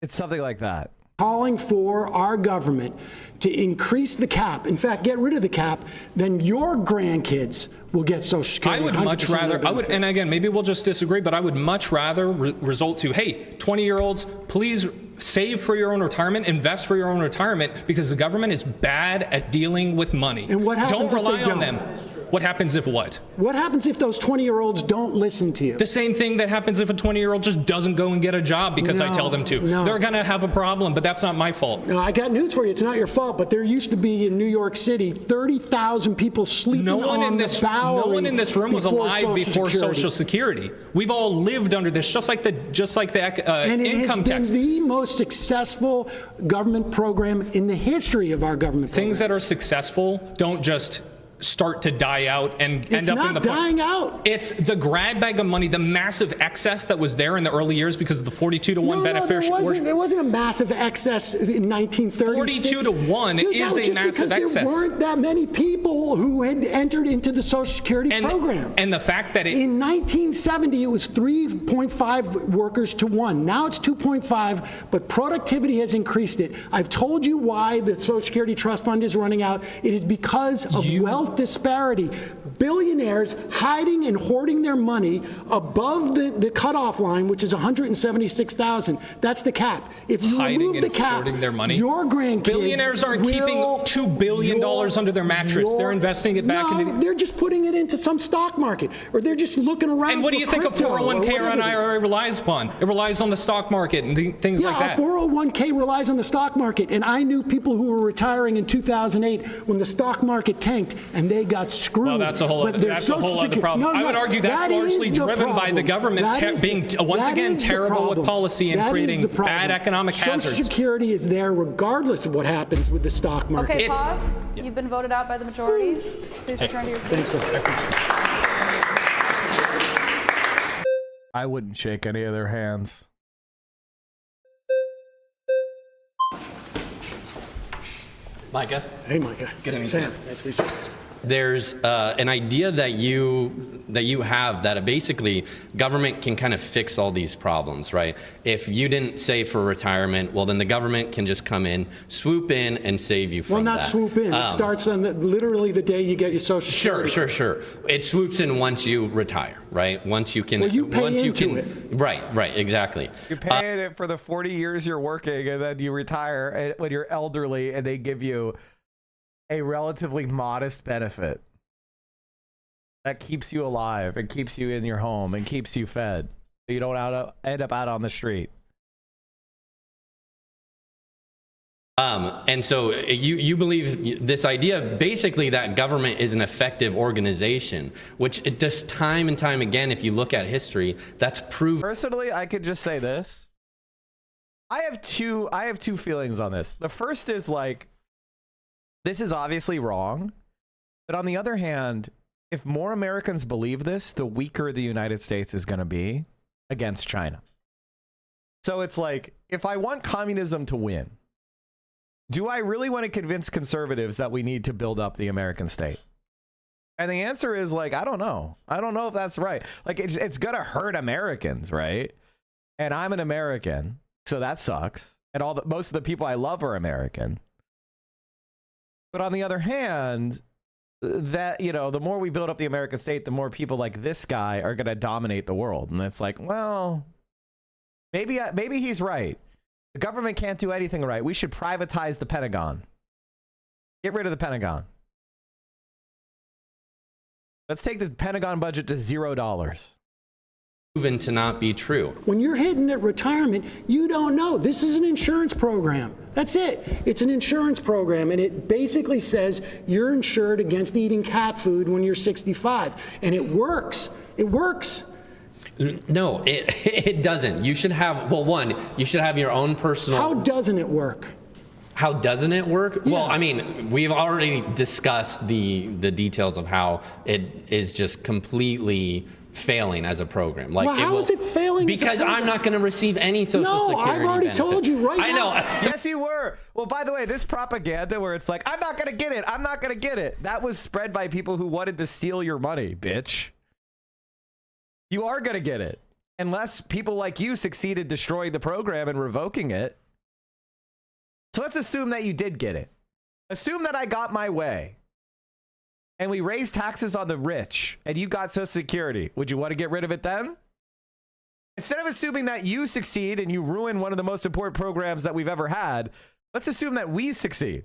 Speaker 3: something like that.
Speaker 4: Calling for our government to increase the cap, in fact, get rid of the cap, then your grandkids will get Social Security.
Speaker 8: I would much rather, and again, maybe we'll just disagree, but I would much rather result to, hey, 20-year-olds, please save for your own retirement, invest for your own retirement, because the government is bad at dealing with money.
Speaker 4: And what happens
Speaker 8: Don't rely
Speaker 4: if they
Speaker 8: on
Speaker 4: don't?
Speaker 8: them. What happens if what?
Speaker 4: What happens if those 20-year-olds don't listen to you?
Speaker 8: The same thing that happens if a 20-year-old just doesn't go and get a job because I tell them to.
Speaker 4: No.
Speaker 8: They're going to have a problem, but that's not my fault.
Speaker 4: No, I got news for you. It's not your fault, but there used to be in New York City 30,000 people sleeping on the Bowery.
Speaker 8: No one in this room was alive before Social Security. We've all lived under this, just like the
Speaker 4: and it
Speaker 8: income
Speaker 4: has
Speaker 8: tax.
Speaker 4: been the most successful government program in the history of our government.
Speaker 8: Things that are successful don't just start to die out and end up in the
Speaker 4: dying out.
Speaker 8: It's the grab bag of money, the massive excess that was there in the early years because of the 42-to-1 beneficiary.
Speaker 4: There wasn't a massive excess in 1936.
Speaker 8: 42-to-1 is a massive excess.
Speaker 4: There weren't that many people who had entered into the Social Security program.
Speaker 8: And the fact that
Speaker 4: in 1970 it was 3.5 workers to 1. Now it's 2.5, but productivity has increased it. I've told you why the Social Security Trust Fund is running out. It is because of wealth disparity. Billionaires hiding and hoarding their money above the cutoff line, which is 176,000. That's the cap. If you remove the cap,
Speaker 8: their money.
Speaker 4: Your grandkids
Speaker 8: billionaires aren't keeping $2 billion under their mattress. They're investing it back into.
Speaker 4: They're just putting it into some stock market, or they're just looking around.
Speaker 8: And what do you think a 401k or an IRA relies upon? It relies on the stock market and things like that.
Speaker 4: Yeah, a 401k relies on the stock market, and I knew people who were retaring in 2008 when the stock market tanked, and they got screwed.
Speaker 8: Well, that's a whole other problem. I would argue that's largely driven by the government being, once again, terrible with policy and creating bad economic hazards.
Speaker 4: Social Security is there regardless of what happens with the stock market.
Speaker 7: Okay, pause. You've been voted out by the majority. Please return to your seat.
Speaker 3: I wouldn't shake any of their hands.
Speaker 11: Micah.
Speaker 4: Hey, Micah.
Speaker 11: Good evening,
Speaker 4: Sam. Nice to meet you.
Speaker 11: There's an idea that you have that basically government can kind of fix all these problems, right? If you didn't save for retirement, well, then the government can just come in, swoop in, and save you from that.
Speaker 4: Well, not swoop in. It starts on literally the day you get your Social Security.
Speaker 11: Sure. It swoops in once you retire, right? Once you can.
Speaker 4: Well, you pay into it.
Speaker 11: Right, exactly.
Speaker 3: You're paying it for the 40 years you're working, and then you retire when you're elderly, and they give you a relatively modest benefit that keeps you alive and keeps you in your home and keeps you fed, so you don't end up out on the street.
Speaker 11: And so you believe this idea basically that government is an effective organization, which it does time and time again. If you look at history, that's proven.
Speaker 3: Personally, I could just say this. I have two feelings on this. The first is like, this is obviously wrong, but on the other hand, if more Americans believe this, the weaker the United States is going to be against China. So it's like, if I want communism to win, do I really want to convince conservatives that we need to build up the American state? And the answer is like, I don't know. I don't know if that's right. Like, it's going to hurt Americans, right? And I'm an American, so that sucks. And most of the people I love are American. But on the other hand, that, you know, the more we build up the American state, the more people like this guy are going to dominate the world. And it's like, well, maybe he's right. The government can't do anything right. We should privatize the Pentagon. Get rid of the Pentagon. Let's take the Pentagon budget to $0.
Speaker 11: Proven to not be true.
Speaker 4: When you're hitting at retirement, you don't know. This is an insurance program. That's it. It's an insurance program, and it basically says you're insured against eating cat food when you're 65, and it works. It works.
Speaker 11: No, it doesn't. You should have, well, one, you should have your own personal.
Speaker 4: How doesn't it work?
Speaker 11: How doesn't it work?
Speaker 4: Yeah.
Speaker 11: Well, I mean, we've already discussed the details of how it is just completely failing as a program. Like,
Speaker 4: well, how is it failing?
Speaker 11: Because I'm not going to receive any Social Security
Speaker 4: I've already
Speaker 11: benefit.
Speaker 4: told you right now.
Speaker 11: I know.
Speaker 3: Yes, you were. Well, by the way, this propaganda where it's like, I'm not going to get it. I'm not going to get it. That was spread by people who wanted to steal your money, bitch. You are going to get it. unless people like you succeed in destroying the program and revoking it. So let's assume that you did get it. Assume that I got my way and we raised taxes on the rich and you got Social Security. Would you want to get rid of it then? Instead of assuming that you succeed and you ruin one of the most important programs that we've ever had, let's assume that we succeed.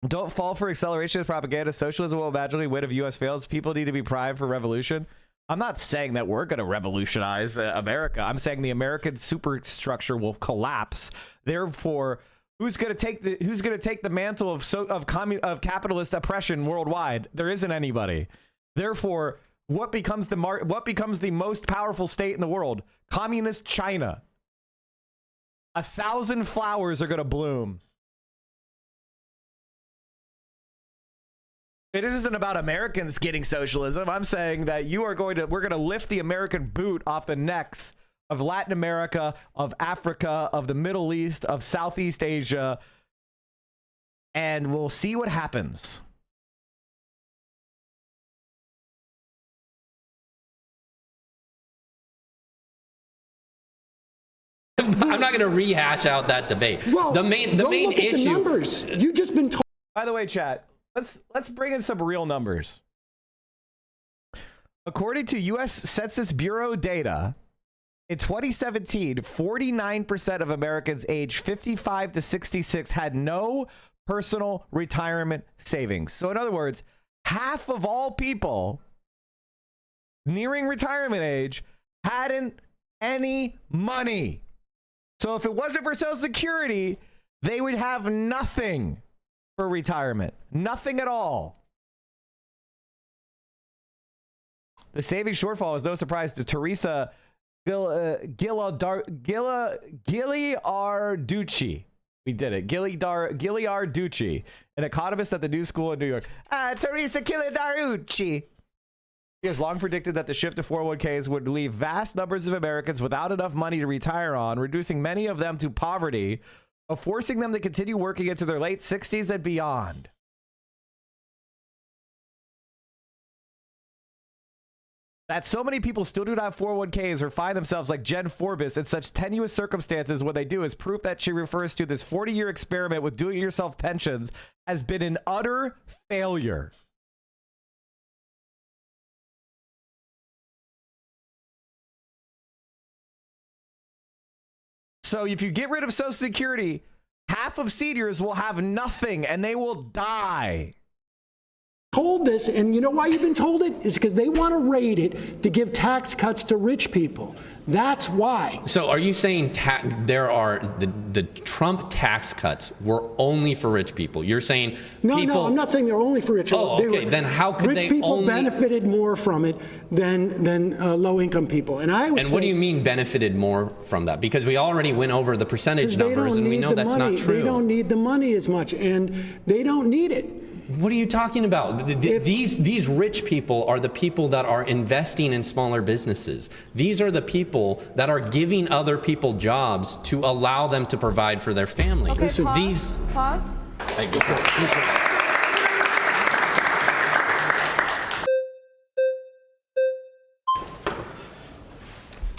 Speaker 3: Don't fall for acceleration propaganda. Socialism will magically win if U.S. fails. People need to be primed for revolution. I'm not saying that we're going to revolutionize America. I'm saying the American superstructure will collapse. Therefore, who's going to take the mantle of capitalist oppression worldwide? There isn't anybody. Therefore, what becomes the most powerful state in the world? Communist China. 1,000 flowers are going to bloom. It isn't about Americans getting socialism. I'm saying that we're going to lift the American boot off the necks of Latin America, of Africa, of the Middle East, of Southeast Asia, and we'll see what happens.
Speaker 11: I'm not going to rehash out that debate.
Speaker 4: Well,
Speaker 11: the main issue.
Speaker 4: The numbers. You've just been told.
Speaker 3: By the way, chat, let's bring in some real numbers. According to U.S. Census Bureau data, in 2017, 49% of Americans aged 55 to 66 had no personal retirement savings. So in other words, half of all people nearing retirement age hadn't any money. So if it wasn't for Social Security, they would have nothing for retirement. Nothing at all. The savings shortfall is no surprise to Teresa Giliarducci. We did it. Giliarducci, an economist at the New School in New York. Teresa Giliarducci. He has long predicted that the shift to 401ks would leave vast numbers of Americans without enough money to retire on, reducing many of them to poverty, or forcing them to continue working into their late 60s and beyond. That so many people still do not have 401ks or find themselves like Jen Forbes in such tenuous circumstances when they do is proof that she refers to this 40-year experiment with do-it-yourself pensions has been an utter failure. So if you get rid of Social Security, half of seniors will have nothing and they will die.
Speaker 4: Told this, and you know why you've been told it? Is because they want to raid it to give tax cuts to rich people. That's why.
Speaker 11: So are you saying there are the Trump tax cuts were only for rich people? You're saying
Speaker 4: no, I'm not saying they're only for rich people.
Speaker 11: Oh, okay. Then how could
Speaker 4: rich people benefited more from it than low-income people? And I would
Speaker 11: and
Speaker 4: say,
Speaker 11: what do you mean benefited more from that? Because we already went over the percentage numbers, and we know that's not true.
Speaker 4: They don't need the money as much, and they don't need it.
Speaker 11: What are you talking about? These rich people are the people that are investing in smaller businesses. These are the people that are giving other people jobs to allow them to provide for their family.
Speaker 7: Okay, pause.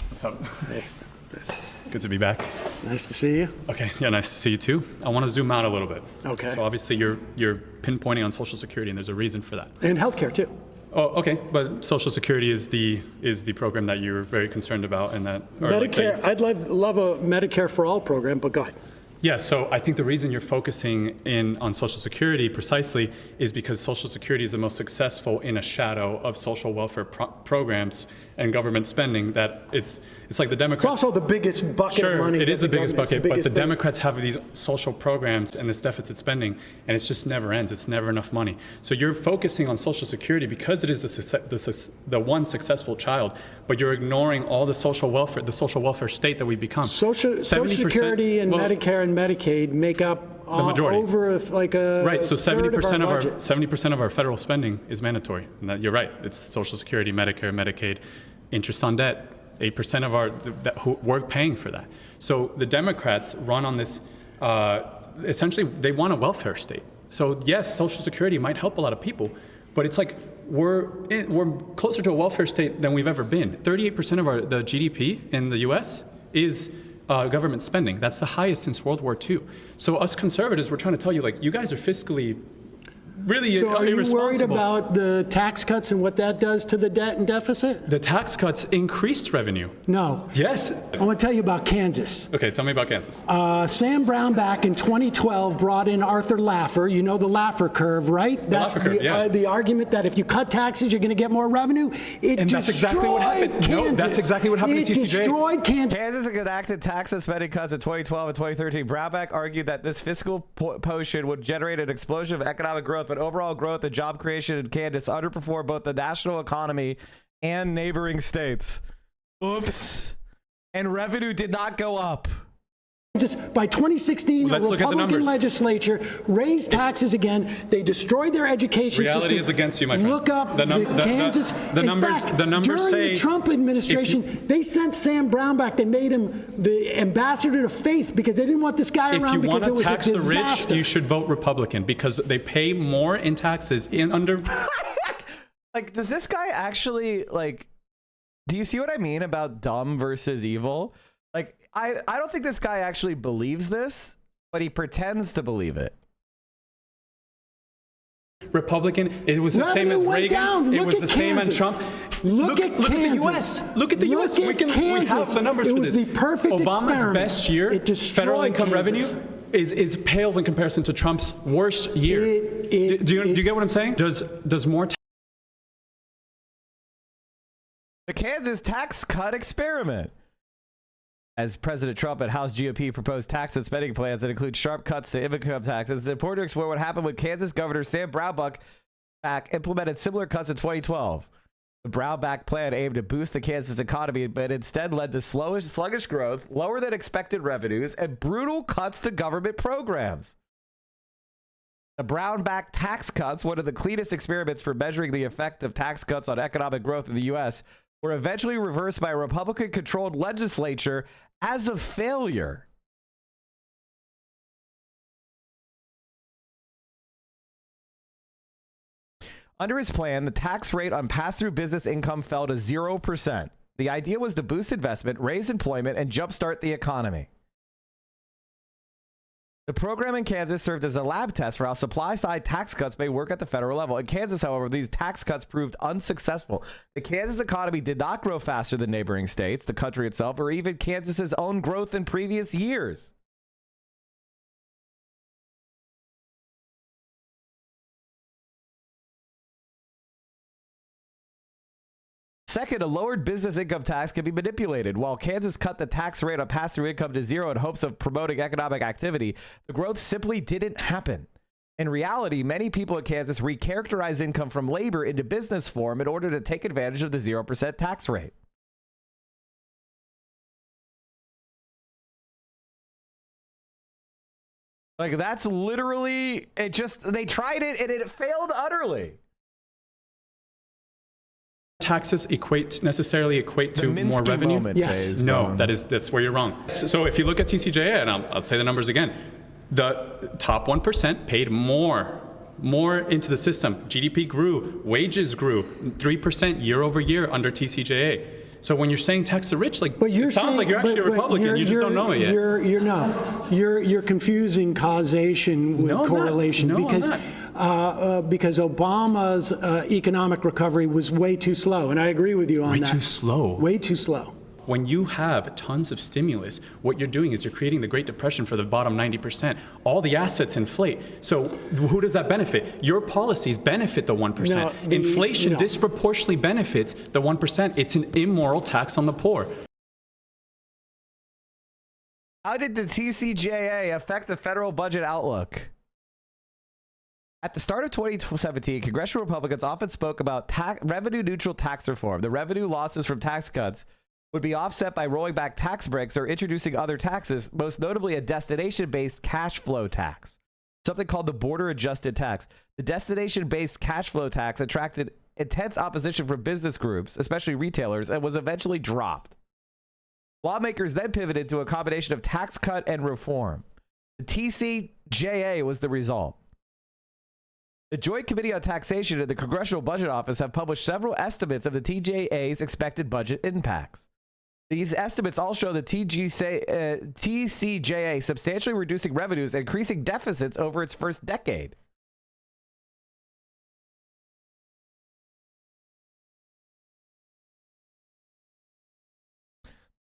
Speaker 12: What's up? Hey. Good to be back.
Speaker 4: Nice to see you.
Speaker 12: Okay, yeah, nice to see you too. I want to zoom out a little bit.
Speaker 4: Okay.
Speaker 12: So obviously you're pinpointing on Social Security, and there's a reason for that.
Speaker 4: And healthcare too.
Speaker 12: Oh, okay, but Social Security is the program that you're very concerned about, and that
Speaker 4: Medicare. I'd love a Medicare for all program, but go ahead.
Speaker 12: Yeah, so I think the reason you're focusing in on Social Security precisely is because Social Security is the most successful in a shadow of social welfare programs and government spending. That it's like the Democrats.
Speaker 4: It's also the biggest bucket of money.
Speaker 12: It is the biggest bucket, but the Democrats have these social programs and this deficit spending, and it just never ends. It's never enough money. So you're focusing on Social Security because it is the one successful child, but you're ignoring all the social welfare state that we've become.
Speaker 4: Social Security and Medicare and Medicaid make up
Speaker 12: the majority.
Speaker 4: Over like a
Speaker 12: right. So
Speaker 4: 70%
Speaker 12: of our federal spending is mandatory, and that, you're right. It's Social Security, Medicare, Medicaid, interest on debt. 8% of who we're paying for that. So the Democrats run on this. Essentially, they want a welfare state. So yes, Social Security might help a lot of people, but it's like we're closer to a welfare state than we've ever been. 38% of the GDP in the U.S. is government spending. That's the highest since World War II. So us conservatives, we're trying to tell you, like, you guys are fiscally really
Speaker 4: So are you
Speaker 12: irresponsible.
Speaker 4: worried about the tax cuts and what that does to the debt and deficit?
Speaker 12: The tax cuts increased revenue.
Speaker 4: No.
Speaker 12: Yes.
Speaker 4: I want to tell you about Kansas.
Speaker 12: Okay, tell me about Kansas.
Speaker 4: Sam Brown back in 2012 brought in Arthur Laffer. You know the Laffer curve, right? That's
Speaker 12: Laffer curve, yeah.
Speaker 4: The argument that if you cut taxes, you're going to get more revenue.
Speaker 12: And that's exactly what happened.
Speaker 4: Kansas.
Speaker 12: No, that's exactly what happened
Speaker 4: it
Speaker 12: to TCJ.
Speaker 4: Destroyed Kansas.
Speaker 3: Kansas enacted tax and spending cuts in 2012 and 2013. Brownback argued that this fiscal potion would generate an explosion of economic growth, but overall growth and job creation in Kansas underperformed both the national economy and neighboring states. Oops. And revenue did not go up.
Speaker 4: Just by 2016, a Republican legislature raised taxes again. They destroyed their education system.
Speaker 12: Reality is against you, my friend.
Speaker 4: Look up
Speaker 12: the
Speaker 4: Kansas.
Speaker 12: The numbers.
Speaker 4: Fact,
Speaker 12: the numbers
Speaker 4: during
Speaker 12: say
Speaker 4: the Trump administration, they sent Sam Brown back. They made him the ambassador to faith because they didn't want this guy around because it was a disaster.
Speaker 12: If you want to tax the rich, you should vote Republican because they pay more in taxes in under.
Speaker 3: Like, does this guy actually, like, do you see what I mean about dumb versus evil? Like, I don't think this guy actually believes this, but he pretends to believe it.
Speaker 12: Republican, it was the same as Reagan. It was the same as Trump.
Speaker 4: Look at
Speaker 12: the U.S. Look at the U.S. We have the numbers for this.
Speaker 4: It was the perfect
Speaker 12: Obama's
Speaker 4: experiment.
Speaker 12: best year, federal income revenue, is pales in comparison to Trump's worst year. Do you get what I'm saying? Does more
Speaker 3: The Kansas tax cut experiment. As President Trump and House GOP proposed tax and spending plans that include sharp cuts to income taxes, it's important to explore what happened when Kansas Governor Sam Brownback implemented similar cuts in 2012. The Brownback plan aimed to boost the Kansas economy, but instead led to sluggish growth, lower than expected revenues, and brutal cuts to government programs. The Brownback tax cuts, one of the cleanest experiments for measuring the effect of tax cuts on economic growth in the U.S., were eventually reversed by a Republican-controlled legislature as a failure. Under his plan, the tax rate on pass-through business income fell to 0%. The idea was to boost investment, raise employment, and jumpstart the economy. The program in Kansas served as a lab test for how supply-side tax cuts may work at the federal level. In Kansas, however, these tax cuts proved unsuccessful. The Kansas economy did not grow faster than neighboring states, the country itself, or even Kansas's own growth in previous years. Second, a lowered business income tax can be manipulated. While Kansas cut the tax rate on pass-through income to zero in hopes of promoting economic activity, the growth simply didn't happen. In reality, many people in Kansas recharacterize income from labor into business form in order to take advantage of the 0% tax rate. Like, that's literally, they tried it and it failed utterly.
Speaker 12: Taxes necessarily equate to more revenue?
Speaker 4: Yes.
Speaker 12: No, that's where you're wrong. So if you look at TCJA, and I'll say the numbers again, the top 1% paid more into the system. GDP grew, wages grew 3% year over year under TCJA. So when you're saying tax the rich, like, it sounds like you're actually a Republican. You just don't know it yet.
Speaker 4: You're confusing causation with correlation because Obama's economic recovery was way too slow, and I agree with you on that.
Speaker 12: Way too slow.
Speaker 4: Way too slow.
Speaker 12: When you have tons of stimulus, what you're doing is you're creating the Great Depression for the bottom 90%. All the assets inflate. So who does that benefit? Your policies benefit the 1%. Inflation disproportionately benefits the 1%. It's an immoral tax on the poor.
Speaker 3: How did the TCJA affect the federal budget outlook? At the start of 2017, congressional Republicans often spoke about revenue-neutral tax reform. The revenue losses from tax cuts would be offset by rolling back tax breaks or introducing other taxes, most notably a destination-based cash flow tax, something called the border-adjusted tax. The destination-based cash flow tax attracted intense opposition from business groups, especially retailers, and was eventually dropped. Lawmakers then pivoted to a combination of tax cut and reform. The TCJA was the result. The Joint Committee on Taxation and the Congressional Budget Office have published several estimates of the TJA's expected budget impacts. These estimates all show the TCJA substantially reducing revenues and increasing deficits over its first decade.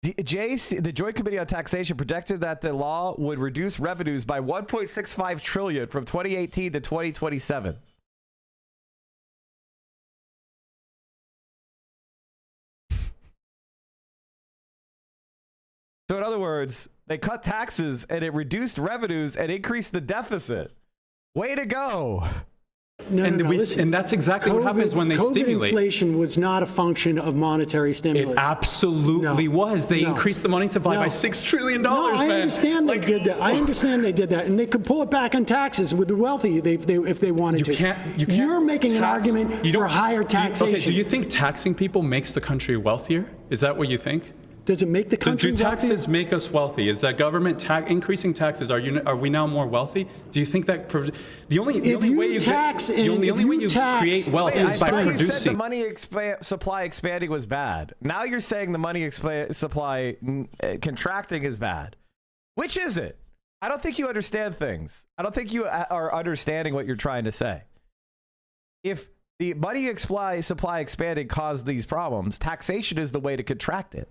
Speaker 3: The Joint Committee on Taxation projected that the law would reduce revenues by $1.65 trillion from 2018 to 2027. So in other words, they cut taxes and it reduced revenues and increased the deficit. Way to go.
Speaker 12: And that's exactly what happens when they stimulate.
Speaker 4: Inflation was not a function of monetary stimulus.
Speaker 12: It absolutely was. They increased the money supply by $6 trillion.
Speaker 4: No, I understand they did that. I understand they did that, and they could pull it back on taxes with the wealthy if they wanted to. You're making an argument for higher taxation.
Speaker 12: Okay, do you think taxing people makes the country wealthier? Is that what you think?
Speaker 4: Does it make the country
Speaker 12: wealthier? Do taxes make us wealthy? Is that government increasing taxes? Are we now more wealthy? Do you think that the only way you create wealth is by producing? You said
Speaker 3: the money supply expanding was bad. Now you're saying the money supply contracting is bad. Which is it? I don't think you understand things. I don't think you are understanding what you're trying to say. If the money supply expanding caused these problems, taxation is the way to contract it,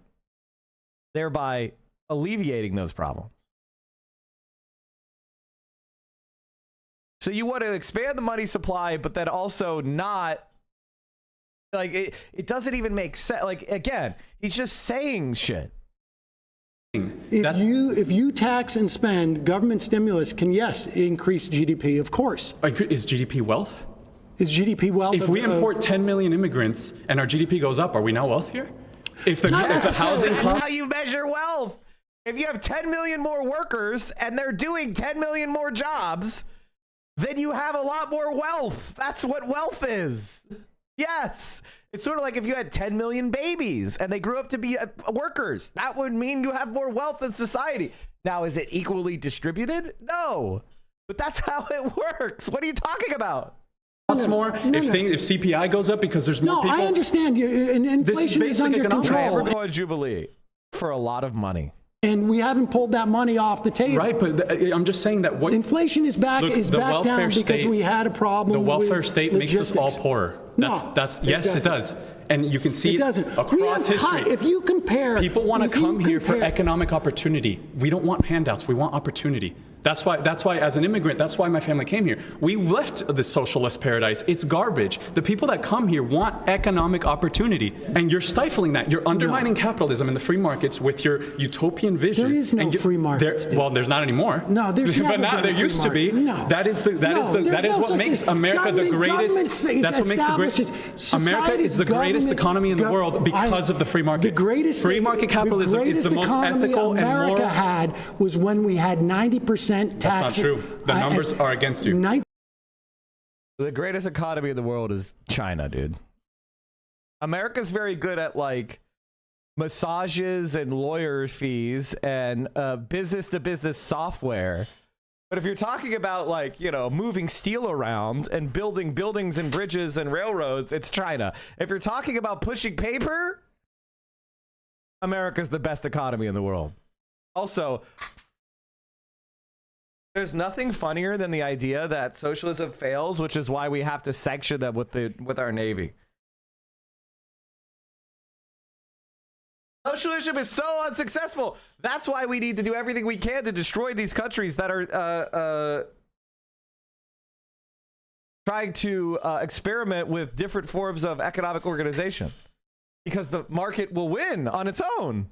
Speaker 3: thereby alleviating those problems. So you want to expand the money supply, but then also not, like, it doesn't even make sense. Like, again, he's just saying shit.
Speaker 4: If you tax and spend, government stimulus can, yes, increase GDP, of course.
Speaker 12: Is GDP wealth?
Speaker 4: Is GDP wealth?
Speaker 12: If we import 10 million immigrants and our GDP goes up, are we now wealthier? If the housing
Speaker 3: That's how you measure wealth. If you have 10 million more workers and they're doing 10 million more jobs, then you have a lot more wealth. That's what wealth is. Yes. It's sort of like if you had 10 million babies and they grew up to be workers, that would mean you have more wealth in society. Now, is it equally distributed? No. But that's how it works. What are you talking about?
Speaker 12: More if CPI goes up because there's more people.
Speaker 4: No, I understand. Inflation is under control.
Speaker 3: We're going Jubilee for a lot of money.
Speaker 4: And we haven't pulled that money off the table.
Speaker 12: Right, but I'm just saying that inflation
Speaker 4: is back down because we had a problem.
Speaker 12: The welfare state makes us all poorer. Yes, it does. And you can see it across history.
Speaker 4: If you compare,
Speaker 12: people want to come here for economic opportunity. We don't want handouts. We want opportunity. That's why as an immigrant, that's why my family came here. We left the socialist paradise. It's garbage. The people that come here want economic opportunity, and you're stifling that. You're undermining capitalism and the free markets with your utopian vision.
Speaker 4: There is no free market.
Speaker 12: Well, there's not anymore.
Speaker 4: No, there's never
Speaker 12: but now there used to be.
Speaker 4: No.
Speaker 12: That is what makes America the greatest. That's what makes the greatest. America is the greatest economy in the world because of the free market. Free market capitalism is the most ethical and moral.
Speaker 4: America had was when we had 90% tax.
Speaker 12: That's not true. The numbers are against you.
Speaker 3: The greatest economy in the world is China, dude. America's very good at like massages and lawyer fees and business-to-business software. But if you're talking about like, moving steel around and building buildings and bridges and railroads, it's China. If you're talking about pushing paper, America's the best economy in the world. Also, there's nothing funnier than the idea that socialism fails, which is why we have to sanction them with our Navy. Socialism is so unsuccessful. That's why we need to do everything we can to destroy these countries that are trying to experiment with different forms of economic organization. Because the market will win on its own.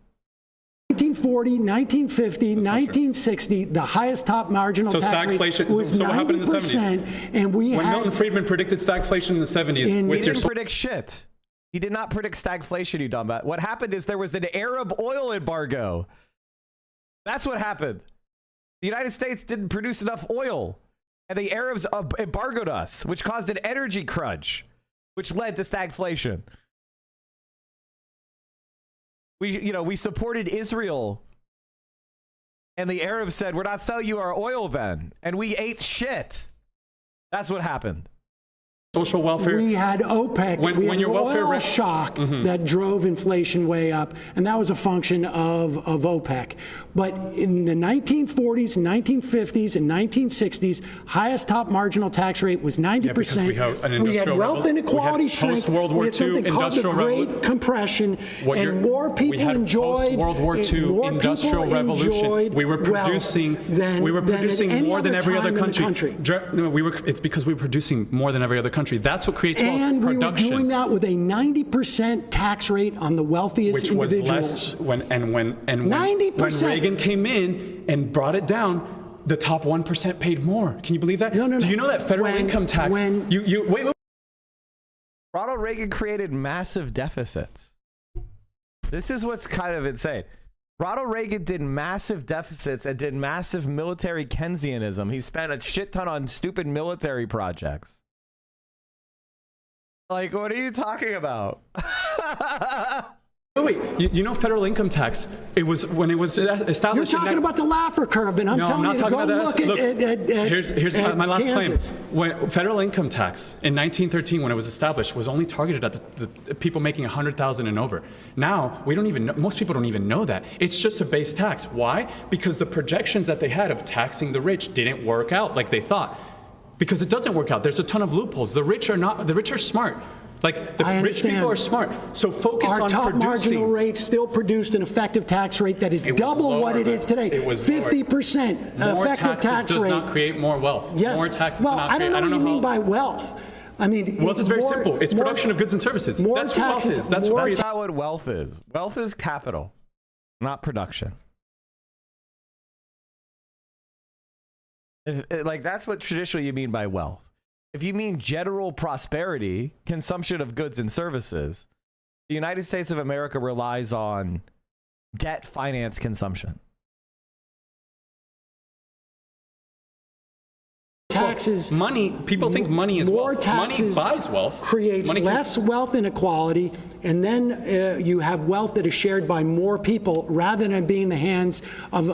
Speaker 4: 1940, 1950, 1960, the highest top marginal tax rate was 90%.
Speaker 12: What happened in the 70s?
Speaker 4: And when
Speaker 12: Milton Friedman predicted stagflation in the 70s.
Speaker 3: He didn't predict shit. He did not predict stagflation, you dumb bat. What happened is there was an Arab oil embargo. That's what happened. The United States didn't produce enough oil, and the Arabs embargoed us, which caused an energy crunch, which led to stagflation. We supported Israel, and the Arabs said, we're not selling you our oil then. And we ate shit. That's what happened.
Speaker 12: social welfare.
Speaker 4: We had OPEC. We had
Speaker 12: your
Speaker 4: an
Speaker 12: welfare
Speaker 4: oil shock that drove inflation way up, and that was a function of OPEC. But in the 1940s, 1950s, and 1960s, highest top marginal tax rate was 90%. We had wealth inequality shrink.
Speaker 12: Post-World War
Speaker 4: We had something
Speaker 12: II
Speaker 4: called the
Speaker 12: industrial
Speaker 4: Great Compression, and more people enjoyed.
Speaker 12: Post-World War II industrial revolution. We were producing more than every other country. It's because we were producing more than every other country. That's what creates wealth.
Speaker 4: And we
Speaker 12: production.
Speaker 4: were doing that with a 90% tax rate on the wealthiest individuals.
Speaker 12: When 90%. When Reagan came in and brought it down, the top 1% paid more. Can you believe that?
Speaker 4: No.
Speaker 12: Do you know that federal income tax? Wait.
Speaker 3: Ronald Reagan created massive deficits. This is what's kind of insane. Ronald Reagan did massive deficits and did massive military Keynesianism. He spent a shit ton on stupid military projects. Like, what are you talking about?
Speaker 12: Wait, you know federal income tax, it was when it was established.
Speaker 4: You're talking about the Laffer curve, and I'm telling you to go look at
Speaker 12: here's my last
Speaker 4: Kansas.
Speaker 12: claim. When federal income tax in 1913, when it was established, was only targeted at the people making $100,000 and over. Now, we don't even know, most people don't even know that. It's just a base tax. Why? Because the projections that they had of taxing the rich didn't work out like they thought. Because it doesn't work out. There's a ton of loopholes. The rich are smart. Like, the rich people are smart. So focus on producing. Our top marginal rate still produced an effective tax rate that is double what it is today. It was 50% effective tax rate. Does not create more wealth. Yes. More taxes. Well, I don't know what you mean by wealth. I mean,
Speaker 3: wealth
Speaker 12: is very simple. It's production of goods and services. That's what wealth is.
Speaker 3: That's not what wealth is. Wealth is capital, not production. Like, that's what traditionally you mean by wealth. If you mean general prosperity, consumption of goods and services, the United States of America relies on debt finance consumption.
Speaker 4: Taxes,
Speaker 12: money. People think money is
Speaker 4: more
Speaker 12: wealth.
Speaker 4: Taxes
Speaker 12: money buys wealth.
Speaker 4: Creates less wealth inequality, and then you have wealth that is shared by more people rather than being in the hands of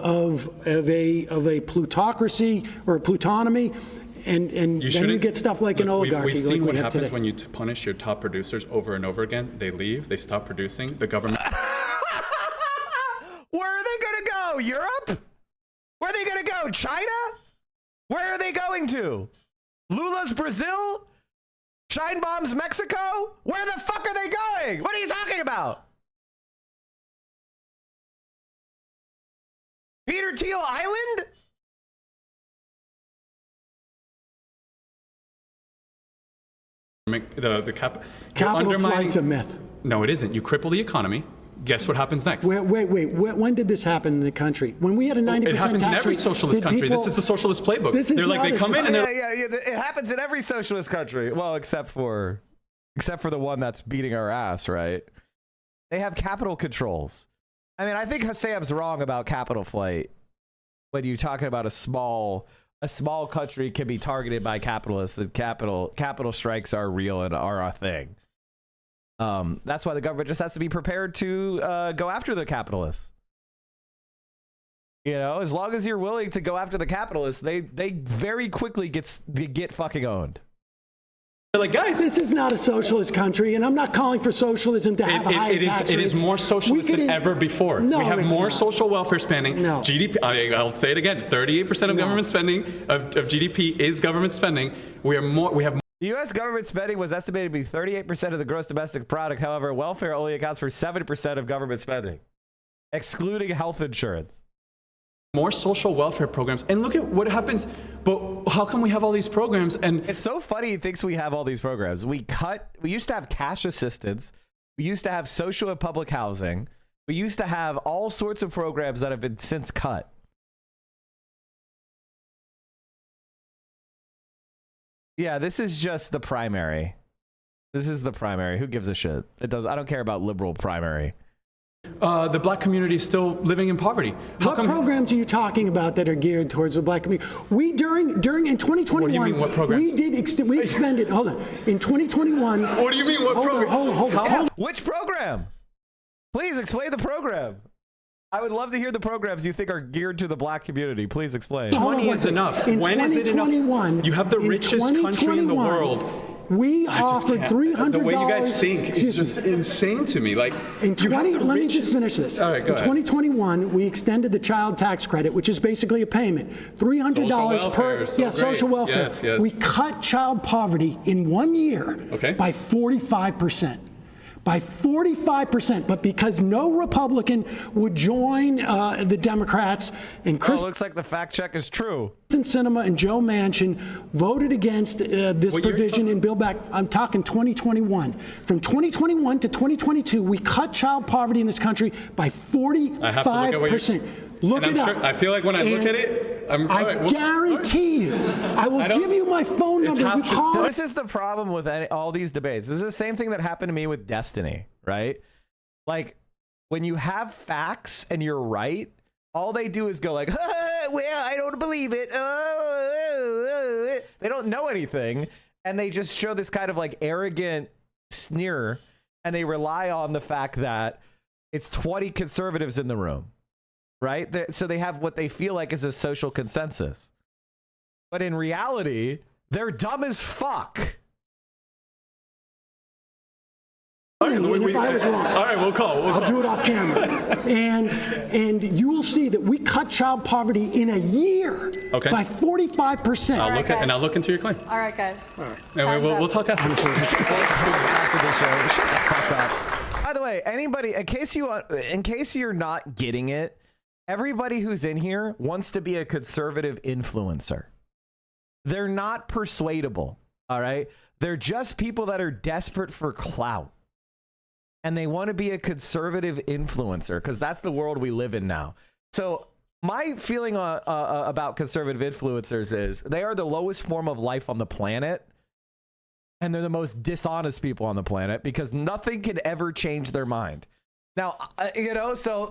Speaker 4: a plutocracy or a plutonomy. And then you get stuff like an oligarchy.
Speaker 12: We've seen what happens
Speaker 4: today.
Speaker 12: when you punish your top producers over and over again. They leave. They stop producing. The government.
Speaker 3: Where are they going to go? Europe? Where are they going to go? China? Where are they going to? Lula's Brazil? Shine Bomb's Mexico? Where the fuck are they going? What are you talking about? Peter Thiel Island?
Speaker 4: Capital flight's a myth.
Speaker 12: No, it isn't. You cripple the economy. Guess what happens next?
Speaker 4: Wait. When did this happen in the country? When we had a 90% tax rate?
Speaker 12: It happens in every socialist country. This is the socialist playbook. They're like, they come in and they're...
Speaker 3: Yeah. It happens in every socialist country. Well, except for the one that's beating our ass, right? They have capital controls. I mean, I think Sam's wrong about capital flight. When you're talking about a small country can be targeted by capitalists, and capital strikes are real and are a thing. That's why the government just has to be prepared to go after the capitalists. You know, as long as you're willing to go after the capitalists, they very quickly get fucking owned.
Speaker 12: They're like, guys,
Speaker 4: this is not a socialist country, and I'm not calling for socialism to have a higher tax rate.
Speaker 12: It is more socialist than ever before.
Speaker 4: No,
Speaker 12: we have more
Speaker 4: not.
Speaker 12: Social welfare spending.
Speaker 4: No.
Speaker 12: GDP. I'll say it again. 38% of government spending of GDP is government spending. We have more.
Speaker 3: The U.S. government spending was estimated to be 38% of the gross domestic product. However, welfare only accounts for 7% of government spending, excluding health insurance.
Speaker 12: More social welfare programs. And look at what happens. But how come we have all these programs? And
Speaker 3: it's so funny he thinks we have all these programs. We used to have cash assistance. We used to have social and public housing. We used to have all sorts of programs that have been since cut. Yeah, this is just the primary. This is the primary. Who gives a shit? I don't care about liberal primary.
Speaker 12: The black community is still living in poverty.
Speaker 4: What programs are you talking about that are geared towards the black community? We during in 2021.
Speaker 12: What do you mean, what programs?
Speaker 4: We expended. Hold on. In 2021.
Speaker 12: What do you mean, what program?
Speaker 4: Hold on.
Speaker 3: Which program? Please explain the program. I would love to hear the programs you think are geared to the black community. Please explain.
Speaker 12: Money is enough. When is it enough? You have the richest country in the world
Speaker 4: We offered $300.
Speaker 12: The way you guys think is just insane to me. Like,
Speaker 4: let me just finish this.
Speaker 12: All right, go ahead.
Speaker 4: In 2021, we extended the child tax credit, which is basically a payment, $300 per social welfare.
Speaker 12: Yes.
Speaker 4: We cut child poverty in 1 year by 45%. By 45%, but because no Republican would join the Democrats and
Speaker 3: looks like the fact check is true.
Speaker 4: Sinema and Joe Manchin voted against this provision in Build Back. I'm talking 2021. From 2021 to 2022, we cut child poverty in this country by 45%. Look it up.
Speaker 12: I feel like when I look at it,
Speaker 4: I guarantee you, I will give you my phone number. You call.
Speaker 3: This is the problem with all these debates. This is the same thing that happened to me with Destiny, right? Like, when you have facts and you're right, all they do is go like, well, I don't believe it. They don't know anything, and they just show this kind of like arrogant sneer, and they rely on the fact that it's 20 conservatives in the room. Right? So they have what they feel like is a social consensus. But in reality, they're dumb as fuck.
Speaker 4: If I was wrong,
Speaker 12: all right, we'll call.
Speaker 4: I'll do it off camera. And you will see that we cut child poverty in a year by 45%.
Speaker 12: I'll look into your claim.
Speaker 7: All right, guys.
Speaker 12: All right. Anyway, we'll talk after the show.
Speaker 3: Shut the fuck up. By the way, anybody, in case you're not getting it, everybody who's in here wants to be a conservative influencer. They're not persuadable, all right? They're just people that are desperate for clout. And they want to be a conservative influencer because that's the world we live in now. So my feeling about conservative influencers is they are the lowest form of life on the planet. And they're the most dishonest people on the planet because nothing can ever change their mind. Now, so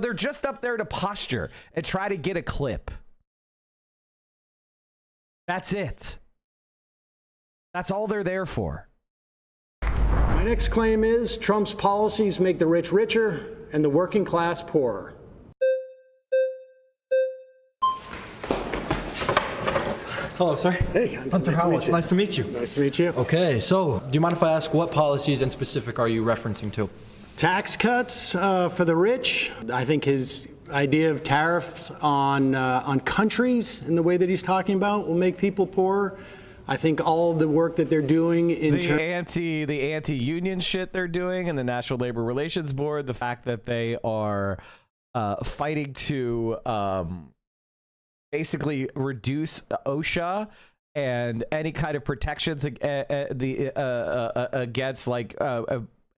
Speaker 3: they're just up there to posture and try to get a clip. That's it. That's all they're there for.
Speaker 4: My next claim is Trump's policies make the rich richer and the working class poorer.
Speaker 13: Hello, sir.
Speaker 4: Hey,
Speaker 13: Hunter Howell. Nice to meet you.
Speaker 4: Nice to meet you.
Speaker 13: Okay, so do you mind if I ask what policies in specific are you referencing to?
Speaker 4: Tax cuts for the rich. I think his idea of tariffs on countries in the way that he's talking about will make people poorer. I think all the work that they're doing in
Speaker 3: the anti-union shit they're doing in the National Labor Relations Board, the fact that they are fighting to basically reduce OSHA and any kind of protections against like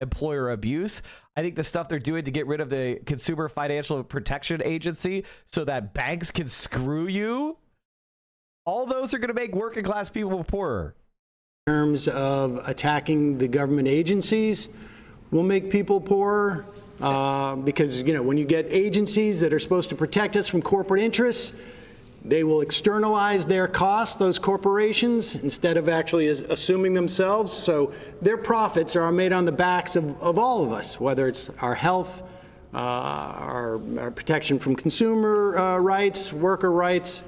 Speaker 3: employer abuse. I think the stuff they're doing to get rid of the Consumer Financial Protection Agency so that banks can screw you, all those are going to make working class people poorer.
Speaker 4: In terms of attacking the government agencies will make people poorer because, when you get agencies that are supposed to protect us from corporate interests, they will externalize their costs, those corporations, instead of actually assuming themselves. So their profits are made on the backs of all of us, whether it's our health, our protection from consumer rights, worker rights.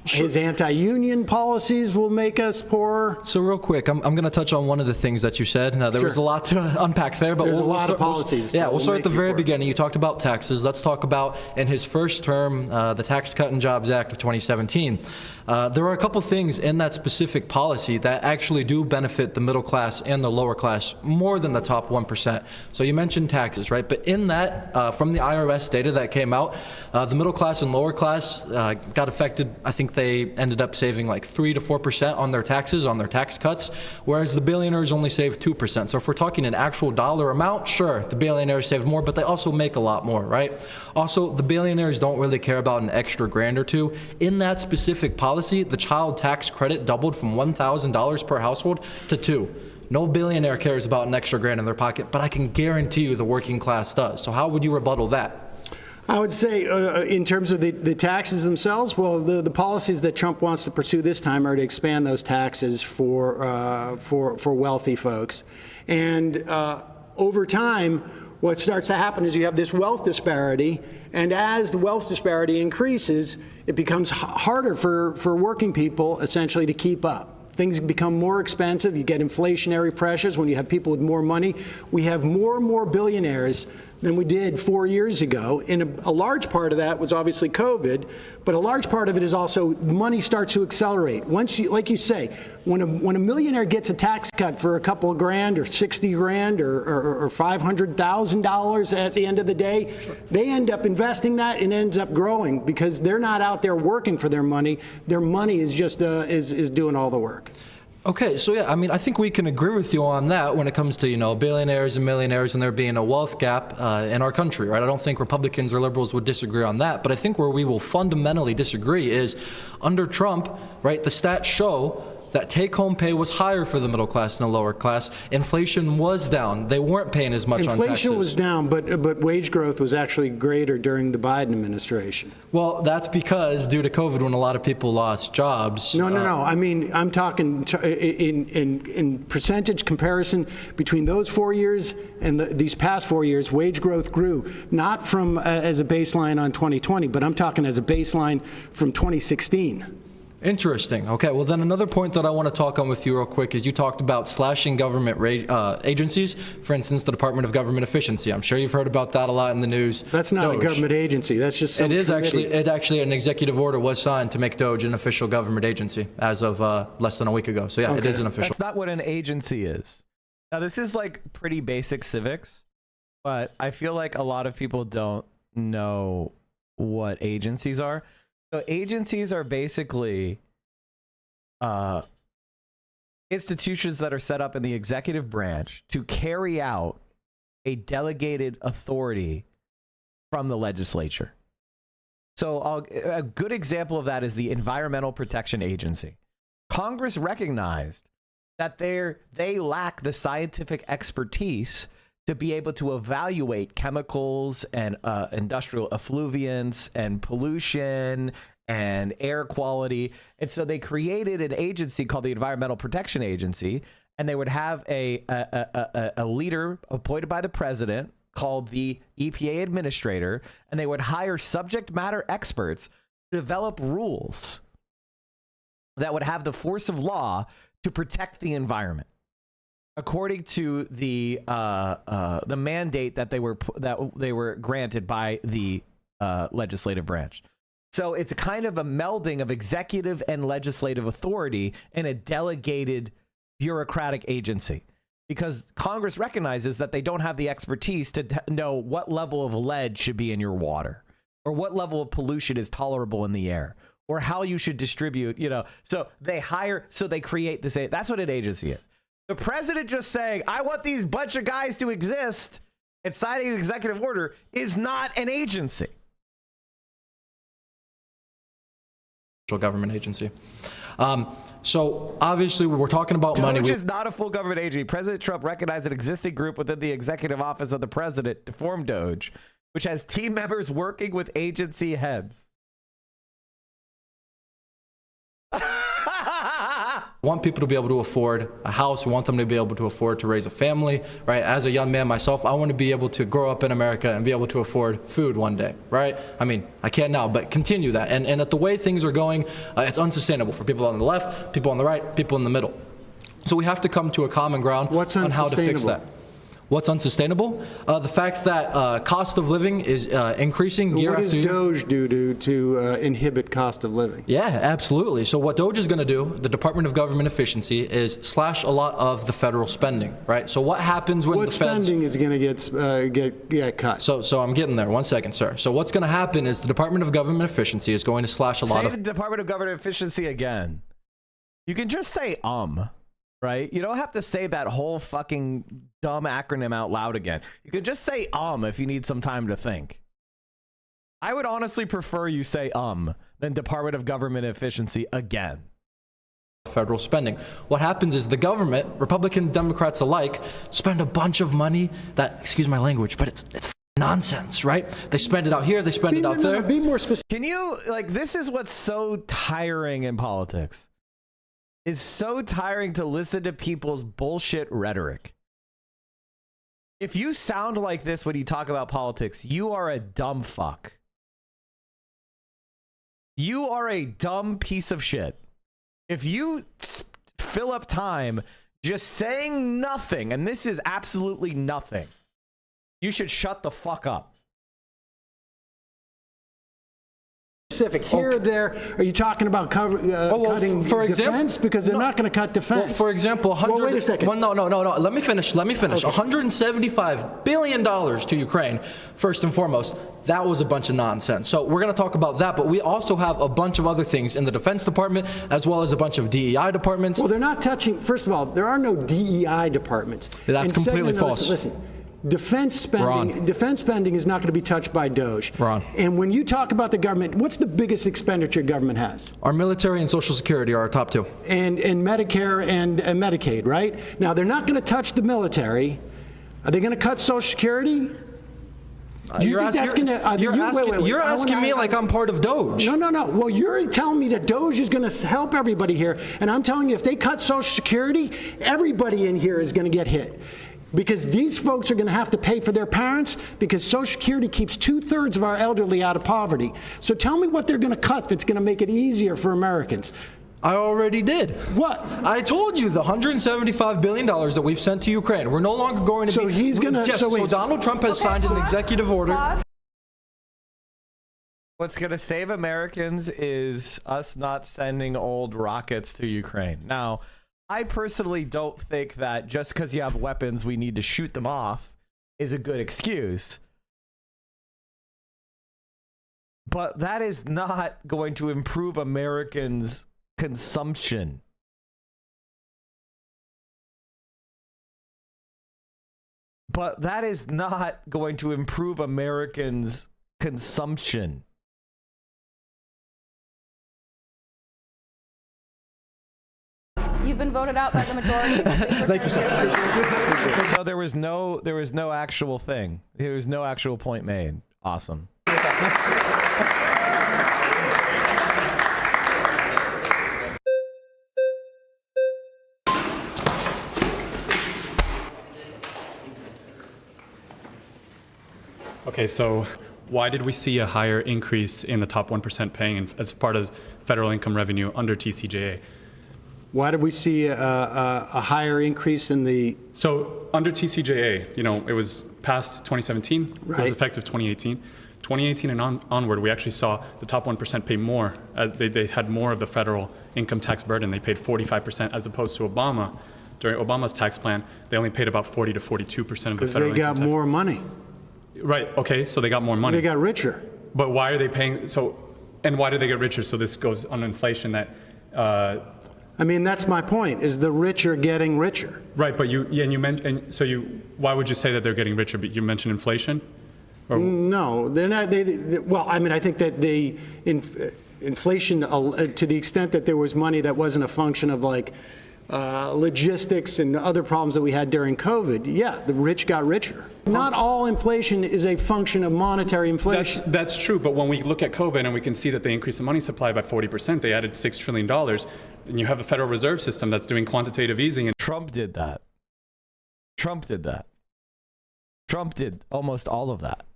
Speaker 4: His anti-union policies will make us poorer.
Speaker 13: So real quick, I'm going to touch on one of the things that you said. Now, there was a lot to unpack there, but
Speaker 4: there's a lot of policies.
Speaker 13: We'll start at the very beginning. You talked about taxes. Let's talk about, in his first term, the Tax Cut and Jobs Act of 2017. There are a couple things in that specific policy that actually do benefit the middle class and the lower class more than the top 1%. So you mentioned taxes, right? But in that, from the IRS data that came out, the middle class and lower class got affected. I think they ended up saving like 3 to 4% on their taxes, on their tax cuts, whereas the billionaires only saved 2%. So if we're talking an actual dollar amount, sure, the billionaires saved more, but they also make a lot more, right? Also, the billionaires don't really care about an extra grand or two. In that specific policy, the child tax credit doubled from $1,000 per household to $2,000. No billionaire cares about an extra grand in their pocket, but I can guarantee you the working class does. So how would you rebuttal that?
Speaker 4: I would say in terms of the taxes themselves, well, the policies that Trump wants to pursue this time are to expand those taxes for wealthy folks. And over time, what starts to happen is you have this wealth disparity, and as the wealth disparity increases, it becomes harder for working people essentially to keep up. Things become more expensive. You get inflationary pressures when you have people with more money. We have more and more billionaires than we did 4 years ago. And a large part of that was obviously COVID, but a large part of it is also money starts to accelerate. Once you, like you say, when a millionaire gets a tax cut for a couple of grand or 60 grand or $500,000 at the end of the day, they end up investing that and ends up growing because they're not out there working for their money. Their money is just is doing all the work.
Speaker 13: Okay, so yeah, I mean, I think we can agree with you on that when it comes to, you know, billionaires and millionaires and there being a wealth gap in our country, right? I don't think Republicans or liberals would disagree on that, but I think where we will fundamentally disagree is under Trump, right, the stats show that take-home pay was higher for the middle class and the lower class. Inflation was down. They weren't paying as much on taxes.
Speaker 4: Inflation was down, but wage growth was actually greater during the Biden administration.
Speaker 13: Well, that's because due to COVID, when a lot of people lost jobs.
Speaker 4: No. I mean, I'm talking in percentage comparison between those 4 years and these past 4 years, wage growth grew, not from as a baseline on 2020, but I'm talking as a baseline from 2016.
Speaker 13: Interesting. Okay, well then another point that I want to talk on with you real quick is you talked about slashing government agencies, for instance, the Department of Government Efficiency. I'm sure you've heard about that a lot in the news.
Speaker 4: That's not
Speaker 13: DOGE.
Speaker 4: a government agency. That's just some committee.
Speaker 13: It actually an executive order was signed to make DOGE an official government agency as of less than a week ago. So yeah, It is an official.
Speaker 3: That's not what an agency is. Now this is like pretty basic civics, but I feel like a lot of people don't know what agencies are. So agencies are basically institutions that are set up in the executive branch to carry out a delegated authority from the legislature. So a good example of that is the Environmental Protection Agency. Congress recognized that they lack the scientific expertise to be able to evaluate chemicals and industrial effluviants and pollution and air quality. And so they created an agency called the Environmental Protection Agency, and they would have a leader appointed by the president called the EPA administrator, and they would hire subject matter experts to develop rules that would have the force of law to protect the environment, according to the mandate that they were granted by the legislative branch. So it's a kind of a melding of executive and legislative authority in a delegated bureaucratic agency, because Congress recognizes that they don't have the expertise to know what level of lead should be in your water or what level of pollution is tolerable in the air or how you should distribute, so they create this. That's what an agency is. The president just saying, I want these bunch of guys to exist and signing an executive order is not an agency.
Speaker 13: Government agency. So obviously we're talking about money.
Speaker 3: DOGE is not a full government agency. President Trump recognized an existing group within the executive office of the president to form DOGE, which has team members working with agency heads.
Speaker 13: Want people to be able to afford a house. We want them to be able to afford to raise a family, right? As a young man myself, I want to be able to grow up in America and be able to afford food one day, right? I mean, I can't now, but continue that. And at the way things are going, it's unsustainable for people on the left, people on the right, people in the middle. So we have to come to a common ground on how to fix that. What's unsustainable? The fact that cost of living is increasing year after year.
Speaker 4: What does DOGE do to inhibit cost of living?
Speaker 13: Yeah, absolutely. So what DOGE is going to do, the Department of Government Efficiency, is slash a lot of the federal spending, right? So what happens when the feds...
Speaker 4: What spending is going to get cut?
Speaker 13: So I'm getting there. 1 second, sir. So what's going to happen is the Department of Government Efficiency is going to slash a lot of...
Speaker 3: Say the Department of Government Efficiency again. You can just say right? You don't have to say that whole fucking dumb acronym out loud again. You can just say if you need some time to think. I would honestly prefer you say than Department of Government Efficiency again.
Speaker 13: Federal spending. What happens is the government, Republicans, Democrats alike, spend a bunch of money that, excuse my language, but it's nonsense, right? They spend it out here, they spend it out there.
Speaker 4: Be more specific.
Speaker 3: Can you, this is what's so tiring in politics. It's so tiring to listen to people's bullshit rhetoric. If you sound like this when you talk about politics, you are a dumb fuck. You are a dumb piece of shit. If you fill up time just saying nothing, and this is absolutely nothing, you should shut the fuck up.
Speaker 4: Specific here or there, are you talking about cutting
Speaker 13: for
Speaker 4: defense? Because they're not going to cut defense.
Speaker 13: Well, for example,
Speaker 4: wait a second.
Speaker 13: Well, no. Let me finish. Okay. $175 billion to Ukraine, first and foremost. That was a bunch of nonsense. So we're going to talk about that, but we also have a bunch of other things in the Defense Department, as well as a bunch of DEI departments.
Speaker 4: Well, they're not touching, first of all, there are no DEI departments.
Speaker 13: That's completely false.
Speaker 4: Listen. Defense spending is not going to be touched by Doge.
Speaker 13: Ron.
Speaker 4: And when you talk about the government, what's the biggest expenditure government has?
Speaker 13: Our military and Social Security are our top two.
Speaker 4: And Medicare and Medicaid, right? Now, they're not going to touch the military. Are they going to cut Social Security?
Speaker 13: You're asking me like I'm part of Doge.
Speaker 4: No. Well, you're telling me that Doge is going to help everybody here. And I'm telling you, if they cut Social Security, everybody in here is going to get hit. Because these folks are going to have to pay for their parents, because Social Security keeps 2/3 of our elderly out of poverty. So tell me what they're going to cut that's going to make it easier for Americans.
Speaker 13: I already did.
Speaker 4: What?
Speaker 13: I told you the $175 billion that we've sent to Ukraine. We're no longer going to
Speaker 4: so
Speaker 13: be...
Speaker 4: He's going to...
Speaker 13: Yes, so Donald Trump has signed an executive order.
Speaker 3: What's going to save Americans is us not sending old rockets to Ukraine. Now, I personally don't think that just because you have weapons, we need to shoot them off is a good excuse. But that is not going to improve Americans' consumption. But that is not going to improve Americans' consumption.
Speaker 7: You've been voted out by the majority.
Speaker 13: Thank you, sir.
Speaker 3: So there was no actual thing. There was no actual point made. Awesome.
Speaker 12: Okay, so why did we see a higher increase in the top 1% paying as part of federal income revenue under TCJA?
Speaker 4: Why did we see a higher increase in the...
Speaker 12: So under TCJA, it was passed 2017, It was effective 2018. 2018 and onward, we actually saw the top 1% pay more. They had more of the federal income tax burden. They paid 45% as opposed to Obama. During Obama's tax plan, they only paid about 40 to 42% of the federal income tax.
Speaker 4: Because they got more money.
Speaker 12: Right, okay, so they got more money.
Speaker 4: They got richer.
Speaker 12: But why are they paying, and why did they get richer? So this goes on inflation that...
Speaker 4: I mean, that's my point, is the rich are getting richer.
Speaker 12: Right, but why would you say that they're getting richer? But you mentioned inflation?
Speaker 4: No, they're not. Well, I mean, I think that inflation, to the extent that there was money that wasn't a function of like logistics and other problems that we had during COVID, yeah, the rich got richer. Not all inflation is a function of monetary inflation.
Speaker 12: That's true, but when we look at COVID and we can see that they increased the money supply by 40%, they added $6 trillion, and you have a Federal Reserve System that's doing quantitative easing. And
Speaker 3: Trump did that. Trump did that. Trump did almost all of that.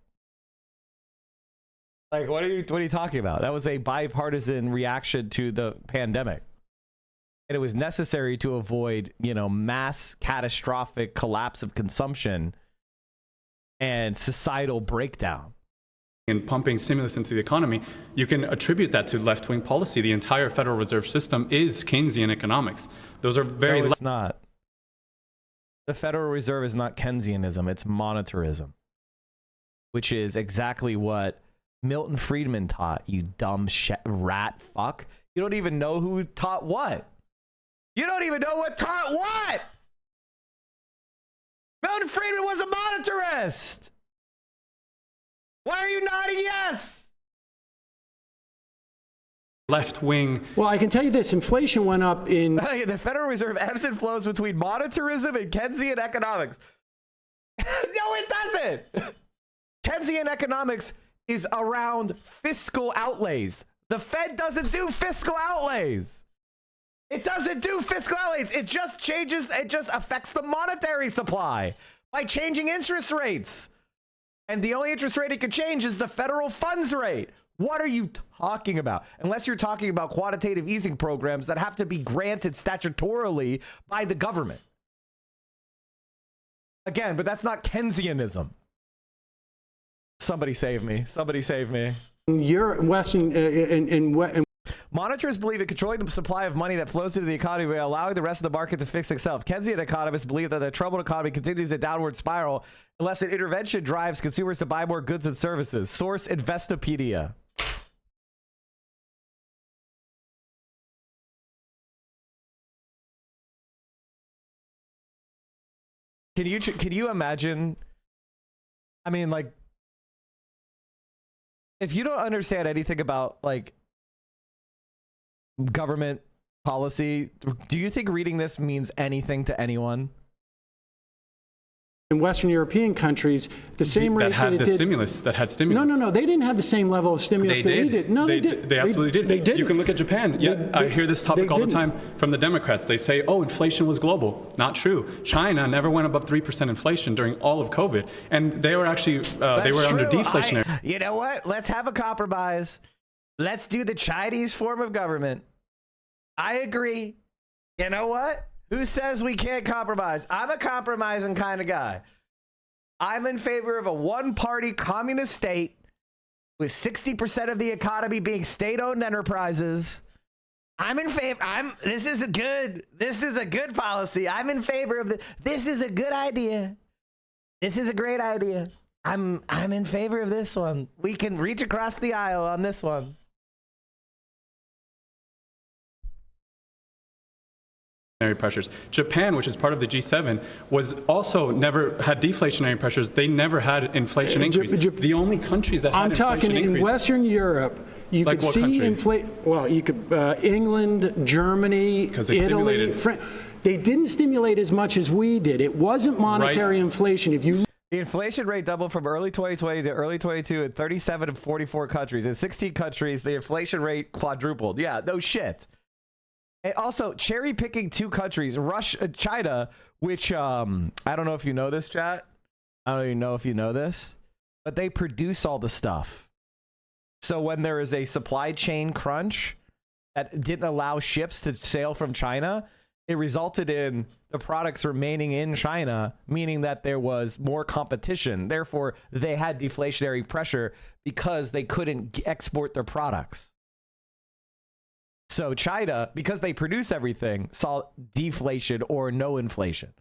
Speaker 3: Like, what are you talking about? That was a bipartisan reaction to the pandemic. And it was necessary to avoid, mass catastrophic collapse of consumption and societal breakdown.
Speaker 12: And pumping stimulus into the economy, you can attribute that to left-wing policy. The entire Federal Reserve System is Keynesian economics. Those are very...
Speaker 3: No, it's not. The Federal Reserve is not Keynesianism, it's monetarism, which is exactly what Milton Friedman taught, you dumb rat fuck. You don't even know who taught what. You don't even know what taught what. Milton Friedman was a monetarist. Why are you nodding yes?
Speaker 12: Left wing.
Speaker 4: Well, I can tell you this, inflation went up in...
Speaker 3: The Federal Reserve ebbs and flows between monetarism and Keynesian economics. No, it doesn't. Keynesian economics is around fiscal outlays. The Fed doesn't do fiscal outlays. It doesn't do fiscal outlays. It just affects the monetary supply by changing interest rates. And the only interest rate it could change is the federal funds rate. What are you talking about? Unless you're talking about quantitative easing programs that have to be granted statutorily by the government. Again, but that's not Keynesianism. Somebody save me. Somebody save me. Monitors believe in controlling the supply of money that flows into the economy by allowing the rest of the market to fix itself. Keynesian economists believe that a troubled economy continues a downward spiral unless an intervention drives consumers to buy more goods and services. Source: Investopedia. Can you imagine? I mean, like, if you don't understand anything about like government policy, do you think reading this means anything to anyone?
Speaker 4: In Western European countries, the same rates that it did.
Speaker 12: That had stimulus.
Speaker 4: No. They didn't have the same level of stimulus that we did. No, they did.
Speaker 12: They absolutely did.
Speaker 4: They did.
Speaker 12: You can look at Japan. Yeah, I hear this topic all the time from the Democrats. They say, oh, inflation was global. Not true. China never went above 3% inflation during all of COVID. And they were actually, they were under deflationary.
Speaker 3: You know what? Let's have a compromise. Let's do the Chinese form of government. I agree. You know what? Who says we can't compromise? I'm a compromising kind of guy. I'm in favor of a one-party communist state with 60% of the economy being state-owned enterprises. I'm in favor. This is a good policy. I'm in favor of this is a good idea. This is a great idea. I'm in favor of this one. We can reach across the aisle on this one.
Speaker 12: Pressures. Japan, which is part of the G7, was also never had deflationary pressures. They never had inflation increase. The only countries that had inflation increase. I'm talking in
Speaker 4: Western Europe. You could see inflation. Well, you could England, Germany, Italy, France. They didn't stimulate as much as we did. It wasn't monetary inflation. If you
Speaker 3: The inflation rate doubled from early 2020 to early 22 in 37 of 44 countries. In 16 countries, the inflation rate quadrupled. Yeah, no shit. And also, cherry picking two countries, China, which I don't know if you know this, chat. I don't even know if you know this, but they produce all the stuff. So when there is a supply chain crunch that didn't allow ships to sail from China, it resulted in the products remaining in China, meaning that there was more competition. Therefore, they had deflationary pressure because they couldn't export their products. So China, because they produce everything, saw deflation or no inflation.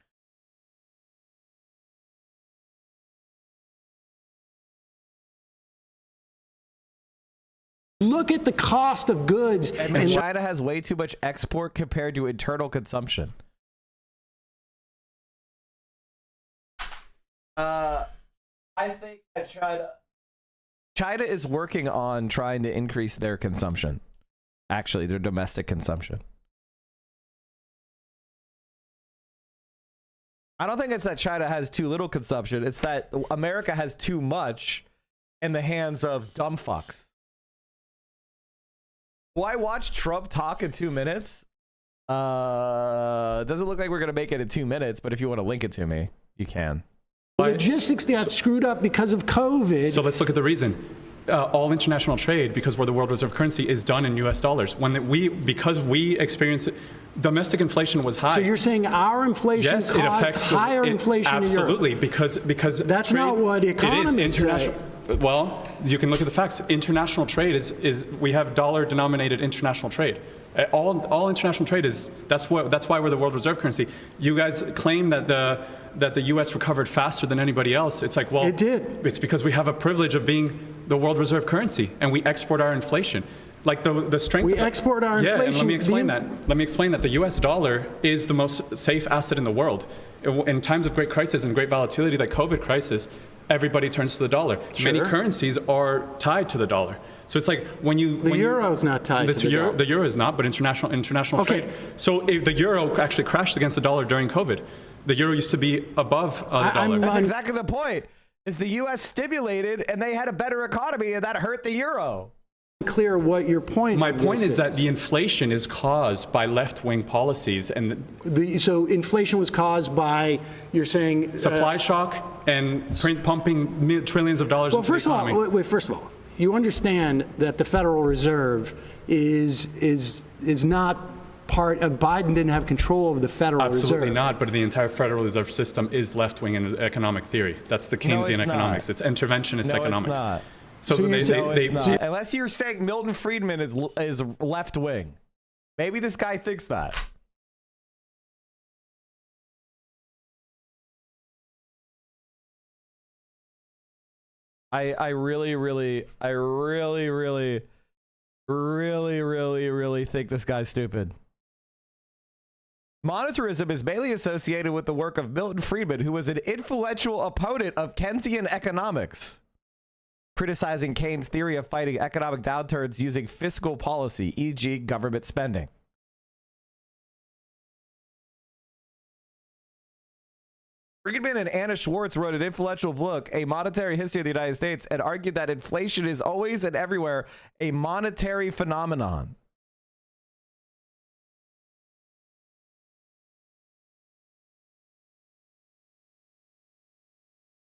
Speaker 4: look at the cost of goods.
Speaker 3: And China has way too much export compared to internal consumption. I think that China is working on trying to increase their consumption. Actually, their domestic consumption. I don't think it's that China has too little consumption. It's that America has too much in the hands of dumb fucks. Will I watch Trump talk in 2 minutes? Doesn't look like we're going to make it in 2 minutes, but if you want to link it to me, you can.
Speaker 4: Logistics got screwed up because of COVID.
Speaker 12: So let's look at the reason. All international trade, because we're the world reserve currency, is done in U.S. dollars. Because we experience it, domestic inflation was high.
Speaker 4: So you're saying our inflation caused higher inflation in Europe?
Speaker 12: Absolutely, because
Speaker 4: that's trade, not what economists say.
Speaker 12: Well, you can look at the facts. International trade is we have dollar-denominated international trade. All international trade is that's why we're the world reserve currency. You guys claim that the U.S. recovered faster than anybody else. It's like, well,
Speaker 4: it did.
Speaker 12: It's because we have a privilege of being the world reserve currency, and we export our inflation. Like the strength.
Speaker 4: We export our inflation.
Speaker 12: Yeah, and let me explain that. Let me explain that the U.S. dollar is the most safe asset in the world. In times of great crisis and great volatility, like COVID crisis, everybody turns to the dollar. Sure. Many currencies are tied to the dollar. So it's like when you
Speaker 4: the euro is not tied to the dollar.
Speaker 12: The euro is not, but international trade. So if the euro actually crashed against the dollar during COVID. The euro used to be above the dollar.
Speaker 3: That's exactly the point. Is the U.S. stimulated and they had a better economy and that hurt the euro.
Speaker 4: Clear what your point.
Speaker 12: My point is that the inflation is caused by left-wing policies, and
Speaker 4: so inflation was caused by, you're saying,
Speaker 12: supply shock and pumping trillions of dollars into the economy.
Speaker 4: First of all, you understand that the Federal Reserve is not part of Biden. Didn't have control over the Federal Reserve.
Speaker 12: Absolutely not, but the entire Federal Reserve System is left-wing in economic theory. That's the Keynesian economics. It's interventionist economics.
Speaker 3: It's not.
Speaker 12: So
Speaker 3: it's not. Unless you're saying Milton Friedman is left-wing. Maybe this guy thinks that. I really think this guy's stupid. Monetarism is mainly associated with the work of Milton Friedman, who was an influential opponent of Keynesian economics, criticizing Keynes' theory of fighting economic downturns using fiscal policy, e.g. government spending. Friedman and Anna Schwartz wrote an influential book, A Monetary History of the United States, and argued that inflation is always and everywhere a monetary phenomenon.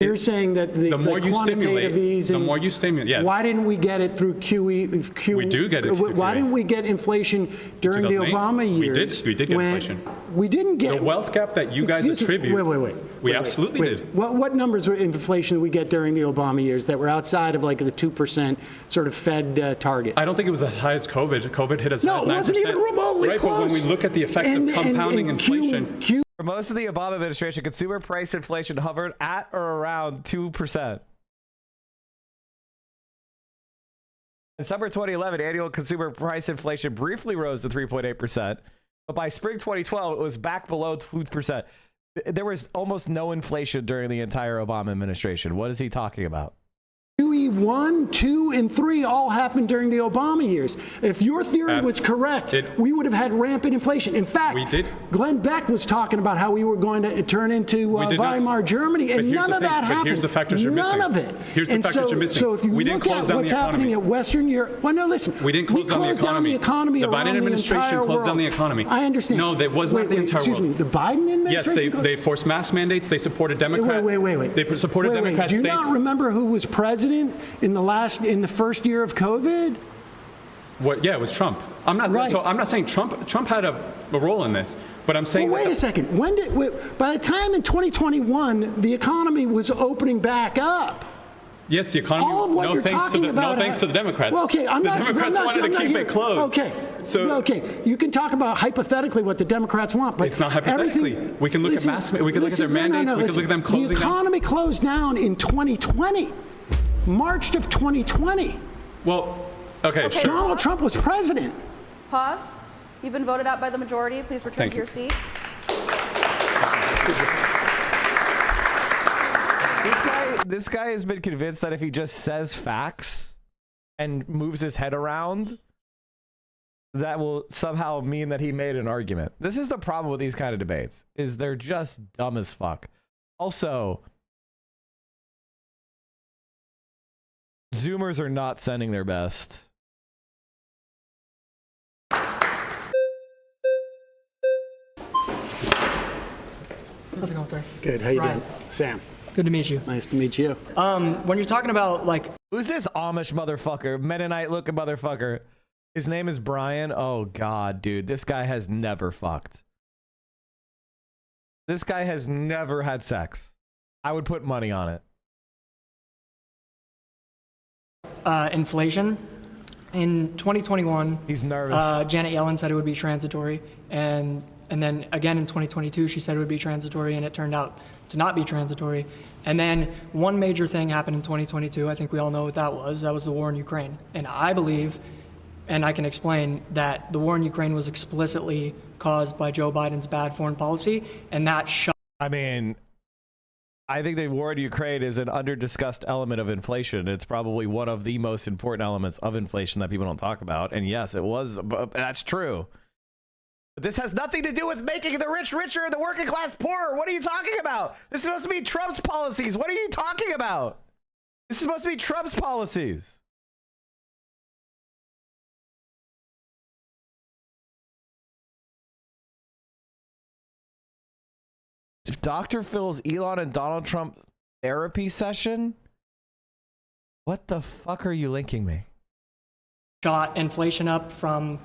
Speaker 4: You're saying that the
Speaker 12: more you
Speaker 4: quantitative easing,
Speaker 12: the more you stimulate. Yeah.
Speaker 4: Why didn't we get it through QE?
Speaker 12: We do get it through
Speaker 4: Why
Speaker 12: QE.
Speaker 4: didn't we get inflation during the Obama years?
Speaker 12: We did get inflation.
Speaker 4: We didn't get
Speaker 12: the wealth gap that you guys attribute. We absolutely did.
Speaker 4: What numbers were inflation did we get during the Obama years that were outside of like the 2% sort of Fed target?
Speaker 12: I don't think it was as high as COVID. COVID hit as high as 9%.
Speaker 4: No, it wasn't even remotely
Speaker 12: right,
Speaker 4: close.
Speaker 12: But when we look at the effects of compounding inflation.
Speaker 3: For most of the Obama administration, consumer price inflation hovered at or around 2%. In summer 2011, annual consumer price inflation briefly rose to 3.8%, but by spring 2012, it was back below 2%. There was almost no inflation during the entire Obama administration. What is he talking about?
Speaker 4: QE 1, 2, and 3 all happened during the Obama years. If your theory was correct, we would have had rampant inflation. In fact, Glenn Beck was talking about how we were going to turn into Weimar Germany, and none of that happened.
Speaker 12: Here's the factors you're missing.
Speaker 4: None of it.
Speaker 12: Here's the factors you're missing.
Speaker 4: So if you look at what's happening at Western Europe, well, no, listen.
Speaker 12: We didn't close down the economy. The Biden administration closed down the economy.
Speaker 4: I understand.
Speaker 12: No, that was not the entire world.
Speaker 4: Excuse me, the Biden administration?
Speaker 12: Yes, they forced mask mandates. They supported Democrats.
Speaker 4: Wait.
Speaker 12: They supported Democrat
Speaker 4: states. Do you
Speaker 12: states.
Speaker 4: not remember who was president in the first year of COVID?
Speaker 12: What? Yeah, it was Trump. I'm not. So I'm not saying Trump had a role in this, but I'm saying.
Speaker 4: Well, wait a second. By the time in 2021, the economy was opening back up.
Speaker 12: Yes, the economy.
Speaker 4: All of what you're talking about.
Speaker 12: No thanks to the Democrats.
Speaker 4: Well, okay,
Speaker 12: the Democrats wanted to keep it closed.
Speaker 4: Okay, you can talk about hypothetically what the Democrats want, but
Speaker 12: it's not hypothetically. We can look at mask. We can look at their mandates. We can look at them closing down.
Speaker 4: The economy closed down in 2020, March of 2020.
Speaker 12: Well, okay, sure.
Speaker 4: Donald Trump was president.
Speaker 7: Pause. You've been voted out by the majority. Please return to your seat.
Speaker 3: This guy has been convinced that if he just says facts and moves his head around, that will somehow mean that he made an argument. This is the problem with these kind of debates, is they're just dumb as fuck. Also, Zoomers are not sending their best.
Speaker 14: How's it going, sir?
Speaker 4: Good. How you doing? Sam.
Speaker 14: Good to meet you.
Speaker 4: Nice to meet you.
Speaker 14: When you're talking about like,
Speaker 3: who's this Amish motherfucker, Mennonite looking motherfucker? His name is Brian. Oh God, dude, this guy has never fucked. This guy has never had sex. I would put money on it.
Speaker 14: Inflation. In 2021,
Speaker 3: he's nervous.
Speaker 14: Janet Yellen said it would be transitory, and then again in 2022, she said it would be transitory, and it turned out to not be transitory. And then one major thing happened in 2022. I think we all know what that was. That was the war in Ukraine. And I believe, and I can explain, that the war in Ukraine was explicitly caused by Joe Biden's bad foreign policy, and that shut.
Speaker 3: I mean, I think the war in Ukraine is an under-discussed element of inflation. It's probably one of the most important elements of inflation that people don't talk about. And yes, it was. That's true. But this has nothing to do with making the rich richer and the working class poorer. What are you talking about? This is supposed to be Trump's policies. What are you talking about? This is supposed to be Trump's policies. Dr. Phil's Elon and Donald Trump therapy session? What the fuck are you linking me?
Speaker 14: Shot inflation up from,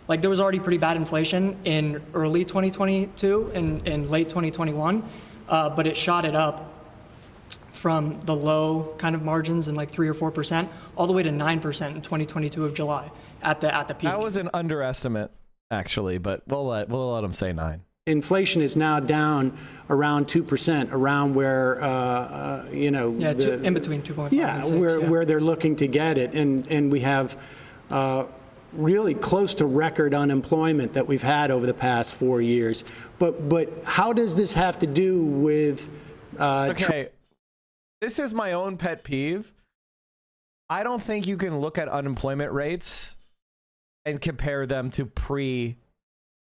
Speaker 14: like, there was already pretty bad inflation in early 2022 and in late 2021, but it shot it up from the low kind of margins in like 3 or 4% all the way to 9% in 2022 of July at the peak.
Speaker 3: That was an underestimate, actually, but we'll let them say 9.
Speaker 4: Inflation is now down around 2%, around where
Speaker 14: in between 2.5 and 6,
Speaker 4: where they're looking to get it, and we have really close to record unemployment that we've had over the past 4 years. But how does this have to do with?
Speaker 3: Okay, this is my own pet peeve. I don't think you can look at unemployment rates and compare them to pre.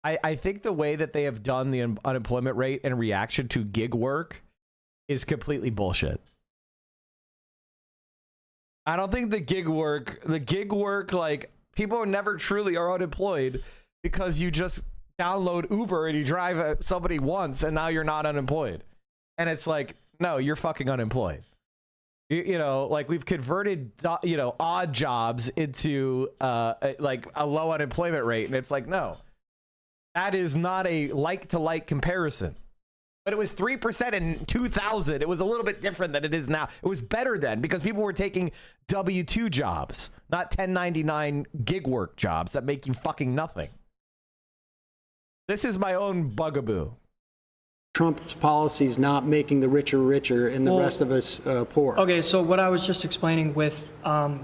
Speaker 3: I think the way that they have done the unemployment rate in reaction to gig work is completely bullshit. I don't think the gig work, like, people never truly are unemployed because you just download Uber and you drive somebody once and now you're not unemployed. And it's like, no, you're fucking unemployed. You know, like, we've converted, odd jobs into like a low unemployment rate. And it's like, no. That is not a like-to-like comparison. But it was 3% in 2000. It was a little bit different than it is now. It was better then because people were taking W-2 jobs, not 1099 gig work jobs that make you fucking nothing. This is my own bugaboo.
Speaker 4: Trump's policies not making the richer richer and the rest of us poor.
Speaker 14: Okay, so what I was just explaining with, I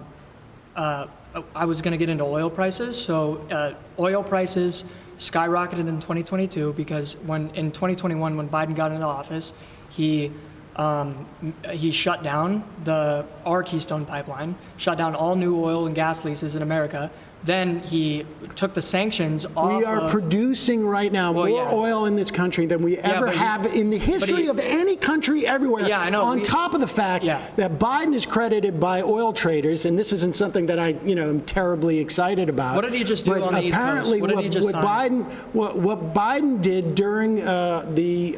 Speaker 14: was going to get into oil prices. So oil prices skyrocketed in 2022 because in 2021, when Biden got into office, he shut down our Keystone pipeline, shut down all new oil and gas leases in America. Then he took the sanctions off.
Speaker 4: We are producing right now more oil in this country than we ever have in the history of any country everywhere.
Speaker 14: Yeah, I know.
Speaker 4: On top of the fact that Biden is credited by oil traders, and this isn't something that I, am terribly excited about.
Speaker 14: What did he just do on the East Coast?
Speaker 4: Apparently, what Biden did during the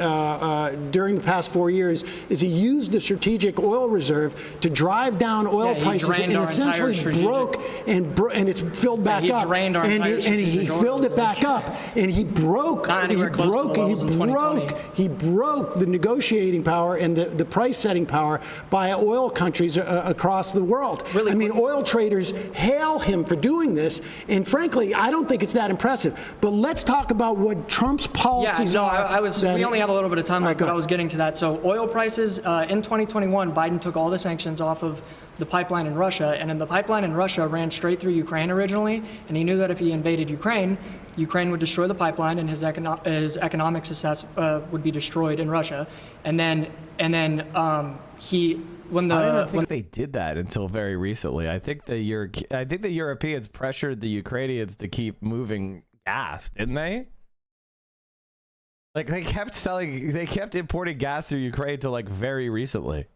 Speaker 4: past 4 years is he used the strategic oil reserve to drive down oil prices and essentially broke and it's filled back up, and he filled it back up, and he broke the negotiating power and the price setting power by oil countries across the world. Really, I mean, oil traders hail him for doing this, and frankly, I don't think it's that impressive. But let's talk about what Trump's policies are.
Speaker 14: We only have a little bit of time left, but I was getting to that. So oil prices in 2021, Biden took all the sanctions off of the pipeline in Russia, and then the pipeline in Russia ran straight through Ukraine originally, and he knew that if he invaded Ukraine would destroy the pipeline, and his economic success would be destroyed in Russia. I didn't
Speaker 3: think they did that until very recently. I think the Europeans pressured the Ukrainians to keep moving gas, didn't they? Like, they kept importing gas through Ukraine till like very recently.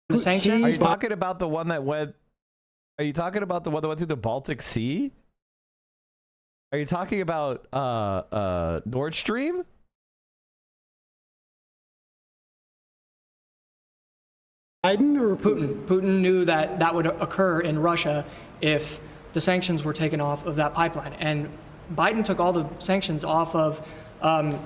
Speaker 14: The sanctions?
Speaker 3: Are you talking about the one that went through the Baltic Sea? Are you talking about Nord Stream?
Speaker 4: Biden or
Speaker 14: Putin? Putin knew that would occur in Russia if the sanctions were taken off of that pipeline. And Biden took all the sanctions off of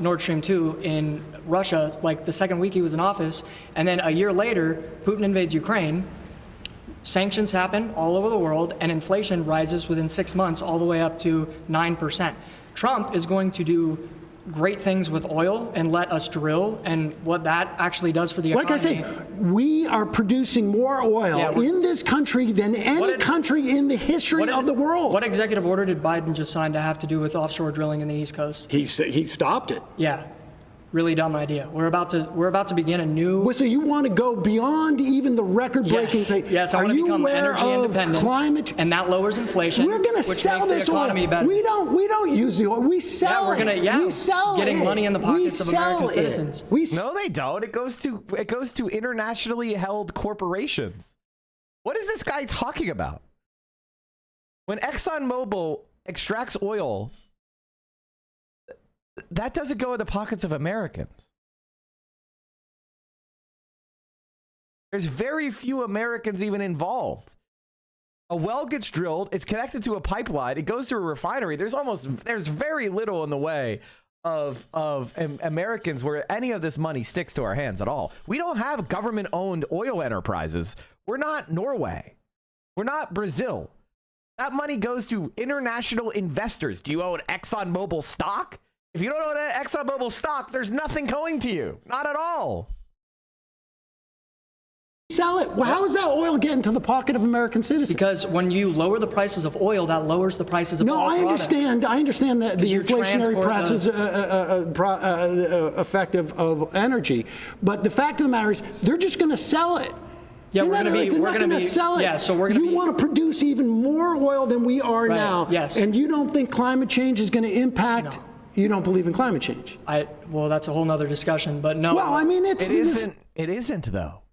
Speaker 14: Nord Stream 2 in Russia, like the second week he was in office. And then a year later, Putin invades Ukraine. Sanctions happen all over the world, and inflation rises within 6 months all the way up to 9%. Trump is going to do great things with oil and let us drill, and what that actually does for the economy.
Speaker 4: Like I say, we are producing more oil in this country than any country in the history of the world.
Speaker 14: What executive order did Biden just sign to have to do with offshore drilling in the East Coast?
Speaker 4: He stopped it.
Speaker 14: Yeah. Really dumb idea. We're about to begin a new.
Speaker 4: So you want to go beyond even the record-breaking thing?
Speaker 14: Yes, I want to become energy independent.
Speaker 4: Climate,
Speaker 14: and that lowers inflation.
Speaker 4: We're going to sell this oil.
Speaker 14: Better.
Speaker 4: We don't use the oil. We sell it.
Speaker 14: We sell getting money in the pockets of American citizens.
Speaker 3: No, they don't. It goes to internationally held corporations. What is this guy talking about? When ExxonMobil extracts oil, that doesn't go in the pockets of Americans. There's very few Americans even involved. A well gets drilled, it's connected to a pipeline, it goes to a refinery. There's very little in the way of Americans where any of this money sticks to our hands at all. We don't have government-owned oil enterprises. We're not Norway. We're not Brazil. That money goes to international investors. Do you own ExxonMobil stock? If you don't own ExxonMobil stock, there's nothing going to you. Not at all.
Speaker 4: Sell it. Well, how is that oil getting to the pocket of American citizens?
Speaker 14: Because when you lower the prices of oil, that lowers the prices of all products.
Speaker 4: I understand that the inflationary prices effect of energy, but the fact of the matter is, they're just going to sell it.
Speaker 14: Yeah, we're going to
Speaker 4: sell it.
Speaker 14: Yeah, so we're going to.
Speaker 4: You want to produce even more oil than we are now.
Speaker 14: Yes.
Speaker 4: And you don't think climate change is going to impact? No. You don't believe in climate change?
Speaker 14: Well, that's a whole nother discussion. But no.
Speaker 4: Well, I mean,
Speaker 3: it isn't though.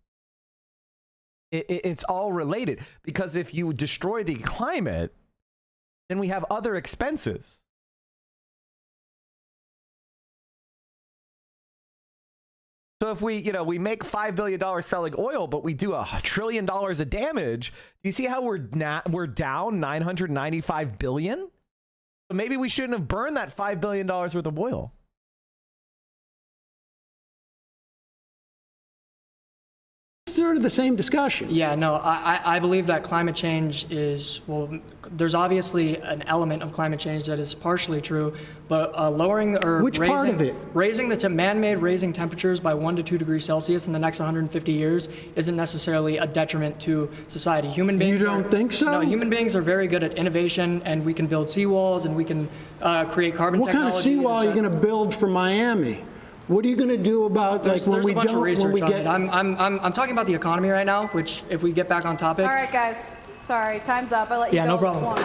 Speaker 3: It's all related, because if you destroy the climate, then we have other expenses. So if we make $5 billion selling oil, but we do $1 trillion of damage, do you see how we're down $995 billion? So maybe we shouldn't have burned that $5 billion worth of oil.
Speaker 4: Sort of the same discussion.
Speaker 14: Yeah, no, I believe that climate change is, well, there's obviously an element of climate change that is partially true, but lowering or
Speaker 4: Which part of it?
Speaker 14: Raising man-made raising temperatures by 1 to 2 degrees Celsius in the next 150 years isn't necessarily a detriment to society. Human beings.
Speaker 4: You don't think so?
Speaker 14: No, human beings are very good at innovation, and we can build seawalls, and we can create carbon technology.
Speaker 4: What kind of seawall are you going to build for Miami? What are you going to do about when we get?
Speaker 14: I'm talking about the economy right now, which if we get back on topic.
Speaker 7: All right, guys. Sorry, time's up. I'll let you go
Speaker 14: no problem.
Speaker 7: longer.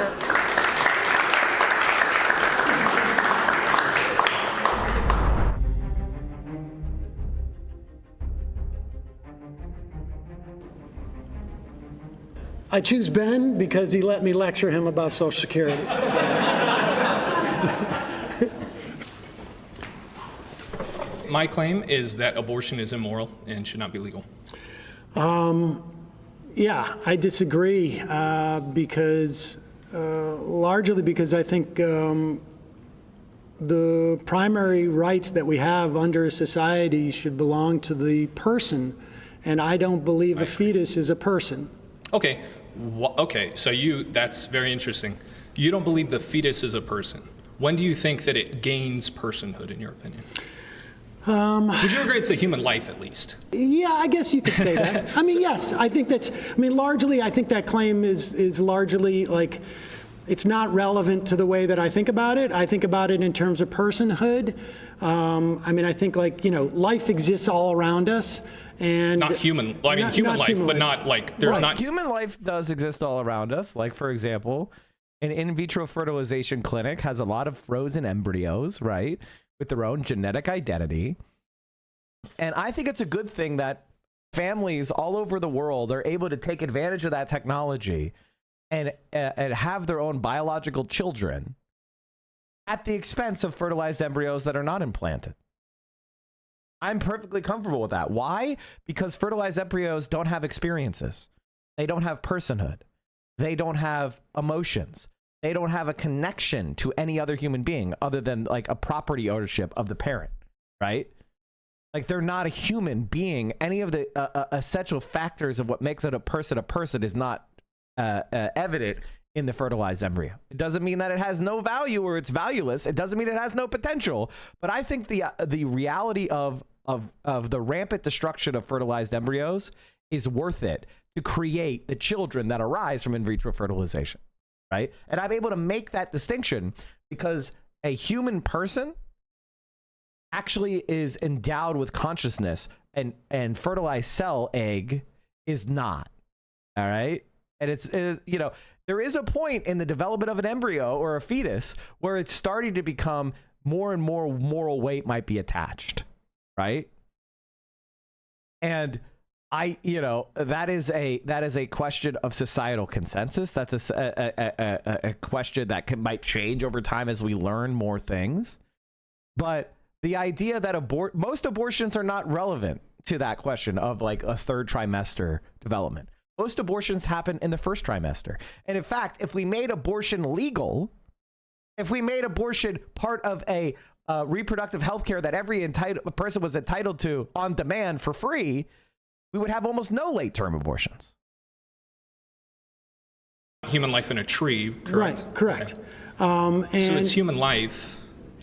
Speaker 4: I choose Ben because he let me lecture him about Social Security.
Speaker 8: My claim is that abortion is immoral and should not be legal.
Speaker 4: Yeah, I disagree largely because I think the primary rights that we have under a society should belong to the person, and I don't believe a fetus is a person.
Speaker 8: Okay, okay, so that's very interesting. You don't believe the fetus is a person. When do you think that it gains personhood, in your opinion? Would you agree it's a human life, at least?
Speaker 4: Yeah, I guess you could say that. I mean, yes, I think largely, I think that claim is largely it's not relevant to the way that I think about it. I think about it in terms of personhood. I think life exists all around us. And
Speaker 8: not human, human life, but not there's not.
Speaker 3: Human life does exist all around us. Like, for example, an in vitro fertilization clinic has a lot of frozen embryos, right? With their own genetic identity. And I think it's a good thing that families all over the world are able to take advantage of that technology and have their own biological children at the expense of fertilized embryos that are not implanted. I'm perfectly comfortable with that. Why? Because fertilized embryos don't have experiences. They don't have personhood. They don't have emotions. They don't have a connection to any other human being other than a property ownership of the parent, right? They're not a human being. Any of the essential factors of what makes it a person is not evident in the fertilized embryo. It doesn't mean that it has no value or it's valueless. It doesn't mean it has no potential. But I think the reality of the rampant destruction of fertilized embryos is worth it to create the children that arise from in vitro fertilization. Right? And I'm able to make that distinction because a human person actually is endowed with consciousness, and fertilized cell egg is not. All right? And there is a point in the development of an embryo or a fetus where it's starting to become more and more moral weight might be attached. Right? And that is a question of societal consensus. That's a question that might change over time as we learn more things. But the idea that most abortions are not relevant to that question of like a third trimester development. Most abortions happen in the first trimester. And in fact, if we made abortion legal, if we made abortion part of a reproductive health care that every person was entitled to on demand for free, we would have almost no late-term abortions.
Speaker 8: Human life in a tree, correct?
Speaker 4: Right, correct.
Speaker 8: Okay.
Speaker 4: And
Speaker 8: So it's human life.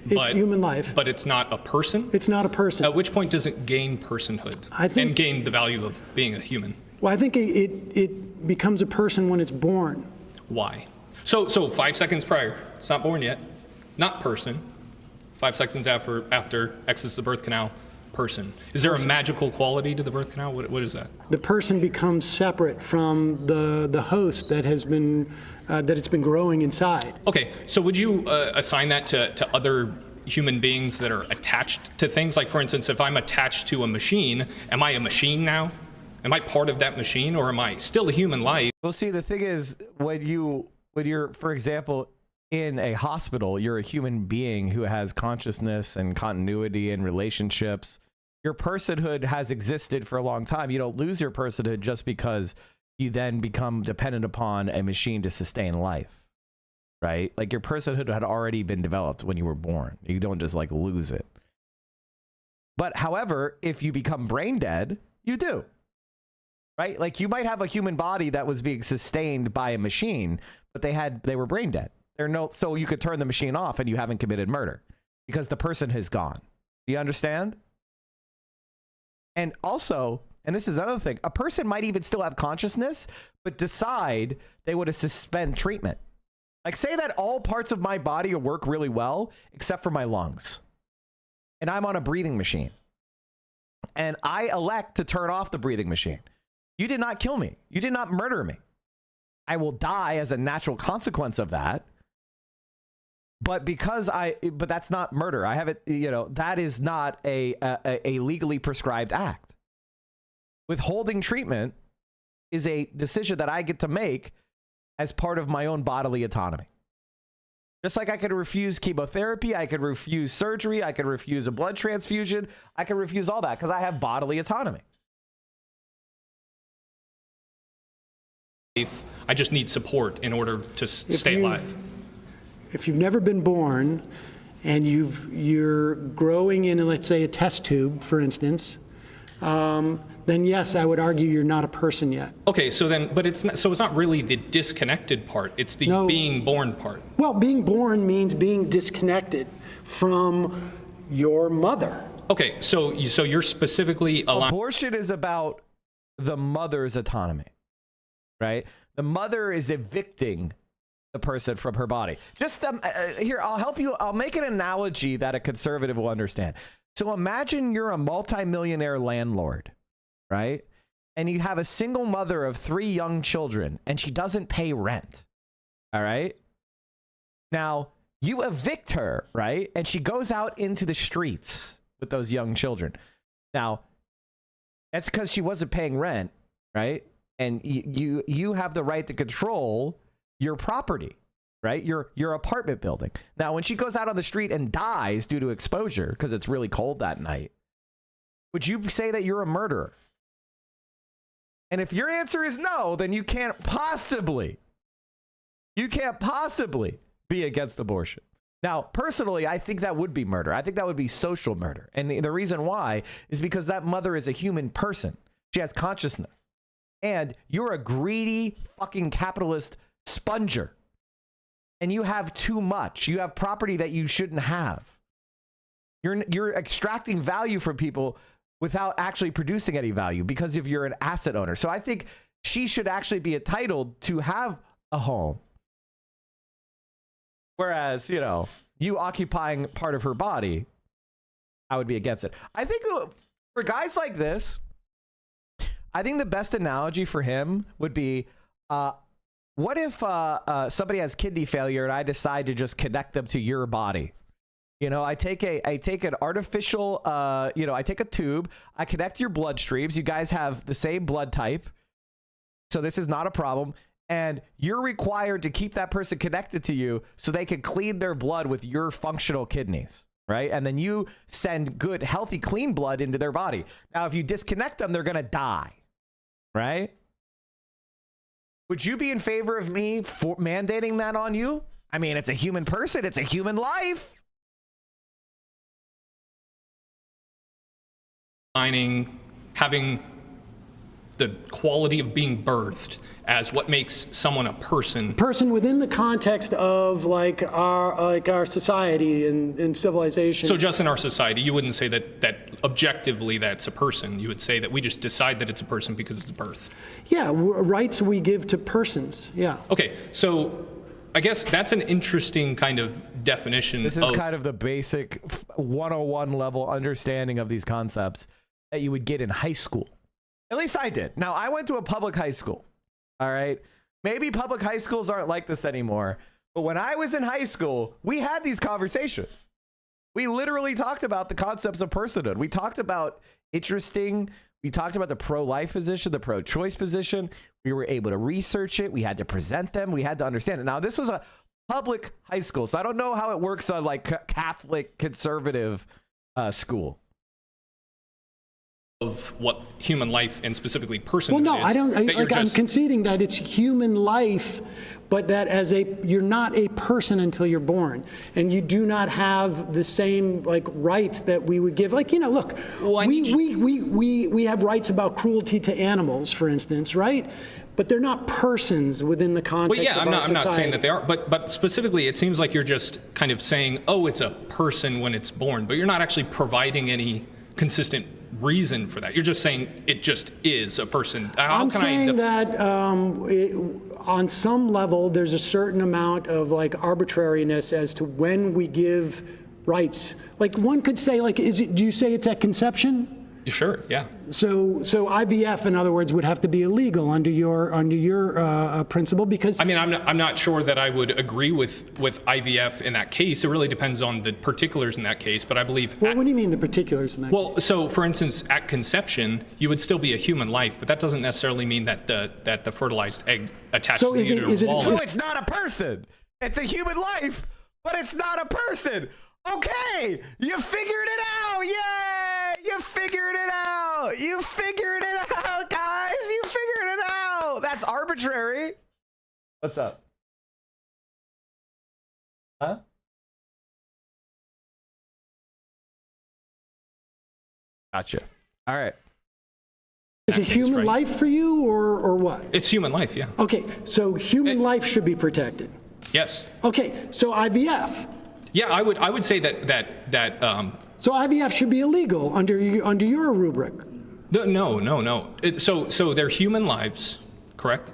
Speaker 4: It's human life.
Speaker 8: But it's not a person?
Speaker 4: It's not a person.
Speaker 8: At which point does it gain personhood and gain the value of being a human?
Speaker 4: Well, I think it becomes a person when it's born.
Speaker 8: Why? So 5 seconds prior, it's not born yet, not person. 5 seconds after exits the birth canal, person. Is there a magical quality to the birth canal? What is that?
Speaker 4: The person becomes separate from the host that has been that it's been growing inside.
Speaker 8: Okay, so would you assign that to other human beings that are attached to things? Like, for instance, if I'm attached to a machine, am I a machine now? Am I part of that machine, or am I still a human life?
Speaker 3: Well, see, the thing is, when you're, for example, in a hospital, you're a human being who has consciousness and continuity and relationships. Your personhood has existed for a long time. You don't lose your personhood just because you then become dependent upon a machine to sustain life, right? Like, your personhood had already been developed when you were born. You don't just like lose it. But however, if you become brain dead, you do, right? Like, you might have a human body that was being sustained by a machine, but they were brain dead. So you could turn the machine off and you haven't committed murder because the person has gone. Do you understand? And also, and this is another thing, a person might even still have consciousness, but decide they would suspend treatment. Like, say that all parts of my body work really well, except for my lungs. And I'm on a breathing machine. And I elect to turn off the breathing machine. You did not kill me. You did not murder me. I will die as a natural consequence of that. But but that's not murder. I have it, that is not a legally prescribed act. Withholding treatment is a decision that I get to make as part of my own bodily autonomy. Just like I could refuse chemotherapy, I could refuse surgery, I could refuse a blood transfusion, I could refuse all that because I have bodily autonomy.
Speaker 8: I just need support in order to stay alive.
Speaker 4: If you've never been born and you're growing in, let's say, a test tube, for instance, then yes, I would argue you're not a person yet.
Speaker 8: Okay, so it's not really the disconnected part, it's the being born part.
Speaker 4: Well, being born means being disconnected from your mother.
Speaker 8: Okay, so you're specifically allowing...
Speaker 3: Abortion is about the mother's autonomy, right? The mother is evicting the person from her body. Just here, I'll help you. I'll make an analogy that a conservative will understand. So imagine you're a multimillionaire landlord, right? And you have a single mother of 3 young children, and she doesn't pay rent. All right. Now you evict her, right? And she goes out into the streets with those young children. Now that's because she wasn't paying rent, right? And you have the right to control your property, right? Your apartment building. Now, when she goes out on the street and dies due to exposure because it's really cold that night, would you say that you're a murderer? And if your answer is no, then you can't possibly be against abortion. Now, personally, I think that would be murder. I think that would be social murder. And the reason why is because that mother is a human person. She has consciousness. And you're a greedy fucking capitalist sponger, and you have too much. You have property that you shouldn't have. You're extracting value from people without actually producing any value because you're an asset owner. So I think she should actually be entitled to have a home. Whereas, you occupying part of her body, I would be against it. I think for guys like this, I think the best analogy for him would be, what if somebody has kidney failure and I decide to just connect them to your body? I take an artificial, I take a tube, I connect your bloodstreams. You guys have the same blood type, so this is not a problem. And you're required to keep that person connected to you so they can clean their blood with your functional kidneys. right? And then you send good, healthy, clean blood into their body. Now, if you disconnect them, they're going to die, right? Would you be in favor of me for mandating that on you? I mean, it's a human person. It's a human life.
Speaker 15: Having the quality of being birthed as what makes someone a person.
Speaker 4: Person within the context of like our society and civilization.
Speaker 15: So just in our society, you wouldn't say that objectively that's a person. You would say that we just decide that it's a person because it's birth.
Speaker 4: Yeah, rights we give to persons. Yeah.
Speaker 15: Okay, so I guess that's an interesting kind of definition.
Speaker 3: This is kind of the basic 101 level understanding of these concepts that you would get in high school. At least I did. Now, I went to a public high school. All right. Maybe public high schools aren't like this anymore. But when I was in high school, we had these conversations. We literally talked about the concepts of personhood. We talked about we talked about the pro-life position, the pro-choice position. We were able to research it. We had to present them. We had to understand it. Now, this was a public high school, so I don't know how it works on like Catholic conservative school.
Speaker 15: Of what human life and specifically personhood
Speaker 4: Well, no,
Speaker 15: is.
Speaker 4: I don't. I'm conceding that it's human life, but that you're not a person until you're born, and you do not have the same like rights that we would give. Like, look, we have rights about cruelty to animals, for instance, right? But they're not persons within the context of our society.
Speaker 15: I'm not saying that they are, but specifically, it seems like you're just kind of saying, oh, it's a person when it's born, but you're not actually providing any consistent reason for that. You're just saying it just is a person.
Speaker 4: I'm saying that on some level, there's a certain amount of like arbitrariness as to when we give rights. Like one could say, like, do you say it's at conception?
Speaker 15: Sure, yeah.
Speaker 4: So IVF, in other words, would have to be illegal under your principle, because
Speaker 15: I mean, I'm not sure that I would agree with IVF in that case. It really depends on the particulars in that case, but I believe.
Speaker 4: Well, what do you mean the particulars in that case?
Speaker 15: Well, so for instance, at conception, you would still be a human life, but that doesn't necessarily mean that the fertilized egg attaches to the uterine wall.
Speaker 3: So it's not a person. It's a human life, but it's not a person. Okay, you figured it out. Yay! You figured it out. You figured it out, guys. You figured it out. That's arbitrary. What's up? Huh? Gotcha. All right.
Speaker 4: Is it human life for you, or what?
Speaker 15: It's human life, yeah.
Speaker 4: Okay, so human life should be protected.
Speaker 15: Yes.
Speaker 4: Okay, so IVF.
Speaker 15: Yeah, I would say that.
Speaker 4: So IVF should be illegal under your rubric.
Speaker 15: No. So they're human lives, correct?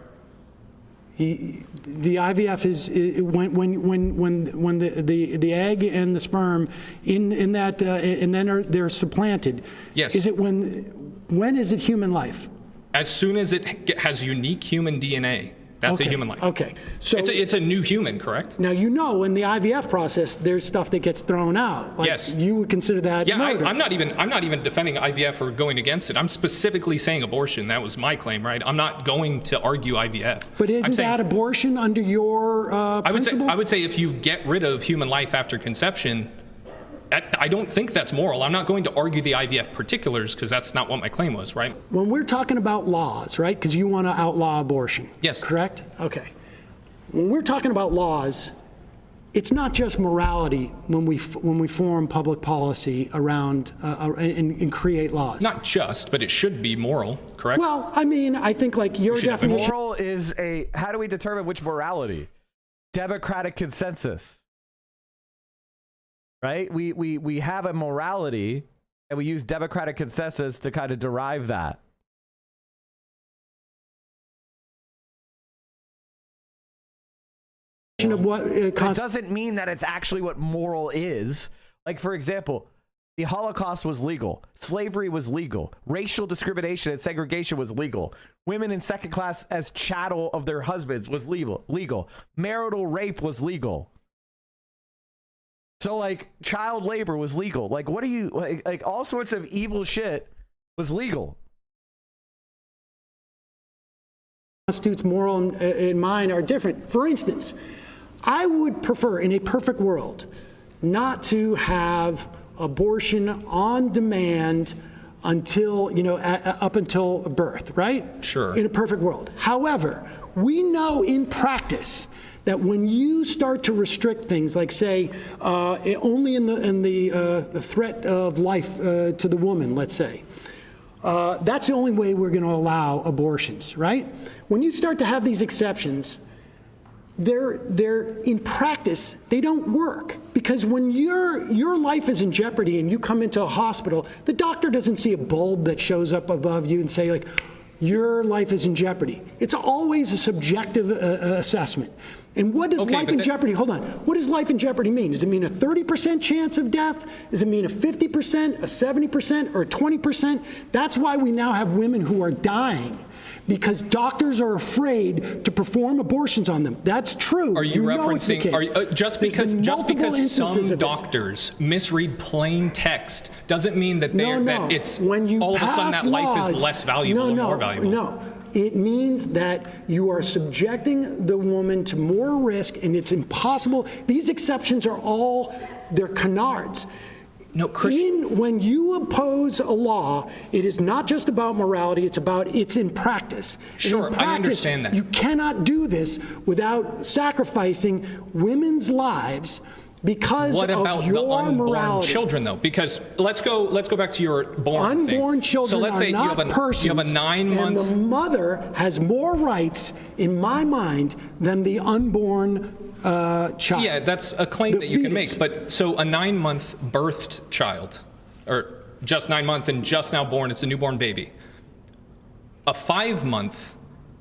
Speaker 4: The IVF is when the egg and the sperm in that and then they're supplanted.
Speaker 15: Yes.
Speaker 4: Is it when is it human life?
Speaker 15: As soon as it has unique human DNA. That's a human life.
Speaker 4: Okay, so
Speaker 15: it's a new human, correct?
Speaker 4: Now in the IVF process, there's stuff that gets thrown out. Like,
Speaker 15: yes.
Speaker 4: You would consider that murder.
Speaker 15: I'm not even defending IVF or going against it. I'm specifically saying abortion. That was my claim, right? I'm not going to argue IVF.
Speaker 4: But isn't that abortion under your principle?
Speaker 15: I would say if you get rid of human life after conception, I don't think that's moral. I'm not going to argue the IVF particulars because that's not what my claim was, right?
Speaker 4: When we're talking about laws, right? Because you want to outlaw abortion.
Speaker 15: Yes.
Speaker 4: Correct? Okay. When we're talking about laws, it's not just morality when we form public policy around and create laws.
Speaker 15: Not just, but it should be moral, correct?
Speaker 4: Well, I mean, I think like your definition.
Speaker 3: Moral is how do we determine which morality? Democratic consensus. Right? We have a morality and we use democratic consensus to kind of derive that.
Speaker 4: Of what
Speaker 3: it doesn't mean that it's actually what moral is. Like, for example, the Holocaust was legal. Slavery was legal. Racial discrimination and segregation was legal. Women in second class as chattel of their husbands was legal. Marital rape was legal. So like child labor was legal. Like what do you like all sorts of evil shit was legal.
Speaker 4: Constitutes moral and mine are different. For instance, I would prefer in a perfect world not to have abortion on demand until, up until birth, right?
Speaker 15: Sure.
Speaker 4: In a perfect world. However, we know in practice that when you start to restrict things, like say, only in the threat of life to the woman, let's say, that's the only way we're going to allow abortions, right? When you start to have these exceptions, they're in practice, they don't work, because when your life is in jeopardy and you come into a hospital, the doctor doesn't see a bulb that shows up above you and say, like, your life is in jeopardy. It's always a subjective assessment. And what does life in jeopardy, hold on, what does life in jeopardy mean? Does it mean a 30% chance of death? Does it mean a 50%, a 70%, or a 20%? That's why we now have women who are dying, because doctors are afraid to perform abortions on them. That's true.
Speaker 15: Are you referencing, just because some doctors misread plain text doesn't mean that that it's
Speaker 4: when you
Speaker 15: all of a sudden that life
Speaker 4: laws,
Speaker 15: is less valuable or more valuable?
Speaker 4: No. It means that you are subjecting the woman to more risk, and it's impossible. These exceptions are all, they're canards.
Speaker 15: No,
Speaker 4: when you oppose a law, it is not just about morality, it's in practice.
Speaker 15: Sure,
Speaker 4: in practice,
Speaker 15: I understand that.
Speaker 4: You cannot do this without sacrificing women's lives because
Speaker 15: what about
Speaker 4: of your
Speaker 15: the unborn
Speaker 4: morality.
Speaker 15: children, though? Because let's go back to your born
Speaker 4: Unborn
Speaker 15: thing.
Speaker 4: children
Speaker 15: so let's
Speaker 4: are
Speaker 15: say
Speaker 4: not persons,
Speaker 15: you have a 9-month,
Speaker 4: and the mother has more rights, in my mind, than the unborn child.
Speaker 15: Yeah, that's a claim that you can
Speaker 4: fetus.
Speaker 15: make. But so a 9-month birthed child, or just 9 months and just now born, it's a newborn baby. A 5-month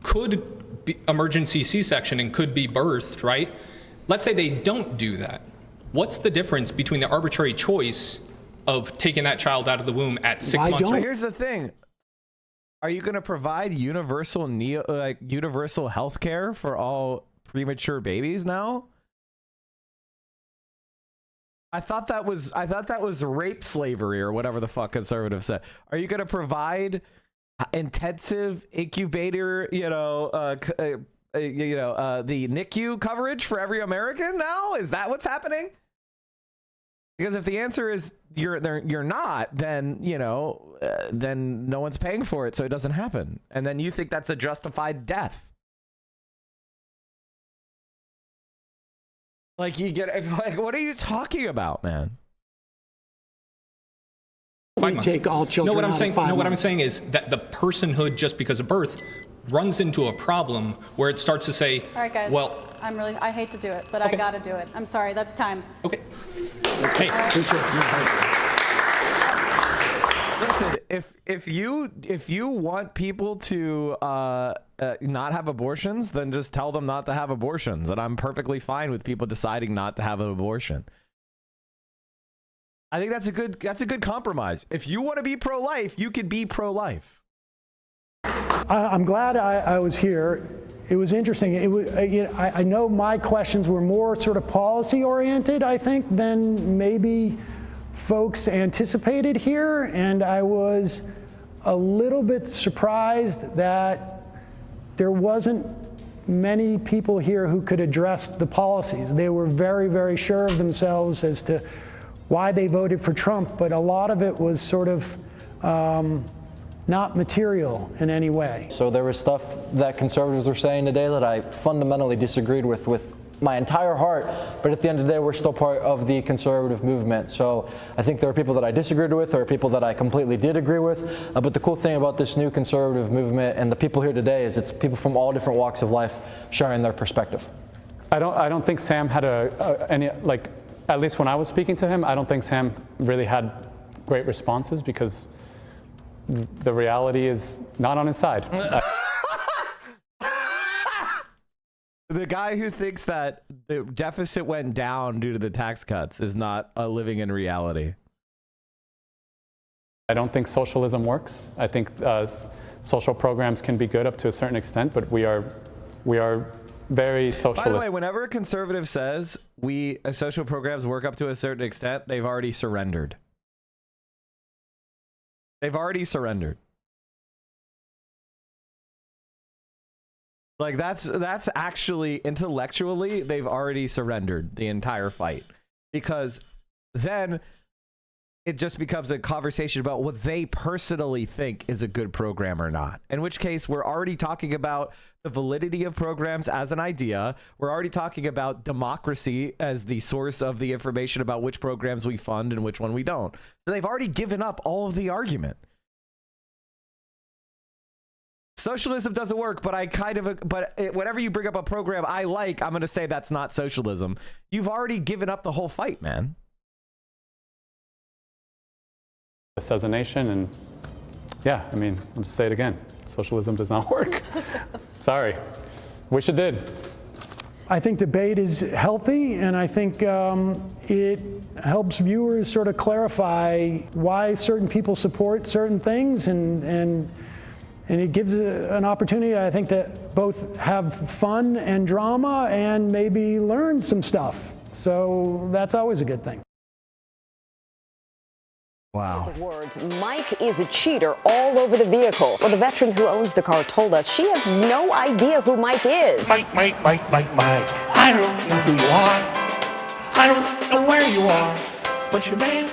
Speaker 15: could be emergency C-section and could be birthed, right? Let's say they don't do that. What's the difference between the arbitrary choice of taking that child out of the womb at 6 months?
Speaker 3: So here's the thing. Are you going to provide universal health care for all premature babies now? I thought that was rape slavery or whatever the fuck conservatives said. Are you going to provide intensive incubator, the NICU coverage for every American now? Is that what's happening? Because if the answer is you're not, then then no one's paying for it, so it doesn't happen. And then you think that's a justified death. Like what are you talking about, man?
Speaker 4: We take all children
Speaker 15: what I'm
Speaker 4: out
Speaker 15: saying.
Speaker 4: of 5
Speaker 15: What I'm
Speaker 4: months.
Speaker 15: saying is that the personhood just because of birth runs into a problem where it starts to say,
Speaker 7: All right, guys.
Speaker 15: well,
Speaker 7: I hate to do it, but I gotta do it. I'm sorry, that's time.
Speaker 15: Okay.
Speaker 4: Hey.
Speaker 3: Listen, if you want people to not have abortions, then just tell them not to have abortions, and I'm perfectly fine with people deciding not to have an abortion. I think that's a good compromise. If you want to be pro-life, you can be pro-life.
Speaker 4: I'm glad I was here. It was interesting. It was, I know my questions were more sort of policy oriented, I think, than maybe folks anticipated here, and I was a little bit surprised that there wasn't many people here who could address the policies. They were very, very sure of themselves as to why they voted for Trump, but a lot of it was sort of not material in any way.
Speaker 13: So there was stuff that conservatives were saying today that I fundamentally disagreed with my entire heart, but at the end of the day, we're still part of the conservative movement. So I think there are people that I disagreed with, there are people that I completely did agree with, but the cool thing about this new conservative movement and the people here today is it's people from all different walks of life sharing their perspective.
Speaker 12: I don't think Sam had any, like, at least when I was speaking to him, I don't think Sam really had great responses because the reality is not on his side.
Speaker 3: The guy who thinks that the deficit went down due to the tax cuts is not living in reality.
Speaker 12: I don't think socialism works. I think social programs can be good up to a certain extent, but we are very socialist.
Speaker 3: By the way, whenever a conservative says social programs work up to a certain extent, they've already surrendered. They've already surrendered. Like that's actually intellectually, they've already surrendered the entire fight. because then it just becomes a conversation about what they personally think is a good program or not. In which case, we're already talking about the validity of programs as an idea. We're already talking about democracy as the source of the information about which programs we fund and which one we don't. So they've already given up all of the argument. Socialism doesn't work, but whenever you bring up a program I like, I'm going to say that's not socialism. You've already given up the whole fight, man.
Speaker 12: As a nation, and yeah, I mean, I'll just say it again. Socialism does not work. Sorry. Wish it did.
Speaker 4: I think debate is healthy, and I think it helps viewers sort of clarify why certain people support certain things, and it gives an opportunity, I think, to both have fun and drama and maybe learn some stuff. So that's always a good thing.
Speaker 3: Wow.
Speaker 1: Words, Mike is a cheater all over the vehicle. Well, the veteran who owns the car told us she has no idea who Mike is.
Speaker 2: Mike. I don't know who you are. I don't know where you are. But you're man.